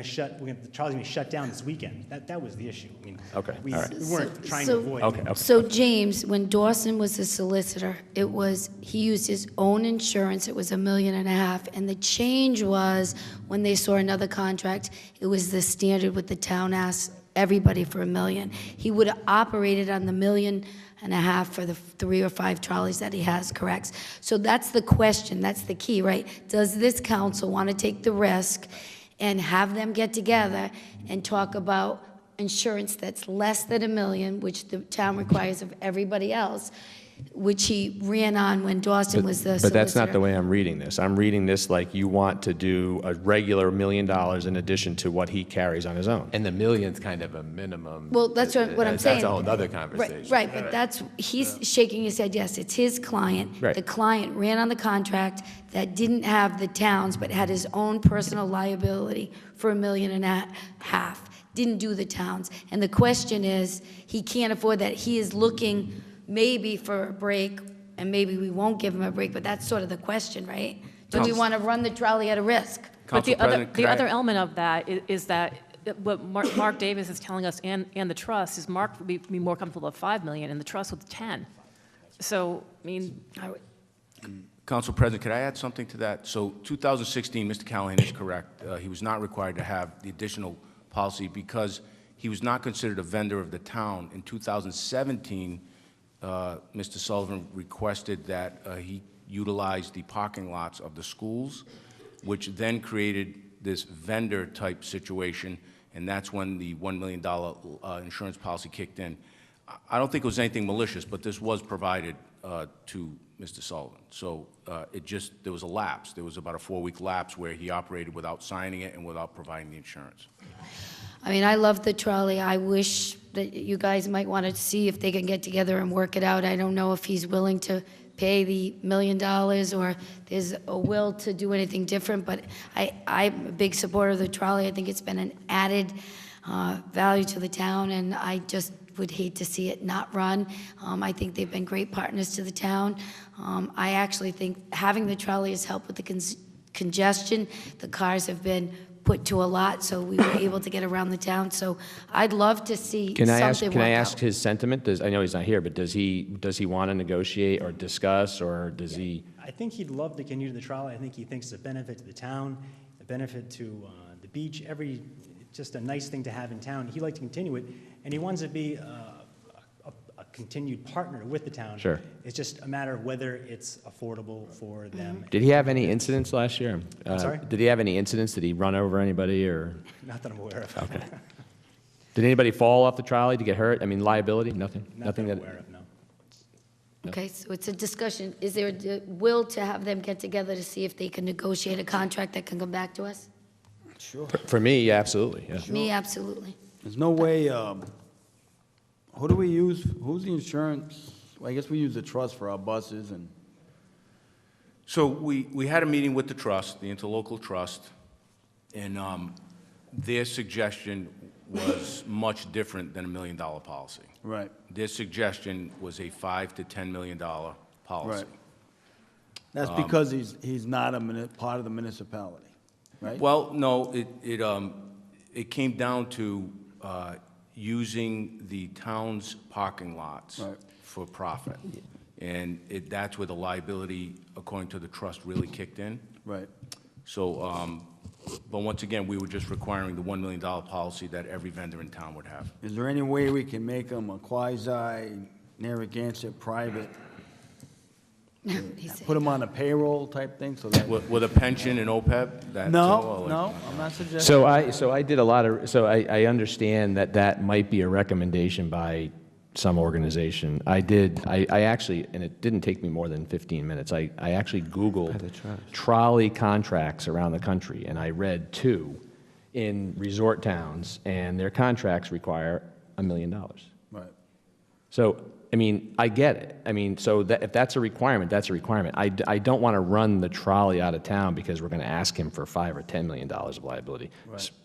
trial's gonna be shut down this weekend. That was the issue. Okay, we all right. weren't trying to avoid. Okay. So James, when Dawson was the solicitor, he used his own insurance, it was $1.5 million, and the change was, when they saw another contract, it was the standard with the town asked everybody for $1 million. He would have operated on the $1.5 million for the 3 or 5 trolleys that he has, correct? So that's the question, that's the key, right? Does this council want to take the risk and have them get together and talk about insurance that's less than $1 million, which the town requires of everybody else, which he ran on when Dawson was the solicitor? But that's not the way I'm reading this. I'm reading this like you want to do a regular $1 million in addition to what he carries on his own. And the million's kind of a minimum. Well, that's what I'm saying. That's a whole other conversation. Right, but he's shaking his head, yes, it's his client. Right. The client ran on the contract that didn't have the towns, but had his own personal liability for $1.5 million. Didn't do the towns. And the question is, he can't afford that. He is looking maybe for a break, and maybe we won't give him a break, but that's sort of the question, right? Do we want to run the trolley at a risk? But the other element of that is that what Mark Davis is telling us and the trust is Mark would be more comfortable with $5 million and the trust with 10. So, Council President, could I add something to that? So 2016, Mr. Callahan is correct. He was not required to have the additional policy because he was not considered a vendor of the town. In 2017, Mr. Sullivan requested that he utilize the parking lots of the schools, which then created this vendor-type situation, and that's when the $1 million insurance policy kicked in. I don't think it was anything malicious, but this was provided to Mr. Sullivan. So there was a lapse. There was about a 4-week lapse where he operated without signing it and without providing the insurance. I love the trolley. I wish that you guys might want to see if they can get together and work it out. I don't know if he's willing to pay the $1 million or there's a will to do anything different, but I'm a big supporter of the trolley. I think it's been an added value to the town, and I just would hate to see it not run. I think they've been great partners to the town. I actually think having the trolley has helped with the congestion. The cars have been put to a lot, so we were able to get around the town. So I'd love to see Can I something ask, can I work ask out. his sentiment? I know he's not here, but does he want to negotiate or discuss, or does he? I think he'd love to continue the trolley. I think he thinks it's a benefit to the town, a benefit to the beach, just a nice thing to have in town. He'd like to continue it, and he wants to be a continued partner with the town. Sure. It's just a matter of whether it's affordable for them. Did he have any incidents last year? Sorry? Did he have any incidents? Did he run over anybody, or? Not that I'm aware of. Okay. Did anybody fall off the trolley to get hurt? I mean, liability? Nothing? Nothing that I'm aware of, no. Okay, so it's a discussion. Is there a will to have them get together to see if they can negotiate a contract that can come back to us? Sure. For me, yeah, absolutely, yeah. Me, absolutely. There's no way, who do we use, who's the insurance? Well, I guess we use the trust for our buses and. So we had a meeting with the trust, the interlocal trust, and their suggestion was much different than $1 million policy. Right. Their suggestion was a $5 to $10 million policy. Right. That's because he's not part of the municipality, right? Well, no, it came down to using the town's parking lots for profit. And that's where the liability, according to the trust, really kicked in. Right. So, but once again, we were just requiring the $1 million policy that every vendor in town would have. Is there any way we can make them a quasi-Narragansett private? Put them on a payroll type thing so that. With a pension and OPEB? No, I'm not suggesting. So I did a lot of, so I understand that might be a recommendation by some organization. I actually, and it didn't take me more than 15 minutes, I actually Googled trolley contracts around the country, and I read 2 in resort towns, and their contracts require $1 million. Right. So, I mean, I get it. I mean, so if that's a requirement, that's a requirement. I don't want to run the trolley out of town because we're going to ask him for $5 or $10 million of liability,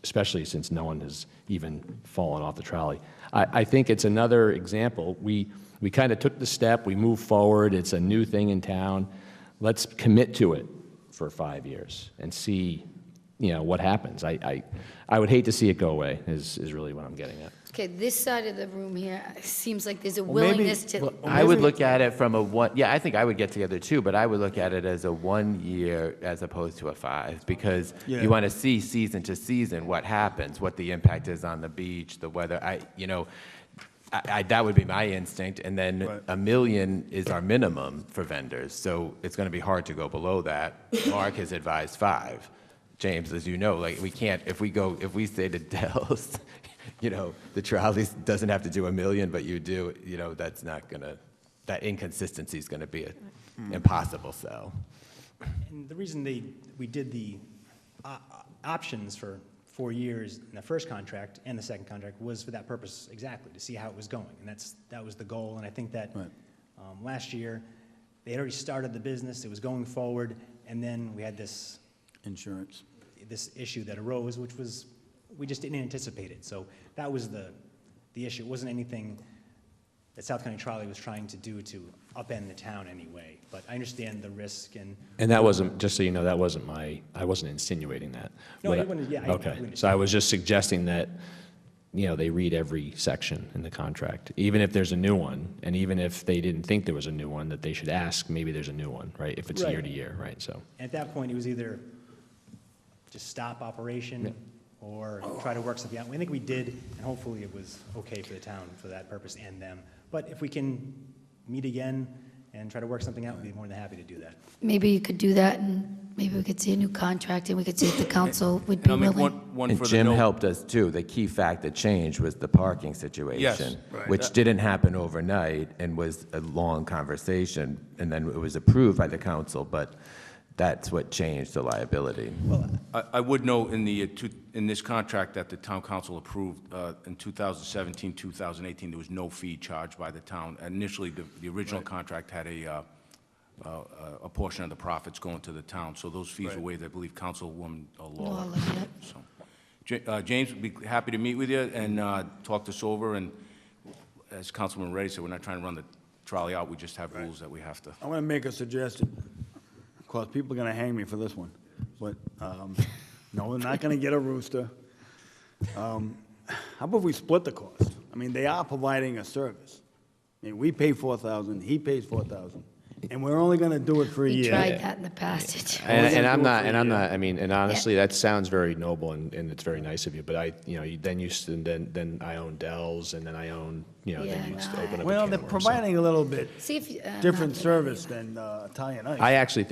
especially since no one has even fallen off the trolley. I think it's another example. We kind of took the step, we moved forward, it's a new thing in town. Let's commit to it for 5 years and see, what happens. I would hate to see it go away, is really what I'm getting at. Okay, this side of the room here, it seems like there's a willingness to. I would look at it from I think I would get together too, but I would look at it as a 1 year as opposed to a 5, because you want to see season to season what happens, what the impact is on the beach, the weather. That would be my instinct, and then $1 million is our minimum for vendors, so it's going to be hard to go below that. Mark has advised 5. James, as you know, we can't, if we say to Dells, the trolley doesn't have to do $1 million, but you do, that's not gonna, that inconsistency is gonna be an impossible sell. And the reason we did the options for 4 years in the first contract and the second contract was for that purpose exactly, to see how it was going. And that was the goal. And I think that last year, they had already started the business, it was going forward, and then we had this insurance, this issue that arose, which was, we just didn't anticipate it. So that was the issue. It wasn't anything that South County Trolley was trying to do to upend the town anyway. But I understand the risk and that wasn't, just so you know, I wasn't insinuating that. No, you wouldn't, yeah. Okay, so I was just suggesting that, they read every section in the contract, even if there's a new one, and even if they didn't think there was a new one, that they should ask, maybe there's a new one, right? If it's year to year, right, so. at that point, it was either just stop operation or try to work something out. I think we did, and hopefully it was okay for the town for that purpose and them. But if we can meet again and try to work something out, we'd be more than happy to do that. Maybe you could do that, and maybe we could see a new contract, and we could see if the council would be willing. And Jim helped us too. The key fact that changed was the parking situation, Yes. which didn't happen overnight and was a long conversation, and then it was approved by the council, but that's what changed the liability. Well, I would note in this contract that the town council approved in 2017, 2018, there was no fee charged by the town. Initially, the original contract had a portion of the profits going to the town, so those fees were waived. I believe Councilwoman Lawler. So, James would be happy to meet with you and talk this over, and as Councilman Ray said, we're not trying to run the trolley out, we just have rules that we have to. I want to make a suggestion. Of course, people are going to hang me for this one, but no, we're not going to get a rooster. How about we split the cost? I mean, they are providing a service. I mean, we pay $4,000, he pays $4,000, and we're only going to do it for a We year. tried that in the past. And I'm not, I mean, and honestly, that sounds very noble and it's very nice of you, but then I own Dell's and then I own, then you just open up a Well, can they're of worms. providing a little bit See if, different not that service than Italian Ice. I actually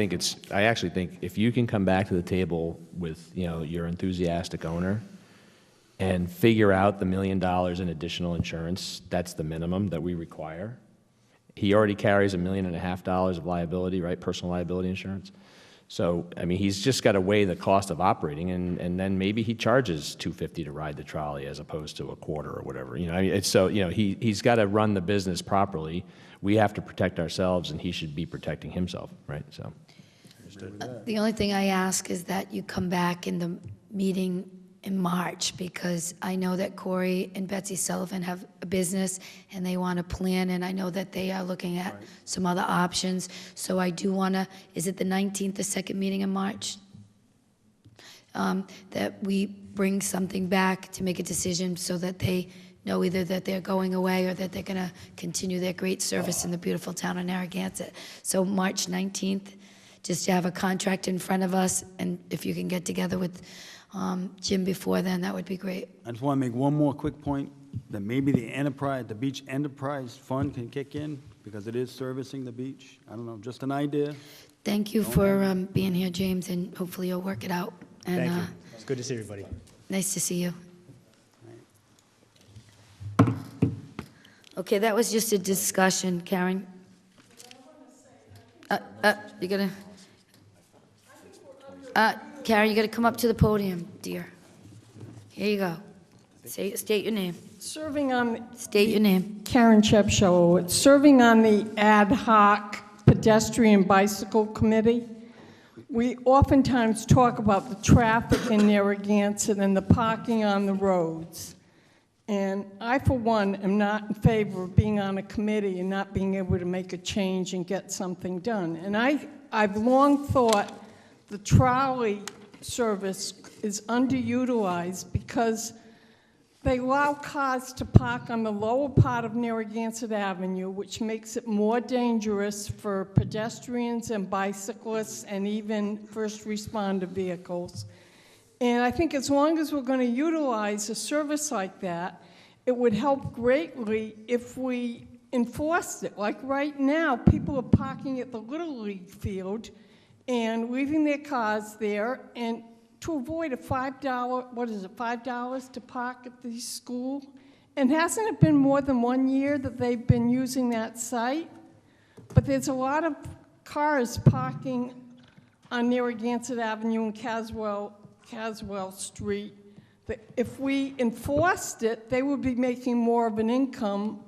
think if you can come back to the table with, your enthusiastic owner and figure out the $1 million in additional insurance, that's the minimum that we require. He already carries $1.5 million of liability, right, personal liability insurance. So, I mean, he's just got to weigh the cost of operating, and then maybe he charges $250 to ride the trolley as opposed to a quarter or whatever. It's so, he's got to run the business properly. We have to protect ourselves, and he should be protecting himself, right? So. The only thing I ask is that you come back in the meeting in March, because I know that Corey and Betsy Sullivan have a business and they want to plan, and I know that they are looking at some other options. So I do want to, is it the 19th, the second meeting in March? That we bring something back to make a decision so that they know either that they're going away or that they're going to continue their great service in the beautiful town of Narragansett. So March 19th, just to have a contract in front of us, and if you can get together with Jim before then, that would be great. I just want to make one more quick point, that maybe the Beach Enterprise Fund can kick in, because it is servicing the beach. I don't know, just an idea. Thank you for being here, James, and hopefully you'll work it out. And, Thank you. It's good to see everybody. Nice to see you. Okay, that was just a discussion, Karen. You gotta, Karen, you gotta come up to the podium, dear. Here you go. State your name. State your name. Karen Chepshow. Serving on the ad hoc pedestrian bicycle committee. We oftentimes talk about the traffic in Narragansett and the parking on the roads. And I, for one, am not in favor of being on a committee and not being able to make a change and get something done. And I've long thought the trolley service is underutilized because they allow cars to park on the lower part of Narragansett Avenue, which makes it more dangerous for pedestrians and bicyclists and even first responder vehicles. And I think as long as we're going to utilize a service like that, it would help greatly if we enforced it. Like right now, people are parking at the Little League field and leaving their cars there, and to avoid a $5 to park at the school. And hasn't it been more than 1 year that they've been using that site? But there's a lot of cars parking on Narragansett Avenue and Caswell Street. That if we enforced it, they would be making more of an income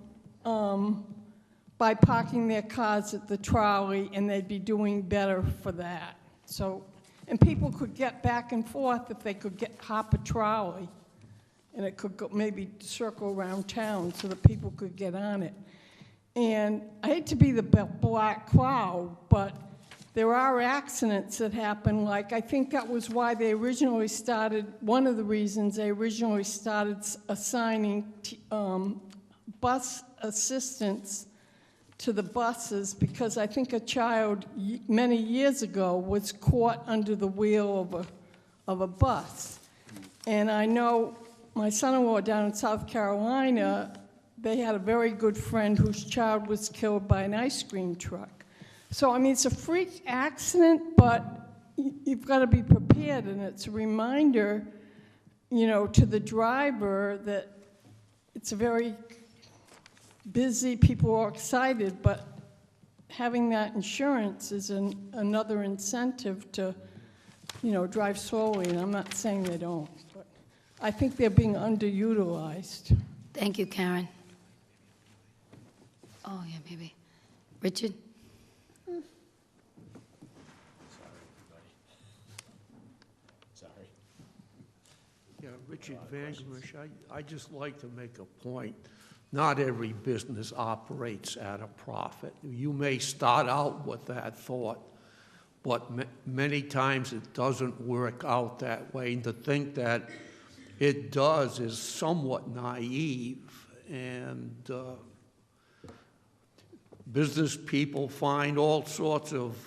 by parking their cars at the trolley, and they'd be doing better for that. So, and people could get back and forth if they could hop a trolley, and it could go, maybe circle around town so that people could get on it. And I hate to be the black cloud, but there are accidents that happen. Like, I think that was why they originally started, one of the reasons they originally started assigning bus assistance to the buses, because I think a child many years ago was caught under the wheel of a bus. And I know my son-in-law down in South Carolina, they had a very good friend whose child was killed by an ice cream truck. So, I mean, it's a freak accident, but you've got to be prepared, and it's a reminder, to the driver that it's a very busy, people are excited, but having that insurance is another incentive to, drive slowly, and I'm not saying they don't, but I think they're being underutilized. Thank you, Karen. Oh, yeah, maybe. Richard? Yeah, Richard Van Grish, I'd just like to make a point. not every business operates at a profit. You may start out with that thought, but many times it doesn't work out that way. And to think that it does is somewhat naive. And business people find all sorts of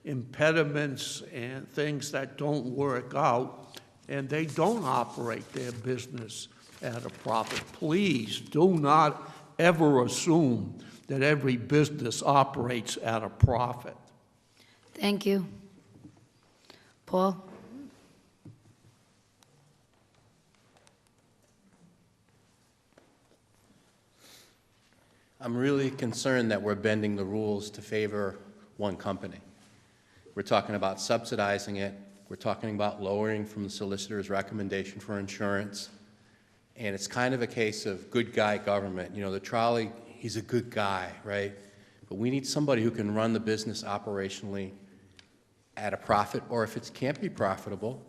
impediments and things that don't work out, and they don't operate their business at a profit. Please do not ever assume that every business operates at a profit. Thank you. Paul? I'm really concerned that we're bending the rules to favor one company. We're talking about subsidizing it. We're talking about lowering from the solicitor's recommendation for insurance. And it's kind of a case of good guy government. You know, the trolley, he's a good guy, right? But we need somebody who can run the business operationally at a profit, or if it can't be profitable,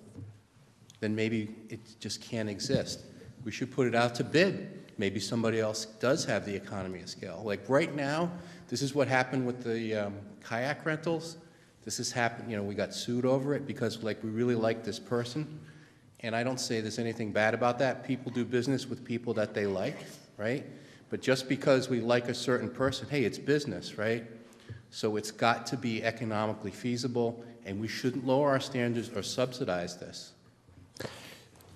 then maybe it just can't exist. We should put it out to bid. Maybe somebody else does have the economy of scale. Like right now, this is what happened with the kayak rentals. This has happened, you know, we got sued over it because like we really like this person. And I don't say there's anything bad about that. People do business with people that they like, right? But just because we like a certain person, hey, it's business, right? So it's got to be economically feasible, and we shouldn't lower our standards or subsidize this.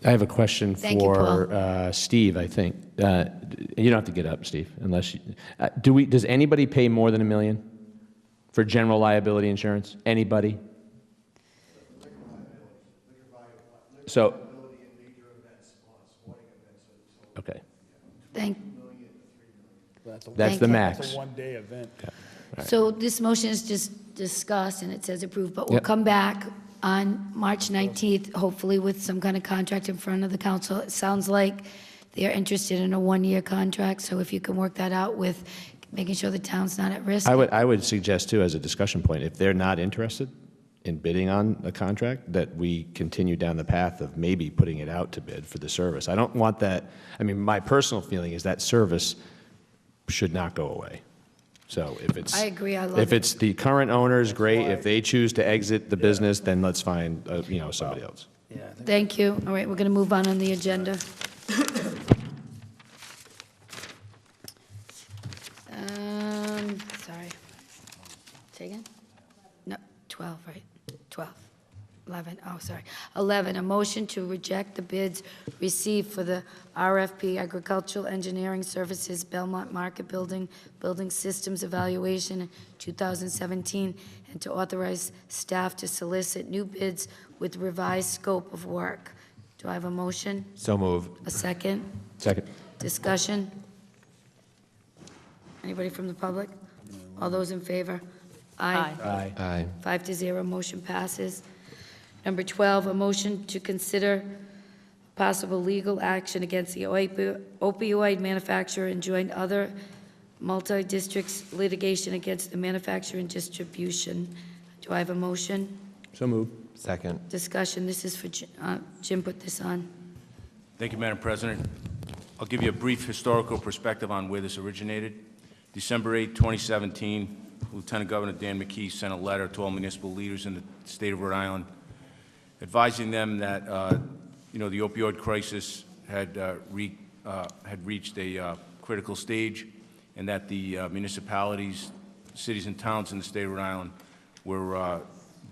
I have a question Thank you, for Steve, I think. You don't have to get up, Steve, unless you... does anybody pay more than $1 million for general liability insurance? Anybody? So... Okay. That's the max. It's a one-day event. So this motion is just discussed, and it says approved, but we'll Yep. come back on March 19th, hopefully with some kind of contract in front of the council. It sounds like they're interested in a one-year contract, so if you can work that out with making sure the town's not at risk. I would suggest, too, as a discussion point, if they're not interested in bidding on a contract, that we continue down the path of maybe putting it out to bid for the service. I don't want that, I mean, my personal feeling is that service should not go away. So if it's... I agree, I love If it. it's the current owners, great. If they choose to exit the business, then let's find, somebody else. Thank you. All right, we're going to move on the agenda. Sorry. Say again? No, 12, right? 12. 11, oh, sorry. 11, a motion to reject the bids received for the RFP Agricultural Engineering Services Belmont Market Building Systems Evaluation in 2017, and to authorize staff to solicit new bids with revised scope of work. Do I have a motion? So moved. A second? Second. Discussion? Anybody from the public? All those in favor? Aye. Aye. Aye. 5-0, motion passes. Number 12, a motion to consider possible legal action against the opioid manufacturer and join other multi-districts litigation against the manufacturer and distribution. Do I have a motion? So moved. Second. Discussion, this is for Jim put this on. Thank you, Madam President. I'll give you a brief historical perspective on where this originated. December 8, 2017, Lieutenant Governor Dan McKee sent a letter to all municipal leaders in the state of Rhode Island advising them that, the opioid crisis had reached a critical stage, and that the municipalities, cities and towns in the state of Rhode Island were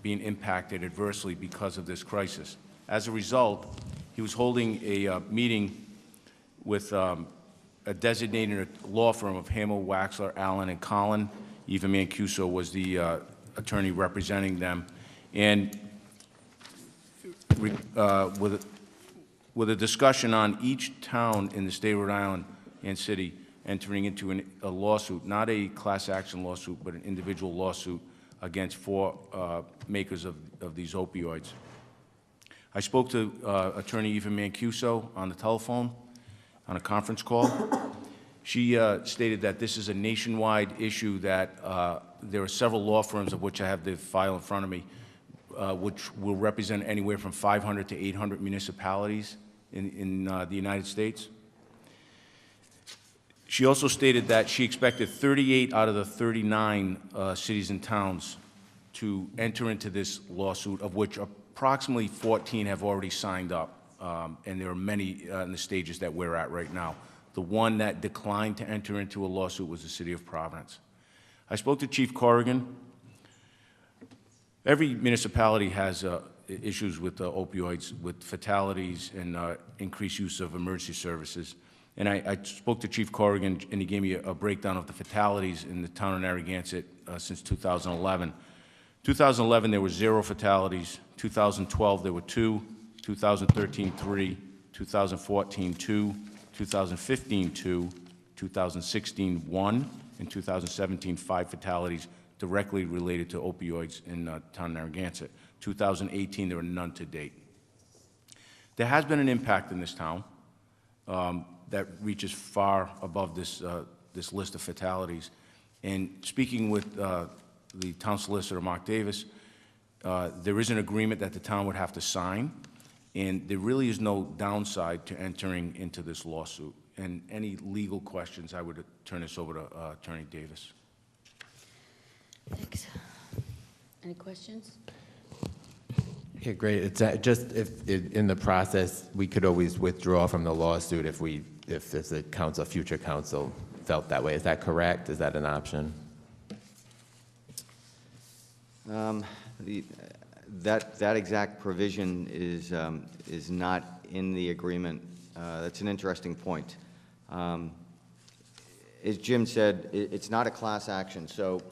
being impacted adversely because of this crisis. As a result, he was holding a meeting with a designated law firm of Hamill, Waxler, Allen, and Collin. Eva Mancuso was the attorney representing them. And with a discussion on each town in the state of Rhode Island and city entering into a lawsuit, not a class action lawsuit, but an individual lawsuit against 4 makers of these opioids. I spoke to Attorney Eva Mancuso on the telephone on a conference call. She stated that this is a nationwide issue, that there are several law firms, of which I have the file in front of me, which will represent anywhere from 500 to 800 municipalities in the United States. She also stated that she expected 38 out of the 39 cities and towns to enter into this lawsuit, of which approximately 14 have already signed up, and there are many in the stages that we're at right now. The one that declined to enter into a lawsuit was the city of Providence. I spoke to Chief Corrigan. Every municipality has issues with opioids, with fatalities and increased use of emergency services. And I spoke to Chief Corrigan, and he gave me a breakdown of the fatalities in the town of Narragansett since 2011. 2011, there were 0 fatalities. 2012, there were 2. 2013, 3. 2014, 2. 2015, 2. 2016, 1. In 2017, 5 fatalities directly related to opioids in town of Narragansett. 2018, there were none to date. There has been an impact in this town that reaches far above this list of fatalities. And speaking with the town solicitor, Mark Davis, there is an agreement that the town would have to sign, and there really is no downside to entering into this lawsuit. And any legal questions, I would turn this over to Attorney Davis. Thanks. Any questions? Yeah, great. It's just if in the process, we could always withdraw from the lawsuit if the council, future council felt that way. Is that correct? Is that an option? That exact provision is not in the agreement. That's an interesting point. As Jim said, it's not a class action. So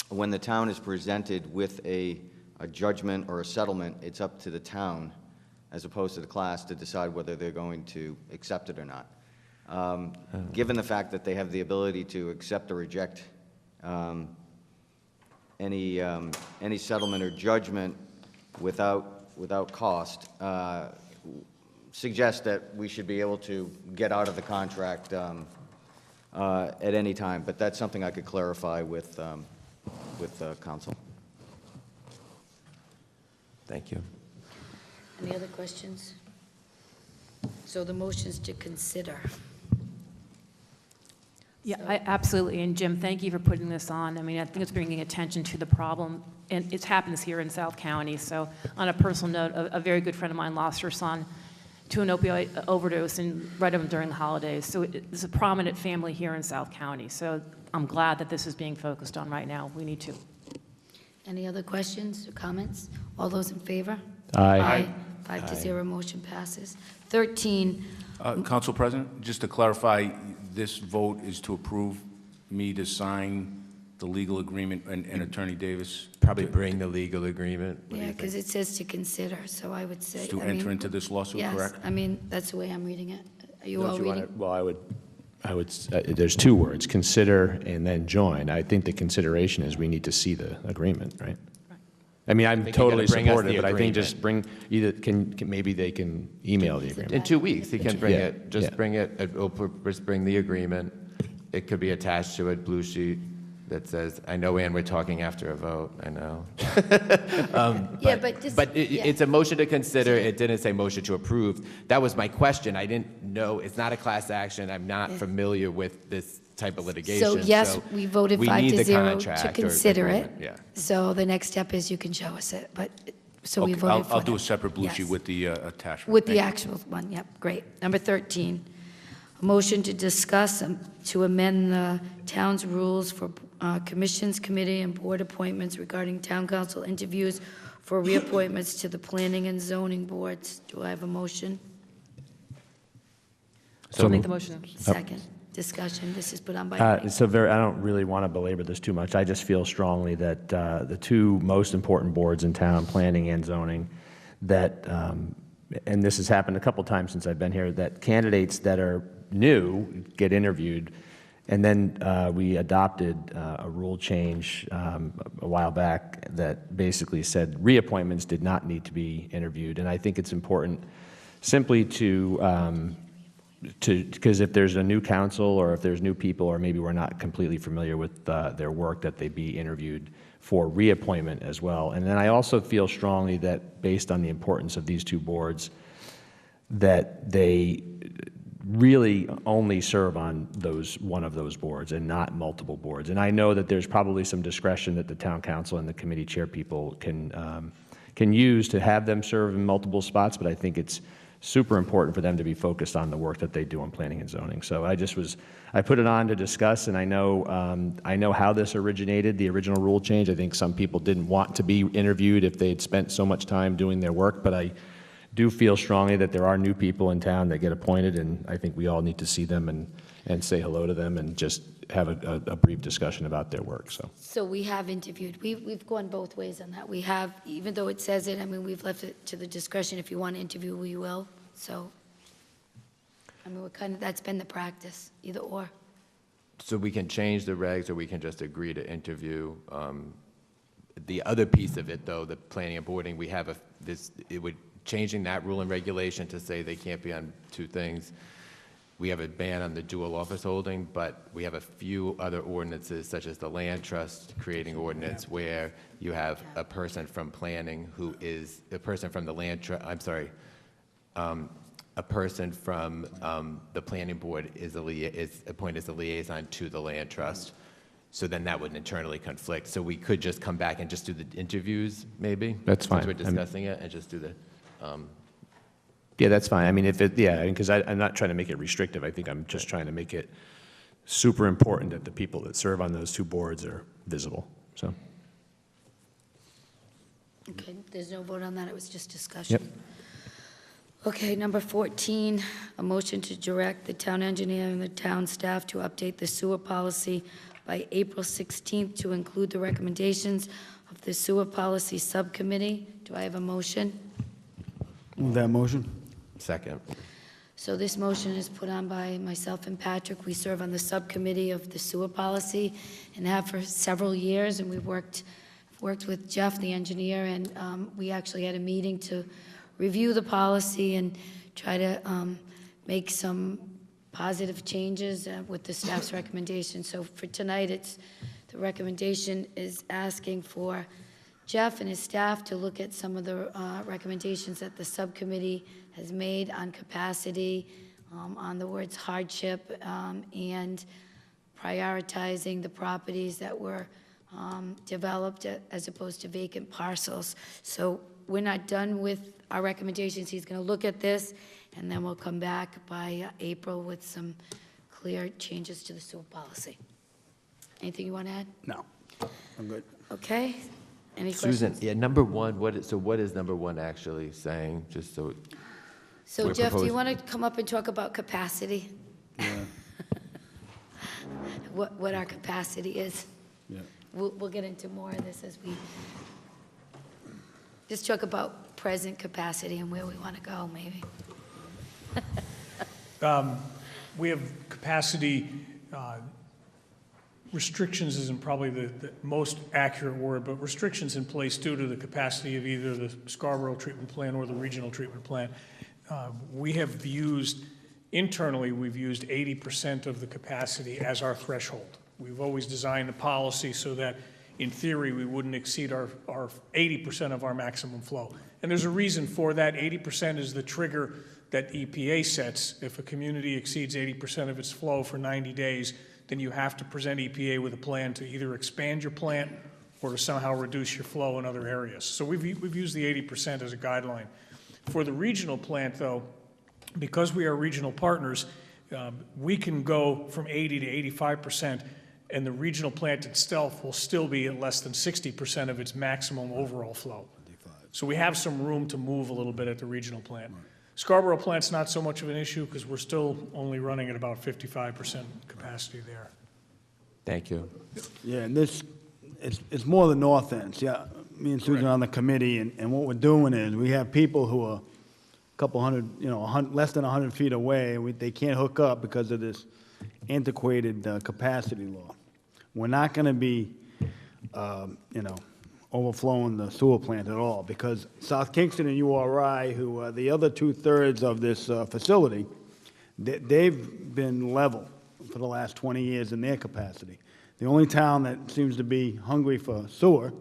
when the town is presented with a judgment or a settlement, it's up to the town, as opposed to the class, to decide whether they're going to accept it or not. Given the fact that they have the ability to accept or reject any settlement or judgment without cost, suggests that we should be able to get out of the contract at any time. But that's something I could clarify with council. Thank you. Any other questions? So the motion's to consider. Yeah, absolutely. And Jim, thank you for putting this on. I mean, I think it's bringing attention to the problem, and it happens here in South County. So on a personal note, a very good friend of mine lost her son to an opioid overdose and right up during the holidays. So it's a prominent family here in South County. So I'm glad that this is being focused on right now. We need to. Any other questions or comments? All those in favor? Aye. 5-0, motion passes. 13, Council President, just to clarify, this vote is to approve me to sign the legal agreement and Attorney Davis? Probably bring the legal agreement. yeah, because it says to consider, so I would say. To enter into this lawsuit, correct? Yes, I mean, that's the way I'm reading it. Are you all reading? Well, I would, there's 2 words, consider and then join. I think the consideration is we need to see the agreement, right? I mean, I'm think you're totally gonna bring us supportive, the but I think agreement. just bring, either, maybe they can email the agreement. In 2 weeks, he can bring Yeah, it, just yeah. bring it, just bring the agreement. It could be attached to a blue sheet that says, I know, Ann, we're talking after a vote, I know. Yeah, but just- yeah. It's a motion to consider, it didn't say motion to approve. That was my question, I didn't know, it's not a class action, I'm not familiar with this type of litigation. So yes, we voted we need the 5-0 contract to or consider it. agreement, yeah. So the next step is you can show us it, but, so we Okay, voted for I'll do that. a separate blue sheet Yes. with the attachment. With the Thank you. actual one, yep, great. Number 13, a motion to discuss to amend the town's rules for commissions, committee, and board appointments regarding town council interviews for reappointments to the planning and zoning boards. Do I have a motion? I'll make the motion. Second. Discussion, this is put on by Mike. So I don't really want to belabor this too much. I just feel strongly that the 2 most important boards in town, planning and zoning, that, and this has happened a couple times since I've been here, that candidates that are new get interviewed, and then we adopted a rule change a while back that basically said reappointments did not need to be interviewed, and I think it's important simply because if there's a new council or if there's new people or maybe we're not completely familiar with their work, that they be interviewed for reappointment as well. And then I also feel strongly that based on the importance of these 2 boards, that they really only serve on one of those boards and not multiple boards. And I know that there's probably some discretion that the town council and the committee chair people can use to have them serve in multiple spots, but I think it's super important for them to be focused on the work that they do on planning and zoning. So I put it on to discuss, and I know how this originated, the original rule change. I think some people didn't want to be interviewed if they'd spent so much time doing their work, but I do feel strongly that there are new people in town that get appointed, and I think we all need to see them and say hello to them and just have a brief discussion about their work. So we have interviewed. We've gone both ways on that. We have, even though it says it, I mean, we've left it to the discretion. If you want to interview, we will. So, I mean, that's been the practice, either or. So we can change the regs, or we can just agree to interview. The other piece of it, though, the planning and boarding, we have changing that rule and regulation to say they can't be on two things. We have a ban on the dual office holding, but we have a few other ordinances, such as the land trust creating ordinance, where you have a person from planning who is, a person from the land trust, I'm sorry, a person from the planning board is appointed as a liaison to the land trust. So then that would internally conflict. So we could just come back and just do the interviews, maybe? That's fine. Since we're discussing it, and just do the, yeah, that's fine. I mean, because I'm not trying to make it restrictive. I think I'm just trying to make it super important that the people that serve on those two boards are visible, so. Okay, there's no vote on that. It was just discussion. Yep. Okay, number 14, a motion to direct the town engineer and the town staff to update the sewer policy by April 16th to include the recommendations of the sewer policy subcommittee. Do I have a motion? Move that motion. Second. So this motion is put on by myself and Patrick. We serve on the subcommittee of the sewer policy and have for several years, and we've worked with Jeff, the engineer, and we actually had a meeting to review the policy and try to make some positive changes with the staff's recommendation. So for tonight, the recommendation is asking for Jeff and his staff to look at some of the recommendations that the subcommittee has made on capacity, on the words hardship, and prioritizing the properties that were developed as opposed to vacant parcels. So we're not done with our recommendations. He's going to look at this, and then we'll come back by April with some clear changes to the sewer policy. Anything you want to add? No, I'm good. Okay. Any Susan, questions? yeah, number one, what is number one actually saying, just so? So we're Jeff, do you proposing- want to come up and talk about capacity? Yeah. What our capacity is? Yeah. We'll get into more of this as we just talk about present capacity and where we want to go, maybe. We have capacity restrictions isn't probably the most accurate word, but restrictions in place due to the capacity of either the Scarborough treatment plant or the regional treatment plant. We have used, internally, we've used 80% of the capacity as our threshold. We've always designed the policy so that, in theory, we wouldn't exceed our 80% of our maximum flow. And there's a reason for that. 80% is the trigger that EPA sets. If a community exceeds 80% of its flow for 90 days, then you have to present EPA with a plan to either expand your plant or to somehow reduce your flow in other areas. So we've used the 80% as a guideline. For the regional plant, though, because we are regional partners, we can go from 80 to 85%, and the regional plant itself will still be at less than 60% of its maximum overall flow. So we have some room to move a little bit at the regional plant. Scarborough plant's not so much of an issue because we're still only running at about 55% capacity there. Thank you. Yeah, and it's more the north end. Yeah, me and Susan are on the committee, and what we're doing is we have people who are a couple hundred, less than 100 feet away. They can't hook up because of this antiquated capacity law. We're not going to be, overflowing the sewer plant at all, because South Kingston and URI, who are the other 2/3 of this facility, they've been level for the last 20 years in their capacity. The only town that seems to be hungry for sewer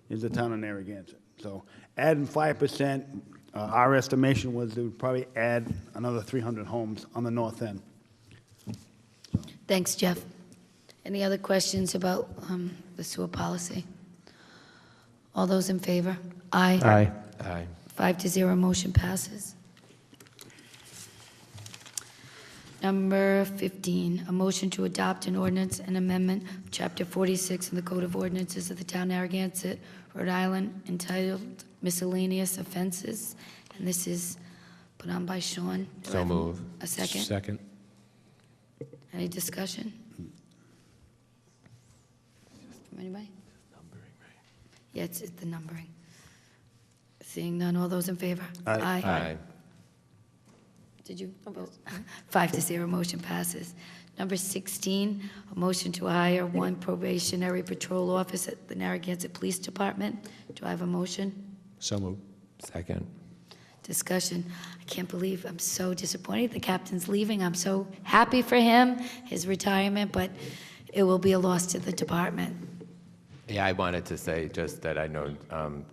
is the town of Narragansett. So adding 5% Our estimation was it would probably add another 300 homes on the north end. Thanks, Jeff. Any other questions about the sewer policy? All those in favor? Aye. Aye. Aye. 5-0, motion passes. Number 15, a motion to adopt an ordinance and amendment of Chapter 46 in the Code of Ordinances of the Town of Narragansett, Rhode Island, entitled Miscellaneous Offenses. And this is put on by Sean. Do I So have move. A second? Second. Any discussion? From anybody? Yeah, it's the numbering. Seeing none, all those in favor? Aye. Aye. Did you vote? 5-0, motion passes. Number 16, a motion to hire one probationary patrol officer at the Narragansett Police Department. Do I have a motion? So moved. Second. Discussion. I can't believe, I'm so disappointed the captain's leaving. I'm so happy for him, his retirement, but it will be a loss to the department. Yeah, I wanted to say just that I know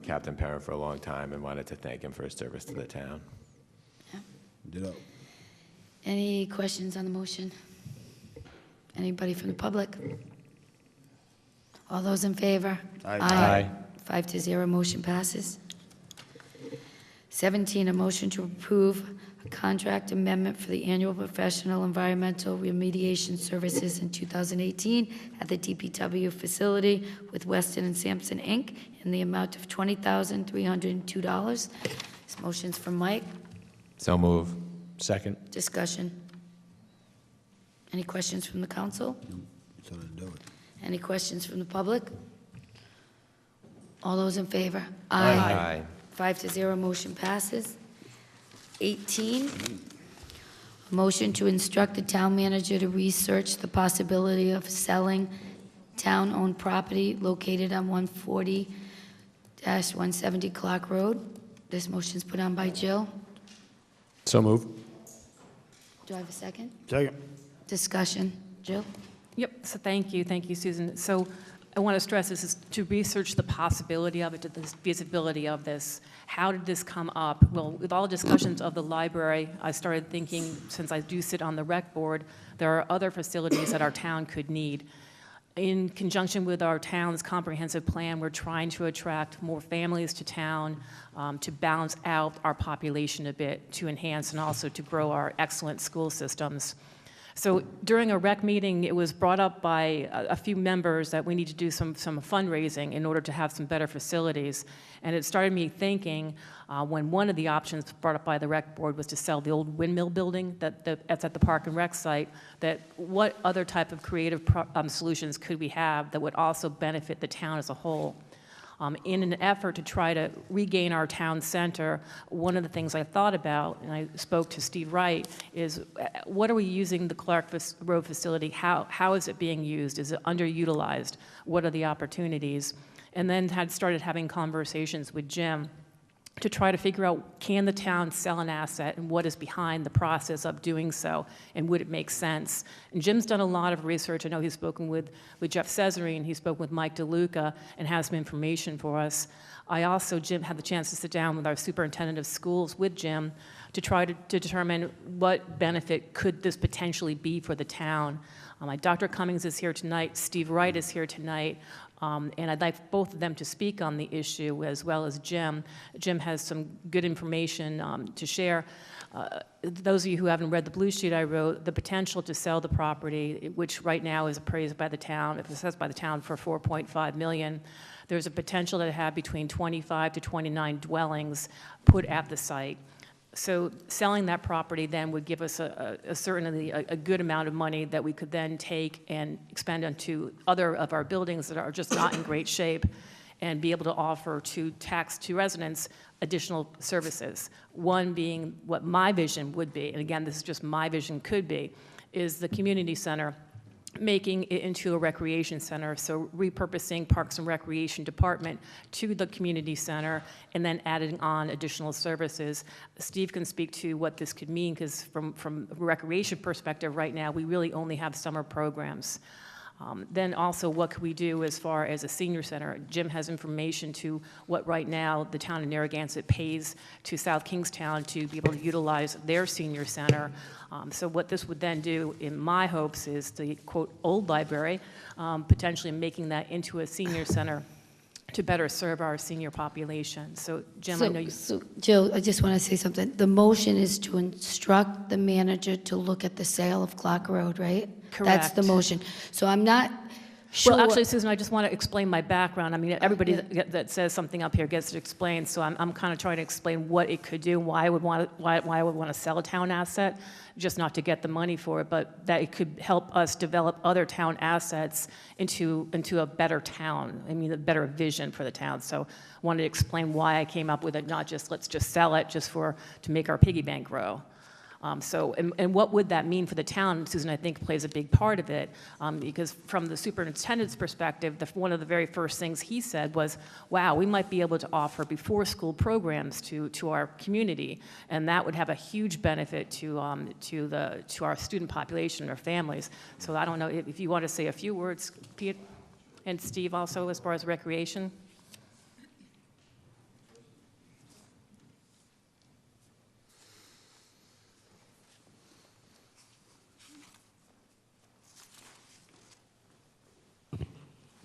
Captain Perrin for a long time and wanted to thank him for his service to the town. Ditto. Any questions on the motion? Anybody from the public? All those in favor? Aye. 5-0, motion passes. 17, a motion to approve a contract amendment for the annual professional environmental remediation services in 2018 at the DPW facility with Weston and Sampson, Inc. in the amount of $20,302. This motion's from Mike. So move. Second. Discussion. Any questions from the council? So to do it. Any questions from the public? All those in favor? Aye. 5-0, motion passes. 18, a motion to instruct the town manager to research the possibility of selling town-owned property located on 140-170 Clark Road. This motion's put on by Jill. So moved. Do I have a second? Second. Discussion. Jill? Yep, so thank you, Susan. So I want to stress this is to research the possibility of it, the feasibility of this. How did this come up? Well, with all discussions of the library, I started thinking, since I do sit on the rec board, there are other facilities that our town could need. In conjunction with our town's comprehensive plan, we're trying to attract more families to town, to balance out our population a bit, to enhance and also to grow our excellent school systems. So during a rec meeting, it was brought up by a few members that we need to do some fundraising in order to have some better facilities. And it started me thinking, when one of the options brought up by the rec board was to sell the old windmill building that's at the Park and Rec site, that what other type of creative solutions could we have that would also benefit the town as a whole? In an effort to try to regain our town center, one of the things I thought about, and I spoke to Steve Wright, is what are we using the Clark Road facility? How is it being used? Is it underutilized? What are the opportunities? And then had started having conversations with Jim to try to figure out, can the town sell an asset and what is behind the process of doing so, and would it make sense? And Jim's done a lot of research. I know he's spoken with Jeff Cesarine, he's spoken with Mike DeLuca, and has some information for us. I also, Jim, had the chance to sit down with our superintendent of schools with Jim to try to determine what benefit could this potentially be for the town. Dr. Cummings is here tonight, Steve Wright is here tonight, and I'd like both of them to speak on the issue as well as Jim. Jim has some good information to share. Those of you who haven't read the blue sheet I wrote, the potential to sell the property, which right now is appraised by the town, assessed by the town for $4.5 million. There's a potential to have between 25 to 29 dwellings put at the site. So selling that property then would give us certainly a good amount of money that we could then take and expend onto other of our buildings that are just not in great shape, and be able to offer to residents additional services. One being what my vision would be, and again, this is just my vision could be, is the community center, making it into a recreation center, so repurposing Parks and Recreation Department to the community center and then adding on additional services. Steve can speak to what this could mean, because from a recreation perspective right now, we really only have summer programs. Then also, what could we do as far as a senior center? Jim has information to what right now the town of Narragansett pays to South Kingstown to be able to utilize their senior center. So what this would then do, in my hopes, is the, quote, old library, potentially making that into a senior center to better serve our senior population. So, Jim, I know you... So, Jill, I just want to say something. The motion is to instruct the manager to look at the sale of Clark Road, right? That's the Correct. motion. So I'm not sure... Well, actually, Susan, I just want to explain my background. I mean, everybody that says something up here gets to explain, so I'm kind of trying to explain what it could do, why I would want to sell a town asset, just not to get the money for it, but that it could help us develop other town assets into a better town. I mean, a better vision for the town. So I wanted to explain why I came up with it, not just let's just sell it just to make our piggy bank grow. And what would that mean for the town? Susan, I think, plays a big part of it, because from the superintendent's perspective, one of the very first things he said was, wow, we might be able to offer before-school programs to our community, and that would have a huge benefit to our student population, our families. So I don't know if you want to say a few words, Pete, and Steve also, as far as recreation.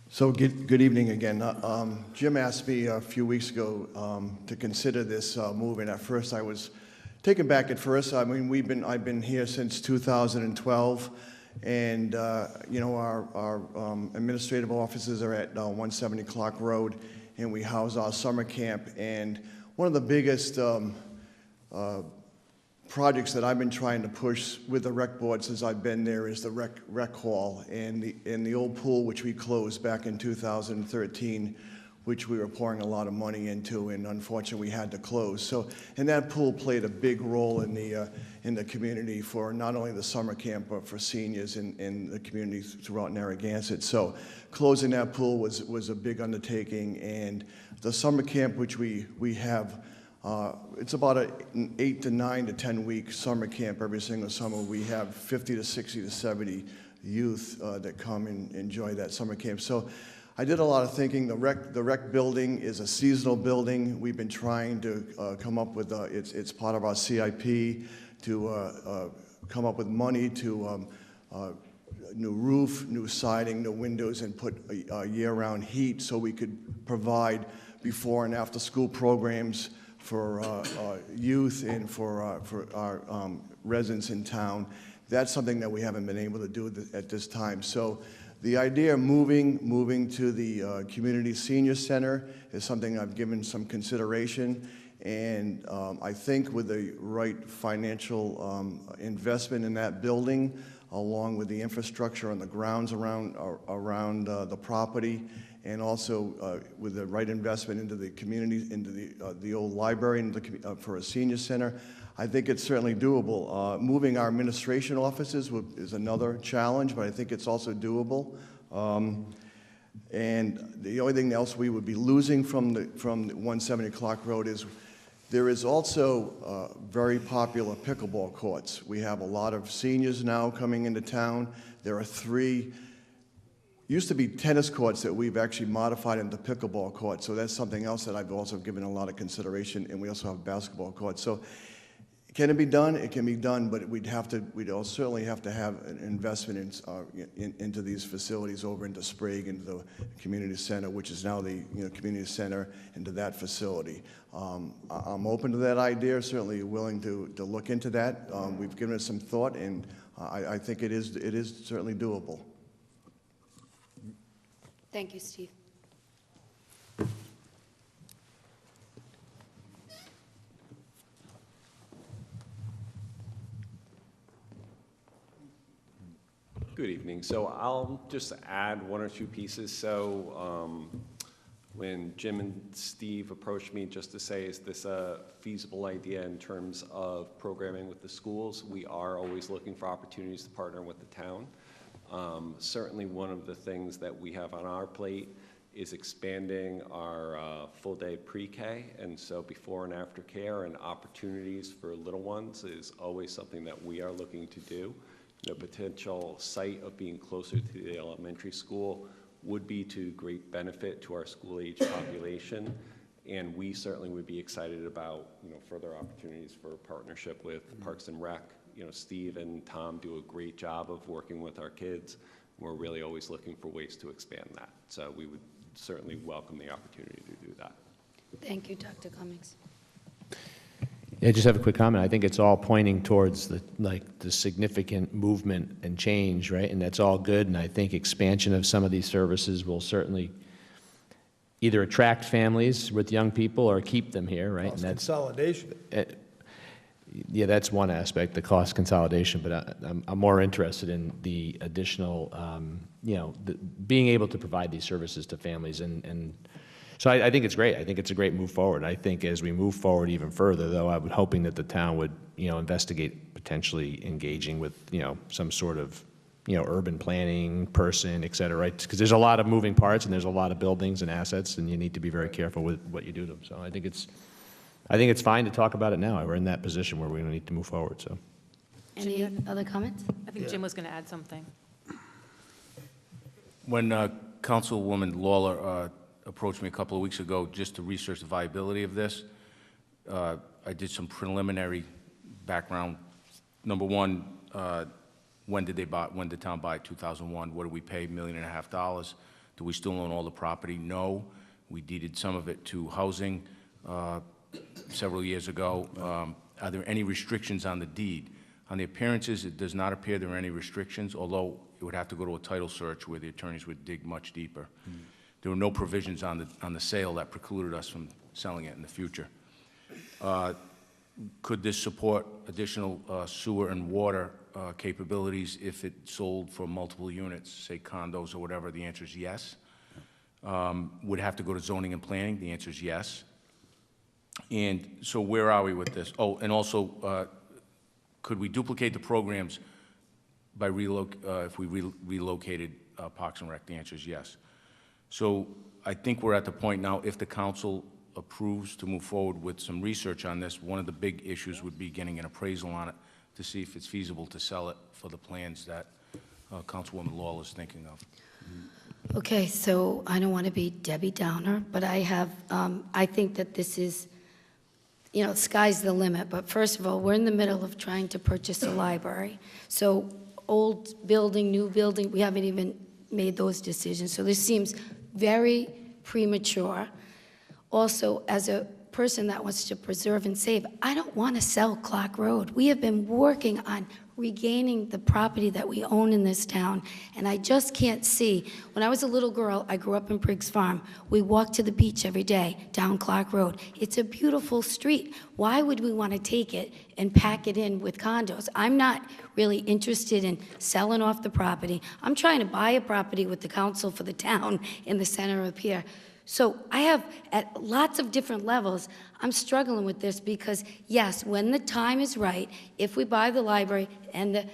So good evening again. Jim asked me a few weeks ago to consider this move, and at first I was taken back at first. I mean, I've been here since 2012, and you know, our administrative offices are at 170 Clark Road, and we house our summer camp. And one of the biggest projects that I've been trying to push with the rec board since I've been there is the rec hall and the old pool, which we closed back in 2013, which we were pouring a lot of money into, and unfortunately we had to close. So, and that pool played a big role in the community for not only the summer camp, but for seniors in the community throughout Narragansett. So closing that pool was a big undertaking, and the summer camp, which we have, it's about an 8 to 9 to 10 week summer camp every single summer. We have 50 to 60 to 70 youth that come and enjoy that summer camp. So I did a lot of thinking. The rec building is a seasonal building. We've been trying to come up with, it's part of our CIP to come up with money to new roof, new siding, new windows, and put year-round heat so we could provide before and after school programs for youth and for our residents in town. That's something that we haven't been able to do at this time. So the idea of moving to the Community Senior Center is something I've given some consideration, and I think with the right financial investment in that building, along with the infrastructure on the grounds around the property, and also with the right investment into the community, into the old library, and for a senior center, I think it's certainly doable. Moving our administration offices is another challenge, but I think it's also doable. And the only thing else we would be losing from the 170 Clark Road is there is also very popular pickleball courts. We have a lot of seniors now coming into town. There are 3 used to be tennis courts that we've actually modified into pickleball courts, so that's something else that I've also given a lot of consideration, and we also have basketball courts. So can it be done? It can be done, but we'd certainly have to have an investment into these facilities over into Sprague, into the community center, which is now the community center, into that facility. I'm open to that idea, certainly willing to look into that. We've given it some thought, and I think it is certainly doable. Thank you, Steve. Good evening. So I'll just add 1 or 2 pieces. So when Jim and Steve approached me just to say, is this a feasible idea in terms of programming with the schools, we are always looking for opportunities to partner with the town. Certainly one of the things that we have on our plate is expanding our full-day pre-K, and so before and after care and opportunities for little ones is always something that we are looking to do. potential site of being closer to the elementary school would be to great benefit to our school-age population. And we certainly would be excited about, further opportunities for partnership with Parks and Rec. Steve and Tom do a great job of working with our kids. We're really always looking for ways to expand that. So we would certainly welcome the opportunity to do that. Thank you, Dr. Cummings. Yeah, I just have a quick comment. I think it's all pointing towards the significant movement and change, right? And that's all good. And I think expansion of some of these services will certainly either attract families with young people or keep them here, right? Cost consolidation. Yeah, that's one aspect, the cost consolidation. But I'm more interested in the additional, being able to provide these services to families. And so I think it's great. I think it's a great move forward. I think as we move forward even further, though, I'm hoping that the town would, investigate potentially engaging with, some sort of, urban planning person, et cetera, right? Because there's a lot of moving parts and there's a lot of buildings and assets, and you need to be very careful with what you do to them. So I think it's fine to talk about it now. We're in that position where we need to move forward. So. Any other comments? I think Jim was going to add something. When Councilwoman Lawler approached me a couple of weeks ago just to research the viability of this, I did some preliminary background. Number one, when did the town buy it? 2001. What did we pay? $1.5 million. Do we still own all the property? No. We deeded some of it to housing several years ago. Are there any restrictions on the deed? On the appearances, it does not appear there are any restrictions, although it would have to go to a title search where the attorneys would dig much deeper. There were no provisions on the sale that precluded us from selling it in the future. Could this support additional sewer and water capabilities if it sold for multiple units, say condos or whatever? The answer is yes. Would have to go to zoning and planning? The answer is yes. And so where are we with this? Oh, and also, could we duplicate the programs by if we relocated Parks and Rec? The answer is yes. So I think we're at the point now, if the council approves to move forward with some research on this, one of the big issues would be getting an appraisal on it to see if it's feasible to sell it for the plans that Councilwoman Lawler is thinking of. Okay, so I don't want to be Debbie Downer, but I think that this is, sky's the limit. But first of all, we're in the middle of trying to purchase a library. So old building, new building, we haven't even made those decisions. So this seems very premature. Also, as a person that wants to preserve and save, I don't want to sell Clark Road. We have been working on regaining the property that we own in this town, and I just can't see. When I was a little girl, I grew up in Briggs Farm. We walked to the beach every day down Clark Road. It's a beautiful street. Why would we want to take it and pack it in with condos? I'm not really interested in selling off the property. I'm trying to buy a property with the council for the town in the center of Pierre. So I have, at lots of different levels, I'm struggling with this because, yes, when the time is right, if we buy the library and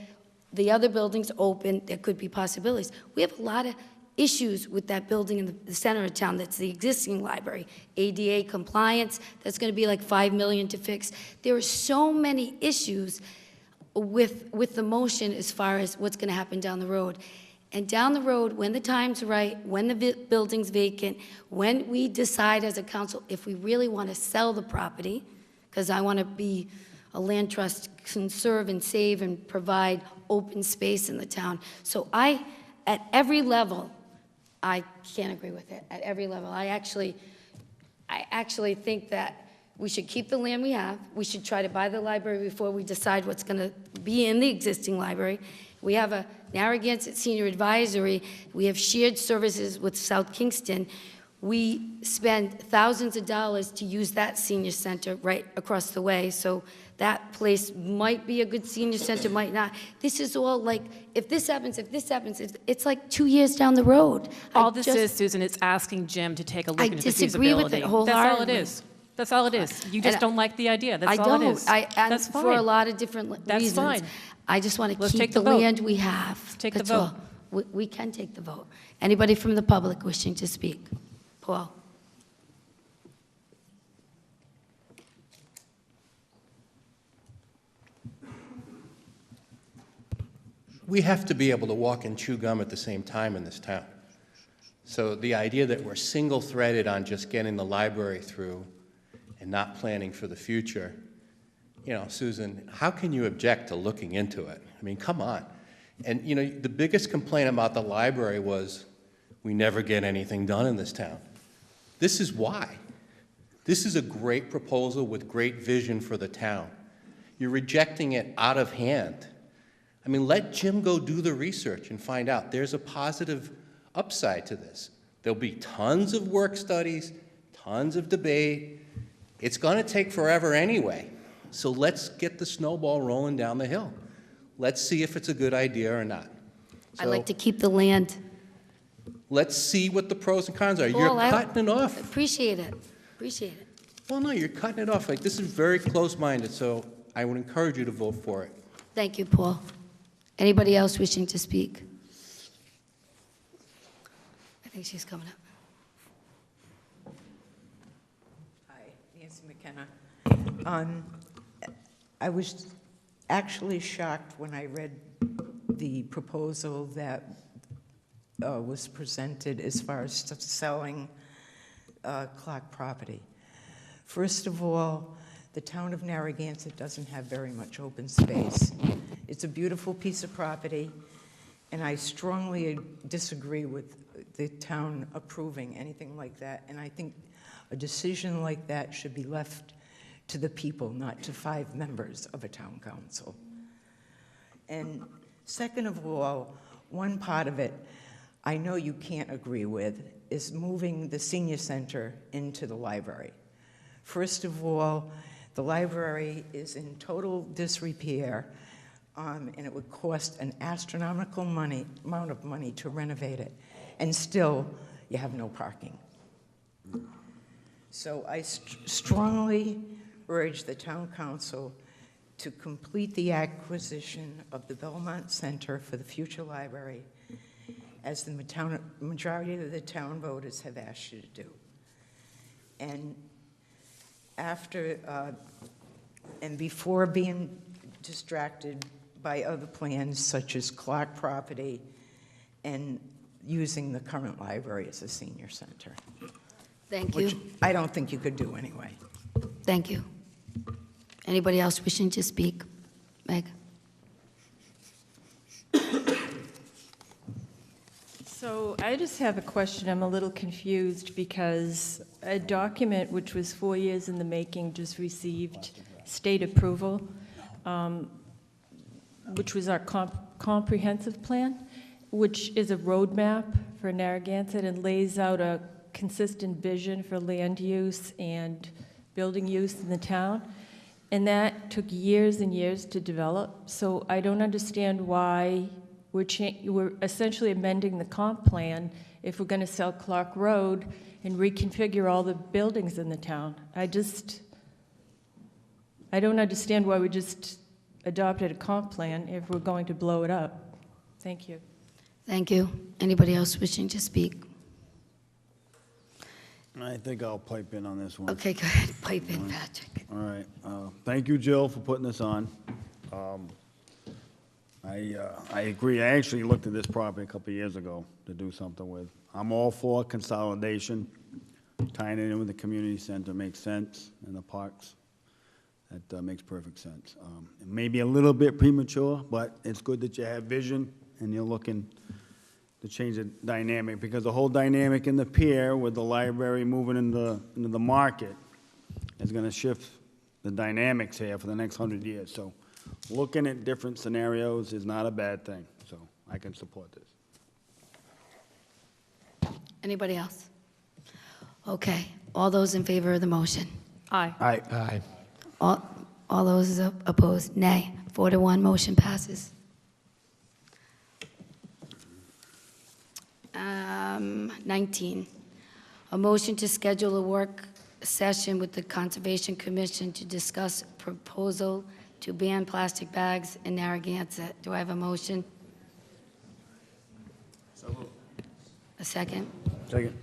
the other buildings open, there could be possibilities. We have a lot of issues with that building in the center of town that's the existing library. ADA compliance, that's going to be like $5 million to fix. There are so many issues with the motion as far as what's going to happen down the road. And down the road, when the time's right, when the building's vacant, when we decide as a council if we really want to sell the property, because I want to be a land trust, conserve and save and provide open space in the town. So at every level, I can't agree with it. At every level, I actually think that we should keep the land we have. We should try to buy the library before we decide what's going to be in the existing library. We have a Narragansett Senior Advisory. We have shared services with South Kingston. We spend thousands of dollars to use that senior center right across the way. So that place might be a good senior center, might not. This is all like, if this happens, it's like 2 years down the road. All this is, Susan, it's asking Jim to take a look into the feasibility. I disagree with it wholeheartedly. That's all it is. That's all it is. You just don't like the idea. That's all it is. That's fine. For a lot of different reasons. That's fine. I just want to Let's keep take the the vote. land we have. Let's take That's the vote. all. We can take the vote. Anybody from the public wishing to speak? Paul. we have to be able to walk and chew gum at the same time in this town. So the idea that we're single-threaded on just getting the library through and not planning for the future, you know, Susan, how can you object to looking into it? I mean, come on. And, you know, the biggest complaint about the library was we never get anything done in this town. This is why. This is a great proposal with great vision for the town. You're rejecting it out of hand. I mean, let Jim go do the research and find out. There's a positive upside to this. There'll be tons of work studies, tons of debate. It's going to take forever anyway. So let's get the snowball rolling down the hill. Let's see if it's a good idea or not. I'd like to keep the land. Let's see what the pros and cons are. Paul, You're I cutting it off. Appreciate it. Appreciate it. Well, no, you're cutting it off. Like, this is very close-minded, so I would encourage you to vote for it. Thank you, Paul. Anybody else wishing to speak? I think she's coming up. Hi, Nancy McKenna. I was actually shocked when I read the proposal that was presented as far as selling Clark property. First of all, the town of Narragansett doesn't have very much open space. It's a beautiful piece of property, and I strongly disagree with the town approving anything like that, and I think a decision like that should be left to the people, not to 5 members of a town council. And second of all, one part of it I know you can't agree with is moving the senior center into the library. First of all, the library is in total disrepair, and it would cost an astronomical amount of money to renovate it, and still you have no parking. So I strongly urge the town council to complete the acquisition of the Belmont Center for the future library, as the majority of the town voters have asked you to do. And after, and before being distracted by other plans such as Clark property and using the current library as a senior center. Thank you. Which I don't think you could do anyway. Thank you. Anybody else wishing to speak? Meg? So I just have a question. I'm a little confused because a document which was 4 years in the making just received state approval, which was our comprehensive plan, which is a roadmap for Narragansett and lays out a consistent vision for land use and building use in the town. And that took years and years to develop. So I don't understand why we're essentially amending the comp plan if we're going to sell Clark Road and reconfigure all the buildings in the town. I don't understand why we just adopted a comp plan if we're going to blow it up. Thank you. Thank you. Anybody else wishing to speak? I think I'll pipe in on this one. Okay, go ahead. Pipe in, Patrick. All right. Thank you, Jill, for putting this on. I agree. I actually looked at this property a couple of years ago to do something with. I'm all for consolidation. Tying it in with the community center makes sense, and the parks. That makes perfect sense. It may be a little bit premature, but it's good that you have vision and you're looking to change the dynamic, because the whole dynamic in the pier with the library moving into the market is going to shift the dynamics here for the next 100 years. So looking at different scenarios is not a bad thing, so I can support this. Anybody else? Okay. All those in favor of the motion? Aye. Aye. Aye. All those opposed? Nay. 4-1, motion passes. 19, a motion to schedule a work session with the Conservation Commission to discuss proposal to ban plastic bags in Narragansett. Do I have a motion? A second? Second.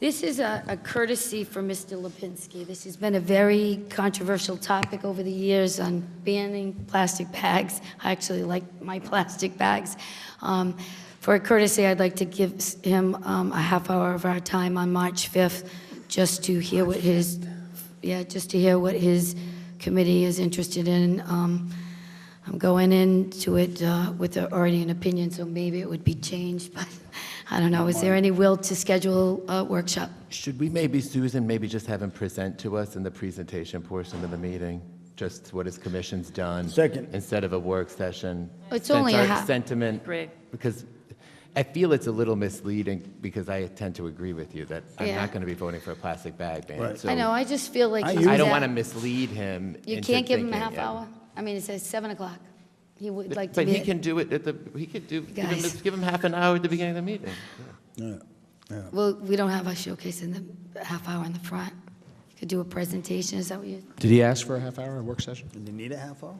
This is a courtesy for Mr. Lipinski. This has been a very controversial topic over the years on banning plastic bags. I actually like my plastic bags. For a courtesy, I'd like to give him a half hour of our time on March 5th, just to hear what his, committee is interested in. I'm going into it with already an opinion, so maybe it would be changed, but I don't know. Is there any will to schedule a workshop? Should we maybe, Susan, maybe just have him present to us in the presentation portion of the meeting, just what his commission's done? Second. Instead of a work session? It's only a Since our half. sentiment, Great. because I feel it's a little misleading, because I tend to agree with you that I'm Yeah. not going to be voting for a plastic bag ban. Right. So I know, I just feel like I he's I don't at- want to mislead him You into can't give him a thinking, half yeah. hour? I mean, it says 7 o'clock. He would like to But be. he can do it at the, he could do, Guys. give him half an hour at the beginning of the meeting. Yeah. Well, we don't have a showcase in the half hour in the front. You could do a presentation, is that what you? Did he ask for a half-hour work session? Did you need a half hour?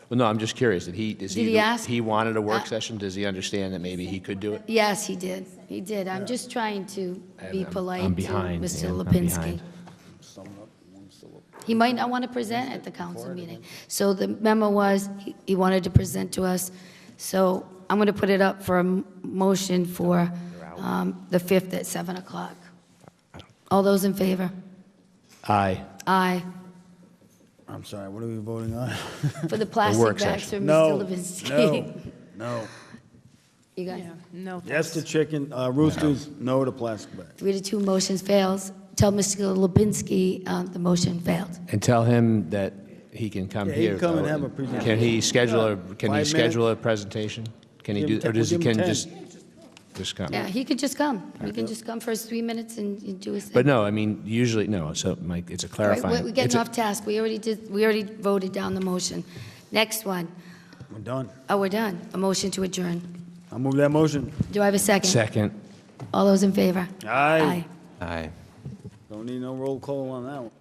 Well, no, I'm just curious. Did he ask? He wanted a work session? Does he understand that maybe he could do it? Yes, he did. He did. I'm just trying to be polite I'm to behind, Mr. Ann. I'm Lipinski. behind. He might not want to present at the council meeting. So the memo was, he wanted to present to us. So I'm going to put it up for a motion for the 5th at 7 o'clock. All those in favor? Aye. Aye. I'm sorry, what are we voting on? For the plastic work bags for session. Mr. No, Lipinski. no. You guys? No. Yes to chicken, roosters, no to plastic bags. 3-2, motion fails. Tell Mr. Lipinski the motion failed. And tell him that he can come Yeah, he here. can come and though. have a presentation. Can he schedule Yeah, 5 schedule a presentation? Can he Give do, him or does he, we'll give him can 10. just come? Yeah, he could just come. He can just come for his 3 minutes and do his thing. But no, I mean, usually, no, so Mike, it's a All right, clarifying. we're it's getting a- off task. We already voted down the motion. Next one. We're done. Oh, we're done. A motion to adjourn. I'll move that motion. Do I have a second? Second. All those in favor? Aye. Aye. Don't need no roll call on that one.